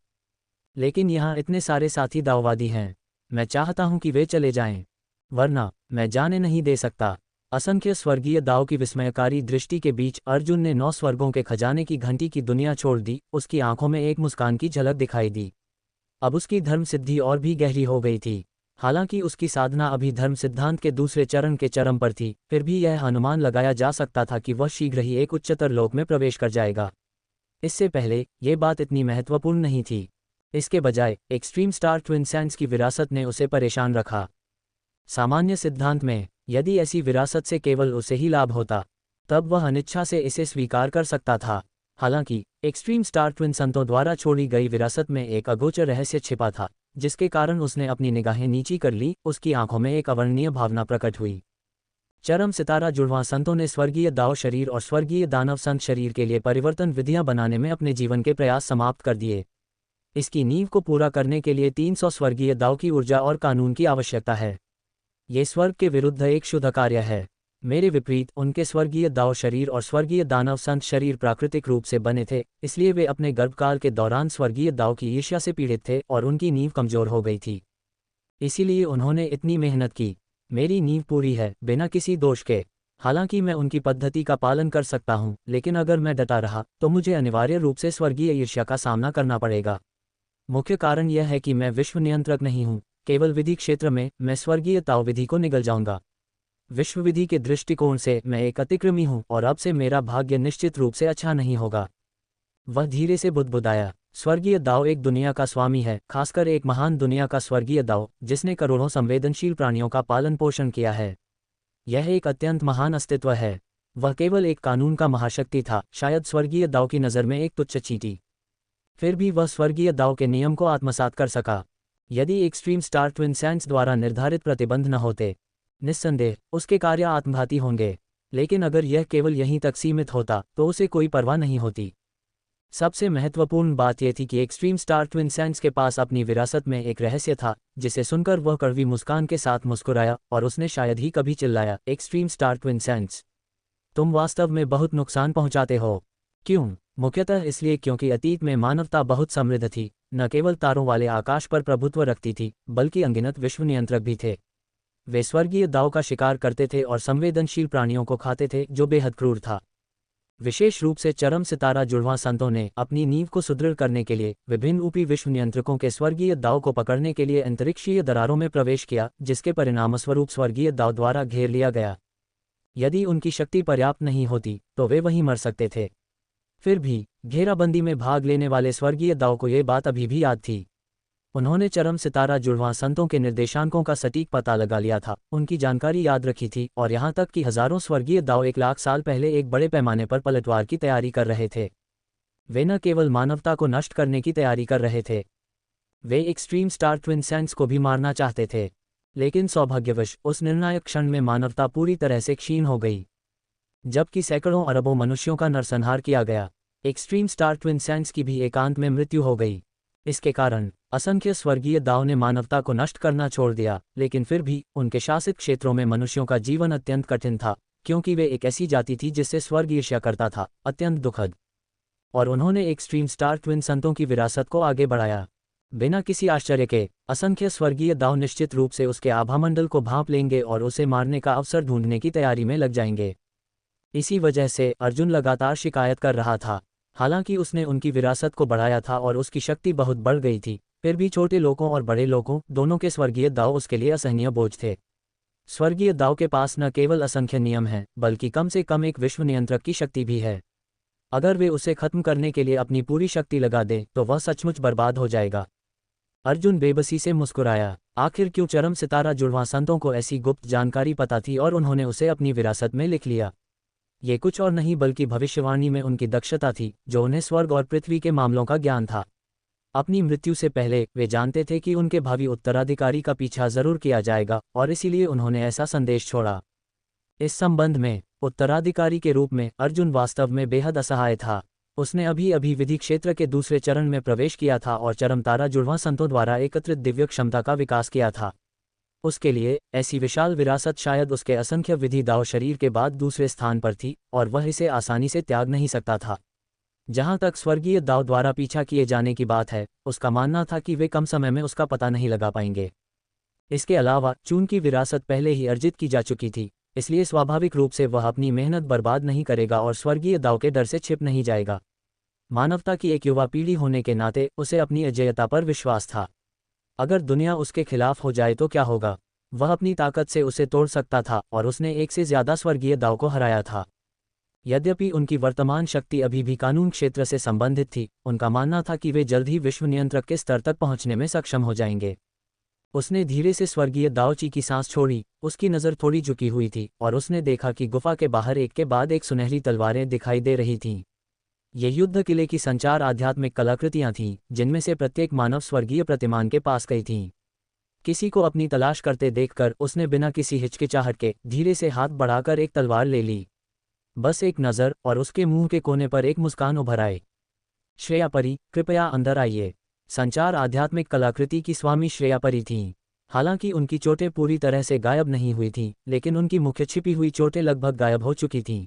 [SPEAKER 1] लेकिन यहाँ इतने सारे साथी दाववादी हैं, मैं चाहता हूं कि वे चले जाएं, वरना मैं जाने नहीं दे सकता। असंख्य स्वर्गीय दाव की विस्मयकारी दृष्टि के बीच अर्जुन ने 9 स्वर्गों के खजाने की घंटी की दुनिया छोड़ दी। उसकी आंखों में एक मुस्कान की झलक दिखाई दी। अब उसकी धर्म सिद्धि और भी गहरी हो गई थी। हालांकि उसकी साधना अभी धर्म सिद्धांत के दूसरे चरण के चरम पर थी, फिर भी यह अनुमान लगाया जा सकता था कि वह शीघ्र ही एक उच्चतर लोक में प्रवेश कर जाएगा। इससे पहले ये बात इतनी महत्वपूर्ण नहीं थी। इसके बजाय एक्सट्रीम स्टार ट्विनसेंस की विरासत ने उसे परेशान रखा। सामान्य सिद्धांत में यदि ऐसी विरासत से केवल उसे ही लाभ होता, तब वह अनिच्छा से इसे स्वीकार कर सकता था। हालांकि एक्सट्रीम स्टार ट्विन संतों द्वारा छोड़ी गई विरासत में एक अगोचर रहस्य छिपा था, जिसके कारण उसने अपनी निगाहें नीची कर ली। उसकी आंखों में एक अवर्णनीय भावना प्रकट हुई। चरम सितारा जुड़वां संतों ने स्वर्गीय दाव शरीर और स्वर्गीय दानव संत शरीर के लिए परिवर्तन विधियां बनाने में अपने जीवन के प्रयास समाप्त कर दिए। इसकी नींव को पूरा करने के लिए 300 स्वर्गीय दाव की ऊर्जा और कानून की आवश्यकता है। ये स्वर्ग के विरुद्ध एक शुद्ध कार्य है। मेरे विपरीत उनके स्वर्गीय दाव शरीर और स्वर्गीय दानव संत शरीर प्राकृतिक रूप से बने थे, इसलिए वे अपने गर्भकाल के दौरान स्वर्गीय दाव की ईर्ष्या से पीड़ित थे और उनकी नींव कमजोर हो गई थी। इसीलिए उन्होंने इतनी मेहनत की। मेरी नींव पूरी है, बिना किसी दोष के। हालांकि मैं उनकी पद्धति का पालन कर सकता हूं, लेकिन अगर मैं डटा रहा तो मुझे अनिवार्य रूप से स्वर्गीय ईर्ष्या का सामना करना पड़ेगा। मुख्य कारण यह है कि मैं विश्व नियंत्रक नहीं हूं। केवल विधि क्षेत्र में मैं स्वर्गीय ताओ विधि को निगल जाऊंगा। विश्व विधि के दृष्टिकोण से मैं एक अतिक्रमी हूं और अब से मेरा भाग्य निश्चित रूप से अच्छा नहीं होगा। वह धीरे से बुदबुदाया, स्वर्गीय दाओ एक दुनिया का स्वामी है, खासकर एक महान दुनिया का स्वर्गीय दाओ, जिसने करोड़ों संवेदनशील प्राणियों का पालन पोषण किया है। यह एक अत्यंत महान अस्तित्व है। वह केवल एक कानून का महाशक्ति था, शायद स्वर्गीय दाओ की नज़र में एक तुच्छ चींटी। फिर भी वह स्वर्गीय दाव के नियम को आत्मसात कर सका। यदि एक्सट्रीम स्टार ट्विनसेंस द्वारा निर्धारित प्रतिबंध न होते, निस्संदेह उसके कार्य आत्मघाती होंगे। लेकिन अगर यह केवल यहीं तक सीमित होता तो उसे कोई परवाह नहीं होती। सबसे महत्वपूर्ण बात यह थी कि एक्सट्रीम स्टार ट्विनसेंस के पास अपनी विरासत में एक रहस्य था, जिसे सुनकर वह कड़वी मुस्कान के साथ मुस्कुराया और उसने शायद ही कभी चिल्लाया, एक्सट्रीम स्टार ट्विनसेंस, तुम वास्तव में बहुत नुकसान पहुंचाते हो। क्यों? मुख्यतः इसलिए क्योंकि अतीत में मानवता बहुत समृद्ध थी, न केवल तारों वाले आकाश पर प्रभुत्व रखती थी, बल्कि अनगिनत विश्व नियंत्रक भी थे। वे स्वर्गीय दाव का शिकार करते थे और संवेदनशील प्राणियों को खाते थे, जो बेहद क्रूर था। विशेष रूप से चरम सितारा जुड़वां संतों ने अपनी नींव को सुदृढ़ करने के लिए विभिन्न ऊपरी विश्व नियंत्रकों के स्वर्गीय दाव को पकड़ने के लिए अंतरिक्षीय दरारों में प्रवेश किया, जिसके परिणामस्वरूप स्वर्गीय दाव द्वारा घेर लिया गया। यदि उनकी शक्ति पर्याप्त नहीं होती तो वे वहीं मर सकते थे। फिर भी घेराबंदी में भाग लेने वाले स्वर्गीय दाऊ को ये बात अभी भी याद थी। उन्होंने चरम सितारा जुड़वां संतों के निर्देशांकों का सटीक पता लगा लिया था, उनकी जानकारी याद रखी थी, और यहाँ तक कि हजारों स्वर्गीय दाऊ 1 लाख साल पहले एक बड़े पैमाने पर पलटवार की तैयारी कर रहे थे। वे न केवल मानवता को नष्ट करने की तैयारी कर रहे थे, वे एक्सट्रीम स्टार ट्विन सैंड्स को भी मारना चाहते थे। लेकिन सौभाग्यवश उस निर्णायक क्षण में मानवता पूरी तरह से क्षीण हो गई। जबकि सैकड़ों अरबों मनुष्यों का नरसंहार किया गया, एक्सट्रीम स्टार ट्विन सैंड्स की भी एकांत में मृत्यु हो गई। इसके कारण असंख्य स्वर्गीय दाऊ ने मानवता को नष्ट करना छोड़ दिया, लेकिन फिर भी उनके शासित क्षेत्रों में मनुष्यों का जीवन अत्यंत कठिन था, क्योंकि वे एक ऐसी जाति थी जिससे स्वर्ग ईर्ष्या करता था, अत्यंत दुखद। और उन्होंने एक्सट्रीम स्टार ट्विन संतों की विरासत को आगे बढ़ाया। बिना किसी आश्चर्य के असंख्य स्वर्गीय दाऊ निश्चित रूप से उसके आभामंडल को भांप लेंगे और उसे मारने का अवसर ढूंढने की तैयारी में लग जाएंगे। इसी वजह से अर्जुन लगातार शिकायत कर रहा था। हालांकि उसने उनकी विरासत को बढ़ाया था और उसकी शक्ति बहुत बढ़ गई थी, फिर भी छोटे लोगों और बड़े लोगों दोनों के स्वर्गीय दाऊ उसके लिए असहनीय बोझ थे। स्वर्गीय दाऊ के पास न केवल असंख्य नियम हैं, बल्कि कम से कम एक विश्व नियंत्रक की शक्ति भी है। अगर वे उसे खत्म करने के लिए अपनी पूरी शक्ति लगा दें तो वह सचमुच बर्बाद हो जाएगा। अर्जुन बेबसी से मुस्कुराया। आखिर क्यों चरम सितारा जुड़वां संतों को ऐसी गुप्त जानकारी पता थी और उन्होंने उसे अपनी विरासत में लिख लिया। ये कुछ और नहीं बल्कि भविष्यवाणी में उनकी दक्षता थी, जो उन्हें स्वर्ग और पृथ्वी के मामलों का ज्ञान था। अपनी मृत्यु से पहले वे जानते थे कि उनके भावी उत्तराधिकारी का पीछा जरूर किया जाएगा, और इसीलिए उन्होंने ऐसा संदेश छोड़ा। इस संबंध में उत्तराधिकारी के रूप में अर्जुन वास्तव में बेहद असहाय था। उसने अभी अभी विधि क्षेत्र के दूसरे चरण में प्रवेश किया था और चरमतारा जुड़वां संतों द्वारा एकत्रित दिव्य क्षमता का विकास किया था। उसके लिए ऐसी विशाल विरासत शायद उसके असंख्य विधि दाव शरीर के बाद दूसरे स्थान पर थी, और वह इसे आसानी से त्याग नहीं सकता था। जहां तक स्वर्गीय दाव द्वारा पीछा किए जाने की बात है, उसका मानना था कि वे कम समय में उसका पता नहीं लगा पाएंगे। इसके अलावा चून की विरासत पहले ही अर्जित की जा चुकी थी, इसलिए स्वाभाविक रूप से वह अपनी मेहनत बर्बाद नहीं करेगा और स्वर्गीय दाव के डर से छिप नहीं जाएगा। मानवता की एक युवा पीढ़ी होने के नाते उसे अपनी अजेयता पर विश्वास था। अगर दुनिया उसके खिलाफ हो जाए तो क्या होगा? वह अपनी ताकत से उसे तोड़ सकता था, और उसने एक से ज्यादा स्वर्गीय दाव को हराया था। यद्यपि उनकी वर्तमान शक्ति अभी भी कानून क्षेत्र से संबंधित थी, उनका मानना था कि वे जल्द ही विश्व नियंत्रक के स्तर तक पहुंचने में सक्षम हो जाएंगे। उसने धीरे से स्वर्गीय दाओची की सांस छोड़ी। उसकी नज़र थोड़ी झुकी हुई थी, और उसने देखा कि गुफा के बाहर एक के बाद एक सुनहरी तलवारें दिखाई दे रही थीं। ये युद्ध किले की संचार आध्यात्मिक कलाकृतियां थीं, जिनमें से प्रत्येक मानव स्वर्गीय प्रतिमान के पास गई थीं। किसी को अपनी तलाश करते देखकर उसने बिना किसी हिचकिचाहट के धीरे से हाथ बढ़ाकर एक तलवार ले ली। बस एक नज़र, और उसके मुंह के कोने पर एक मुस्कान उभर आई। श्रेया परी, कृपया अंदर आइए। संचार आध्यात्मिक कलाकृति की स्वामी श्रेया परी थीं। हालांकि उनकी चोटें पूरी तरह से गायब नहीं हुई थीं, लेकिन उनकी मुख्य छिपी हुई चोटें लगभग गायब हो चुकी थीं।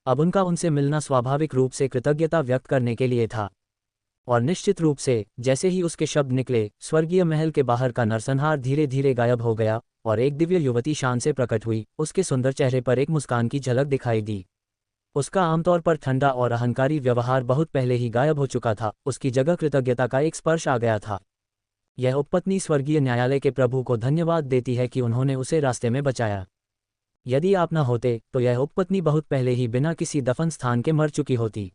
[SPEAKER 1] अब उनका उनसे मिलना स्वाभाविक रूप से कृतज्ञता व्यक्त करने के लिए था। और निश्चित रूप से जैसे ही उसके शब्द निकले, स्वर्गीय महल के बाहर का नरसंहार धीरे धीरे गायब हो गया, और एक दिव्य युवती शान से प्रकट हुई। उसके सुंदर चेहरे पर एक मुस्कान की झलक दिखाई दी। उसका आमतौर पर ठंडा और अहंकारी व्यवहार बहुत पहले ही गायब हो चुका था, उसकी जगह कृतज्ञता का एक स्पर्श आ गया था। यह उपपत्नी स्वर्गीय न्यायालय के प्रभु को धन्यवाद देती है कि उन्होंने उसे रास्ते में बचाया। यदि आप न होते तो यह उपपत्नी बहुत पहले ही बिना किसी दफन स्थान के मर चुकी होती।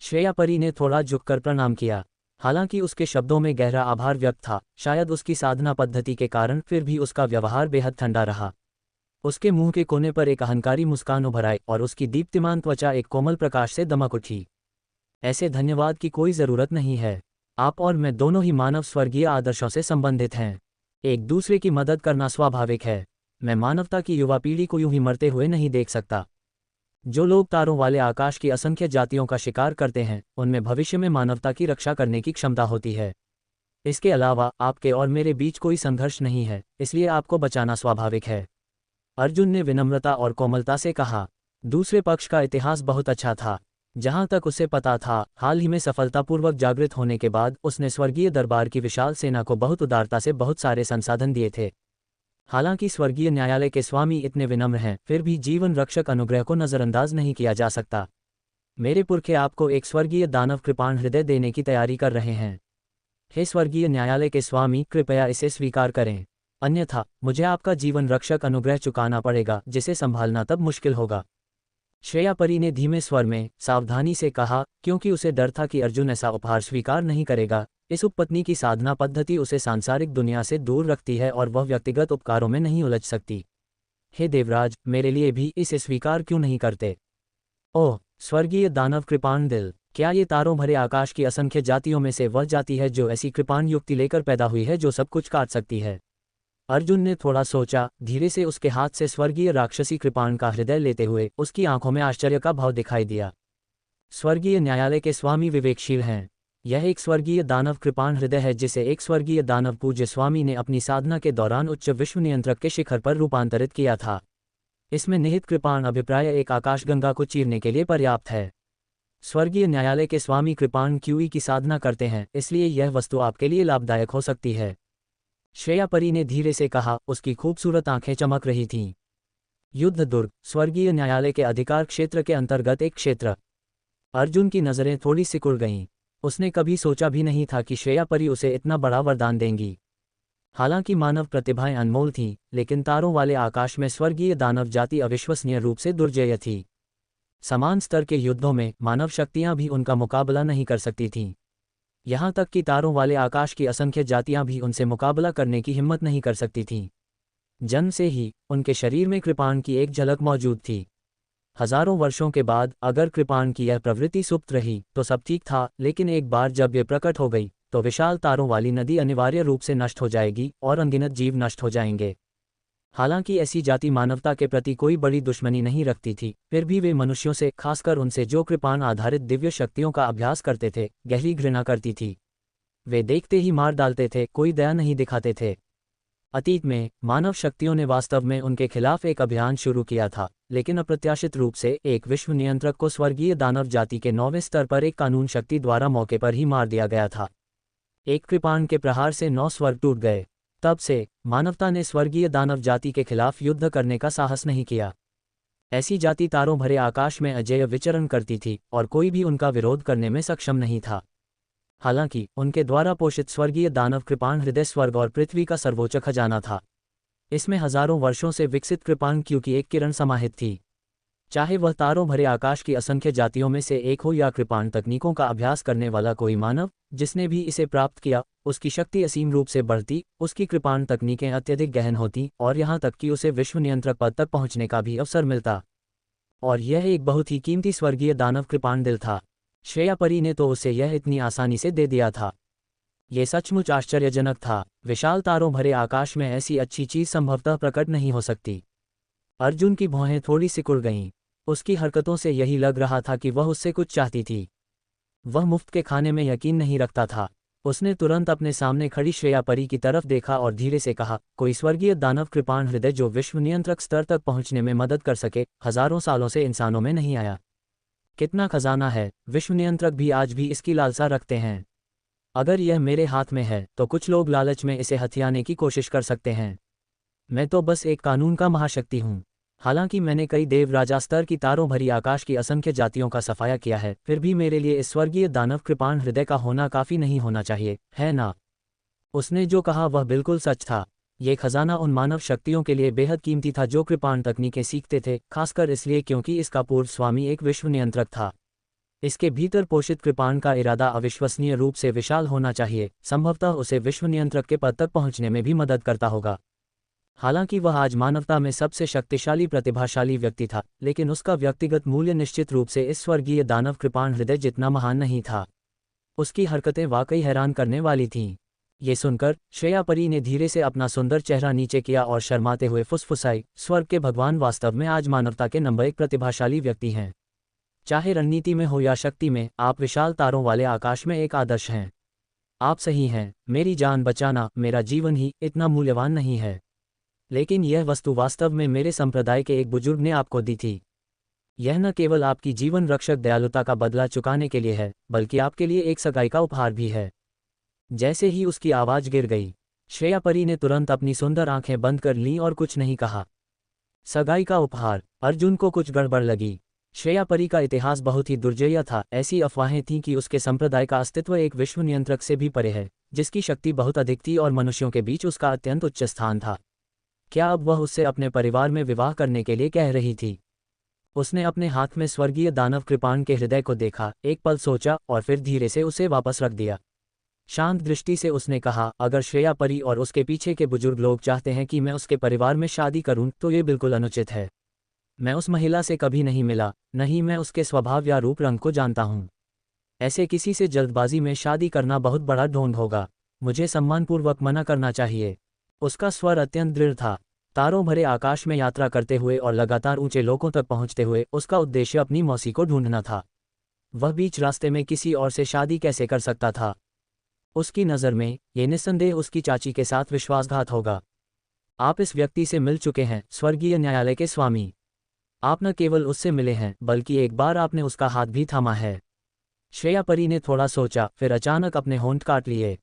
[SPEAKER 1] श्रेया परी ने थोड़ा झुककर प्रणाम किया। हालांकि उसके शब्दों में गहरा आभार व्यक्त था, शायद उसकी साधना पद्धति के कारण, फिर भी उसका व्यवहार बेहद ठंडा रहा। उसके मुंह के कोने पर एक अहंकारी मुस्कान उभर आई, और उसकी दीप्तिमान त्वचा एक कोमल प्रकाश से दमक उठी। ऐसे धन्यवाद की कोई ज़रूरत नहीं है। आप और मैं दोनों ही मानव स्वर्गीय आदर्शों से संबंधित हैं। एक दूसरे की मदद करना स्वाभाविक है। मैं मानवता की युवा पीढ़ी को यूं ही मरते हुए नहीं देख सकता। जो लोग तारों वाले आकाश की असंख्य जातियों का शिकार करते हैं, उनमें भविष्य में मानवता की रक्षा करने की क्षमता होती है। इसके अलावा आपके और मेरे बीच कोई संघर्ष नहीं है, इसलिए आपको बचाना स्वाभाविक है। अर्जुन ने विनम्रता और कोमलता से कहा। दूसरे पक्ष का इतिहास बहुत अच्छा था। जहां तक उसे पता था, हाल ही में सफलतापूर्वक जागृत होने के बाद उसने स्वर्गीय दरबार की विशाल सेना को बहुत उदारता से बहुत सारे संसाधन दिए थे। हालांकि स्वर्गीय न्यायालय के स्वामी इतने विनम्र हैं, फिर भी जीवन रक्षक अनुग्रह को नज़रअंदाज नहीं किया जा सकता। मेरे पुरखे आपको एक स्वर्गीय दानव कृपाण हृदय देने की तैयारी कर रहे हैं। हे स्वर्गीय न्यायालय के स्वामी, कृपया इसे स्वीकार करें। अन्यथा मुझे आपका जीवन रक्षक अनुग्रह चुकाना पड़ेगा, जिसे संभालना तब मुश्किल होगा। श्रेया परी ने धीमे स्वर में सावधानी से कहा, क्योंकि उसे डर था कि अर्जुन ऐसा उपहार स्वीकार नहीं करेगा। इस उपपत्नी की साधना पद्धति उसे सांसारिक दुनिया से दूर रखती है और वह व्यक्तिगत उपकारों में नहीं उलझ सकती। हे देवराज, मेरे लिए भी इसे स्वीकार क्यों नहीं करते? ओह स्वर्गीय दानव कृपाण दिल, क्या ये तारों भरे आकाश की असंख्य जातियों में से वह जाति है जो ऐसी कृपाण युक्ति लेकर पैदा हुई है जो सब कुछ काट सकती है? अर्जुन ने थोड़ा सोचा, धीरे से उसके हाथ से स्वर्गीय राक्षसी कृपाण का हृदय लेते हुए उसकी आंखों में आश्चर्य का भाव दिखाई दिया। स्वर्गीय न्यायालय के स्वामी विवेकशील हैं। यह एक स्वर्गीय दानव कृपाण हृदय है जिसे एक स्वर्गीय दानव पूज्य स्वामी ने अपनी साधना के दौरान उच्च विश्व नियंत्रक के शिखर पर रूपांतरित किया था। इसमें निहित कृपाण अभिप्राय एक आकाशगंगा को चीरने के लिए पर्याप्त है। स्वर्गीय न्यायालय के स्वामी कृपाण क्यूई की साधना करते हैं, इसलिए यह वस्तु आपके लिए लाभदायक हो सकती है। श्रेया परी ने धीरे से कहा, उसकी खूबसूरत आंखें चमक रही थीं। युद्ध दुर्ग स्वर्गीय न्यायालय के अधिकार क्षेत्र के अंतर्गत एक क्षेत्र। अर्जुन की नज़रें थोड़ी सिकुड़ गईं। उसने कभी सोचा भी नहीं था कि श्रेया परी उसे इतना बड़ा वरदान देंगी। हालांकि मानव प्रतिभाएं अनमोल थीं, लेकिन तारों वाले आकाश में स्वर्गीय दानव जाति अविश्वसनीय रूप से दुर्जेय थी। समान स्तर के युद्धों में मानव शक्तियां भी उनका मुकाबला नहीं कर सकती थीं। यहाँ तक कि तारों वाले आकाश की असंख्य जातियां भी उनसे मुकाबला करने की हिम्मत नहीं कर सकती थीं। जन्म से ही उनके शरीर में कृपाण की एक झलक मौजूद थी। हजारों वर्षों के बाद अगर कृपाण की यह प्रवृत्ति सुप्त रही तो सब ठीक था, लेकिन एक बार जब ये प्रकट हो गई तो विशाल तारों वाली नदी अनिवार्य रूप से नष्ट हो जाएगी और अनगिनत जीव नष्ट हो जाएंगे। हालांकि ऐसी जाति मानवता के प्रति कोई बड़ी दुश्मनी नहीं रखती थी, फिर भी वे मनुष्यों से, खासकर उनसे जो कृपाण आधारित दिव्य शक्तियों का अभ्यास करते थे, गहरी घृणा करती थी। वे देखते ही मार डालते थे, कोई दया नहीं दिखाते थे। अतीत में मानव शक्तियों ने वास्तव में उनके खिलाफ एक अभियान शुरू किया था, लेकिन अप्रत्याशित रूप से एक विश्व नियंत्रक को स्वर्गीय दानव जाति के 9वें स्तर पर एक कानून शक्ति द्वारा मौके पर ही मार दिया गया था। एक कृपाण के प्रहार से 9 स्वर्ग टूट गए। तब से मानवता ने स्वर्गीय दानव जाति के खिलाफ युद्ध करने का साहस नहीं किया। ऐसी जाति तारों भरे आकाश में अजेय विचरण करती थी और कोई भी उनका विरोध करने में सक्षम नहीं था। हालांकि उनके द्वारा पोषित स्वर्गीय दानव कृपाण हृदय स्वर्ग और पृथ्वी का सर्वोच्च खजाना था। इसमें हजारों वर्षों से विकसित कृपाण क्यू की एक किरण समाहित थी। चाहे वह तारों भरे आकाश की असंख्य जातियों में से एक हो या कृपाण तकनीकों का अभ्यास करने वाला कोई मानव, जिसने भी इसे प्राप्त किया, उसकी शक्ति असीम रूप से बढ़ती, उसकी कृपाण तकनीकें अत्यधिक गहन होती और यहाँ तक कि उसे विश्व नियंत्रक पद तक पहुँचने का भी अवसर मिलता। और यह एक बहुत ही कीमती स्वर्गीय दानव कृपाण दिल था। श्रेया परी ने तो उसे यह इतनी आसानी से दे दिया था। ये सचमुच आश्चर्यजनक था। विशाल तारों भरे आकाश में ऐसी अच्छी चीज संभवतः प्रकट नहीं हो सकती। अर्जुन की भौहें थोड़ी सिकुड़ गईं। उसकी हरकतों से यही लग रहा था कि वह उससे कुछ चाहती थी। वह मुफ्त के खाने में यकीन नहीं रखता था। उसने तुरंत अपने सामने खड़ी श्रेया परी की तरफ देखा और धीरे से कहा, कोई स्वर्गीय दानव कृपाण हृदय जो विश्व नियंत्रक स्तर तक पहुंचने में मदद कर सके, हजारों सालों से इंसानों में नहीं आया। कितना खजाना है, विश्व नियंत्रक भी आज भी इसकी लालसा रखते हैं। अगर यह मेरे हाथ में है तो कुछ लोग लालच में इसे हथियाने की कोशिश कर सकते हैं। मैं तो बस एक कानून का महाशक्ति हूँ। हालांकि मैंने कई देवराजा स्तर की तारों भरी आकाश की असंख्य जातियों का सफाया किया है, फिर भी मेरे लिए इस स्वर्गीय दानव कृपाण हृदय का होना काफी नहीं होना चाहिए, है ना? उसने जो कहा वह बिल्कुल सच था। ये खजाना उन मानव शक्तियों के लिए बेहद कीमती था जो कृपाण तकनीकें सीखते थे, खासकर इसलिए क्योंकि इसका पूर्व स्वामी एक विश्व नियंत्रक था। इसके भीतर पोषित कृपाण का इरादा अविश्वसनीय रूप से विशाल होना चाहिए, संभवतः उसे विश्व नियंत्रक के पद तक पहुंचने में भी मदद करता होगा। हालांकि वह आज मानवता में सबसे शक्तिशाली प्रतिभाशाली व्यक्ति था, लेकिन उसका व्यक्तिगत मूल्य निश्चित रूप से इस स्वर्गीय दानव कृपाण हृदय जितना महान नहीं था। उसकी हरकतें वाकई हैरान करने वाली थीं। ये सुनकर श्रेया परी ने धीरे से अपना सुंदर चेहरा नीचे किया और शर्माते हुए फुसफुसाई, स्वर्ग के भगवान वास्तव में आज मानवता के नंबर 1 प्रतिभाशाली व्यक्ति हैं। चाहे रणनीति में हो या शक्ति में, आप विशाल तारों वाले आकाश में एक आदर्श हैं। आप सही हैं, मेरी जान बचाना, मेरा जीवन ही इतना मूल्यवान नहीं है। लेकिन यह वस्तु वास्तव में मेरे संप्रदाय के एक बुजुर्ग ने आपको दी थी। यह न केवल आपकी जीवन रक्षक दयालुता का बदला चुकाने के लिए है, बल्कि आपके लिए एक सगाई का उपहार भी है। जैसे ही उसकी आवाज गिर गई, श्रेया परी ने तुरंत अपनी सुंदर आंखें बंद कर लीं और कुछ नहीं कहा। सगाई का उपहार? अर्जुन को कुछ गड़बड़ लगी। श्रेया परी का इतिहास बहुत ही दुर्जेय था। ऐसी अफवाहें थीं कि उसके संप्रदाय का अस्तित्व एक विश्व नियंत्रक से भी परे है, जिसकी शक्ति बहुत अधिक थी और मनुष्यों के बीच उसका अत्यंत उच्च स्थान था। क्या अब वह उससे अपने परिवार में विवाह करने के लिए कह रही थी? उसने अपने हाथ में स्वर्गीय दानव कृपाण के हृदय को देखा, एक पल सोचा और फिर धीरे से उसे वापस रख दिया। शांत दृष्टि से उसने कहा, अगर श्रेया परी और उसके पीछे के बुजुर्ग लोग चाहते हैं कि मैं उसके परिवार में शादी करूं तो ये बिल्कुल अनुचित है। मैं उस महिला से कभी नहीं मिला, नहीं मैं उसके स्वभाव या रूप रंग को जानता हूं। ऐसे किसी से जल्दबाजी में शादी करना बहुत बड़ा ढोंग होगा। मुझे सम्मानपूर्वक मना करना चाहिए। उसका स्वर अत्यंत दृढ़ था। तारों भरे आकाश में यात्रा करते हुए और लगातार ऊंचे लोकों तक पहुंचते हुए उसका उद्देश्य अपनी मौसी को ढूंढना था। वह बीच रास्ते में किसी और से शादी कैसे कर सकता था? उसकी नज़र में ये निस्संदेह उसकी चाची के साथ विश्वासघात होगा। आप इस व्यक्ति से मिल चुके हैं, स्वर्गीय न्यायालय के स्वामी। आप न केवल उससे मिले हैं बल्कि एक बार आपने उसका हाथ भी थामा है। श्रेया परी ने थोड़ा सोचा, फिर अचानक अपने होंठ काट लिए।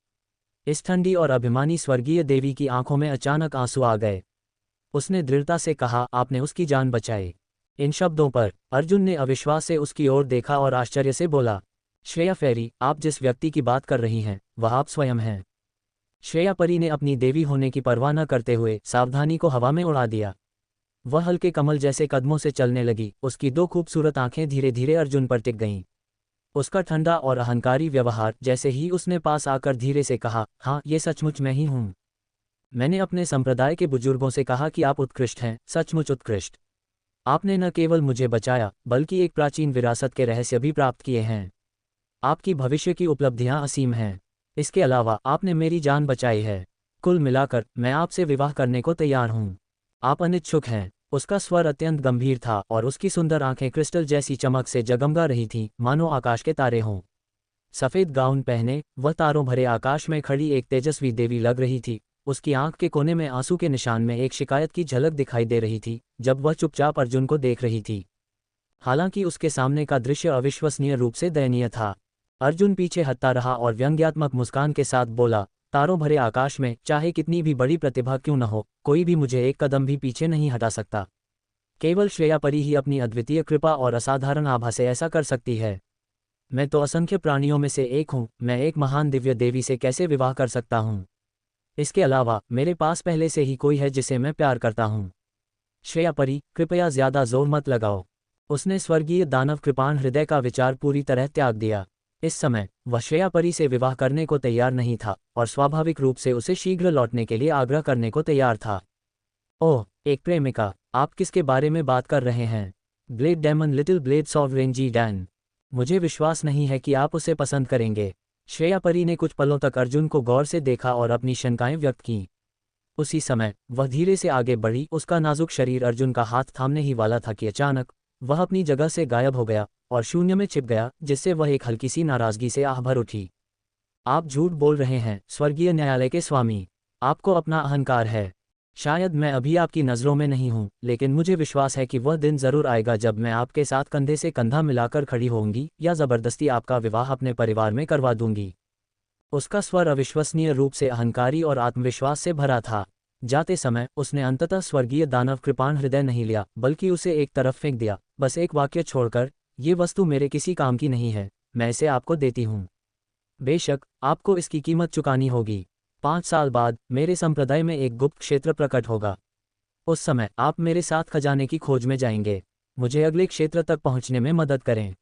[SPEAKER 1] इस ठंडी और अभिमानी स्वर्गीय देवी की आंखों में अचानक आंसू आ गए। उसने दृढ़ता से कहा, आपने उसकी जान बचाई। इन शब्दों पर अर्जुन ने अविश्वास से उसकी ओर देखा और आश्चर्य से बोला, श्रेया फेरी, आप जिस व्यक्ति की बात कर रही हैं वह आप स्वयं हैं। श्रेया परी ने अपनी देवी होने की परवाह न करते हुए सावधानी को हवा में उड़ा दिया। वह हल्के कमल जैसे कदमों से चलने लगी। उसकी दो खूबसूरत आंखें धीरे धीरे अर्जुन पर टिक गईं। उसका ठंडा और अहंकारी व्यवहार, जैसे ही उसने पास आकर धीरे से कहा, हाँ ये सचमुच मैं ही हूँ। मैंने अपने संप्रदाय के बुजुर्गों से कहा कि आप उत्कृष्ट हैं, सचमुच उत्कृष्ट। आपने न केवल मुझे बचाया बल्कि एक प्राचीन विरासत के रहस्य भी प्राप्त किए हैं। आपकी भविष्य की उपलब्धियां असीम हैं। इसके अलावा आपने मेरी जान बचाई है। कुल मिलाकर मैं आपसे विवाह करने को तैयार हूँ। आप अनिच्छुक हैं? उसका स्वर अत्यंत गंभीर था और उसकी सुंदर आंखें क्रिस्टल जैसी चमक से जगमगा रही थीं, मानो आकाश के तारे हों। सफ़ेद गाउन पहने वह तारों भरे आकाश में खड़ी एक तेजस्वी देवी लग रही थी। उसकी आंख के कोने में आंसू के निशान में एक शिकायत की झलक दिखाई दे रही थी जब वह चुपचाप अर्जुन को देख रही थी। हालांकि उसके सामने का दृश्य अविश्वसनीय रूप से दयनीय था। अर्जुन पीछे हटता रहा और व्यंग्यात्मक मुस्कान के साथ बोला, तारों भरे आकाश में चाहे कितनी भी बड़ी प्रतिभा क्यों न हो, कोई भी मुझे एक कदम भी पीछे नहीं हटा सकता। केवल श्रेया परी ही अपनी अद्वितीय कृपा और असाधारण आभा से ऐसा कर सकती है। मैं तो असंख्य प्राणियों में से एक हूँ, मैं एक महान दिव्य देवी से कैसे विवाह कर सकता हूँ? इसके अलावा मेरे पास पहले से ही कोई है जिसे मैं प्यार करता हूँ। श्रेया परी, कृपया ज्यादा जोर मत लगाओ। उसने स्वर्गीय दानव कृपाण हृदय का विचार पूरी तरह त्याग दिया। इस समय वह श्रेया परी से विवाह करने को तैयार नहीं था और स्वाभाविक रूप से उसे शीघ्र लौटने के लिए आग्रह करने को तैयार था। ओह, एक प्रेमिका, आप किसके बारे में बात कर रहे हैं? ब्लेड डेमन, लिटिल ब्लेड सॉवरेंजी डैन। मुझे विश्वास नहीं है कि आप उसे पसंद करेंगे। श्रेया परी ने कुछ पलों तक अर्जुन को गौर से देखा और अपनी शंकाएं व्यक्त कीं। उसी समय वह धीरे से आगे बढ़ी। उसका नाजुक शरीर अर्जुन का हाथ थामने ही वाला था कि अचानक वह अपनी जगह से गायब हो गया और शून्य में छिप गया, जिससे वह एक हल्की सी नाराजगी से आह भर उठी। आप झूठ बोल रहे हैं, स्वर्गीय न्यायालय के स्वामी। आपको अपना अहंकार है। शायद मैं अभी आपकी नज़रों में नहीं हूँ, लेकिन मुझे विश्वास है कि वह दिन ज़रूर आएगा जब मैं आपके साथ कंधे से कंधा मिलाकर खड़ी होंगी या ज़बरदस्ती आपका विवाह अपने परिवार में करवा दूंगी। उसका स्वर अविश्वसनीय रूप से अहंकारी और आत्मविश्वास से भरा था। जाते समय उसने अंततः स्वर्गीय दानव कृपाण हृदय नहीं लिया बल्कि उसे एक तरफ फेंक दिया, बस एक वाक्य छोड़कर, ये वस्तु मेरे किसी काम की नहीं है, मैं इसे आपको देती हूँ। बेशक आपको इसकी कीमत चुकानी होगी। 5 साल बाद मेरे संप्रदाय में एक गुप्त क्षेत्र प्रकट होगा। उस समय आप मेरे साथ खजाने की खोज में जाएंगे। मुझे अगले क्षेत्र तक पहुंचने में मदद करें। ...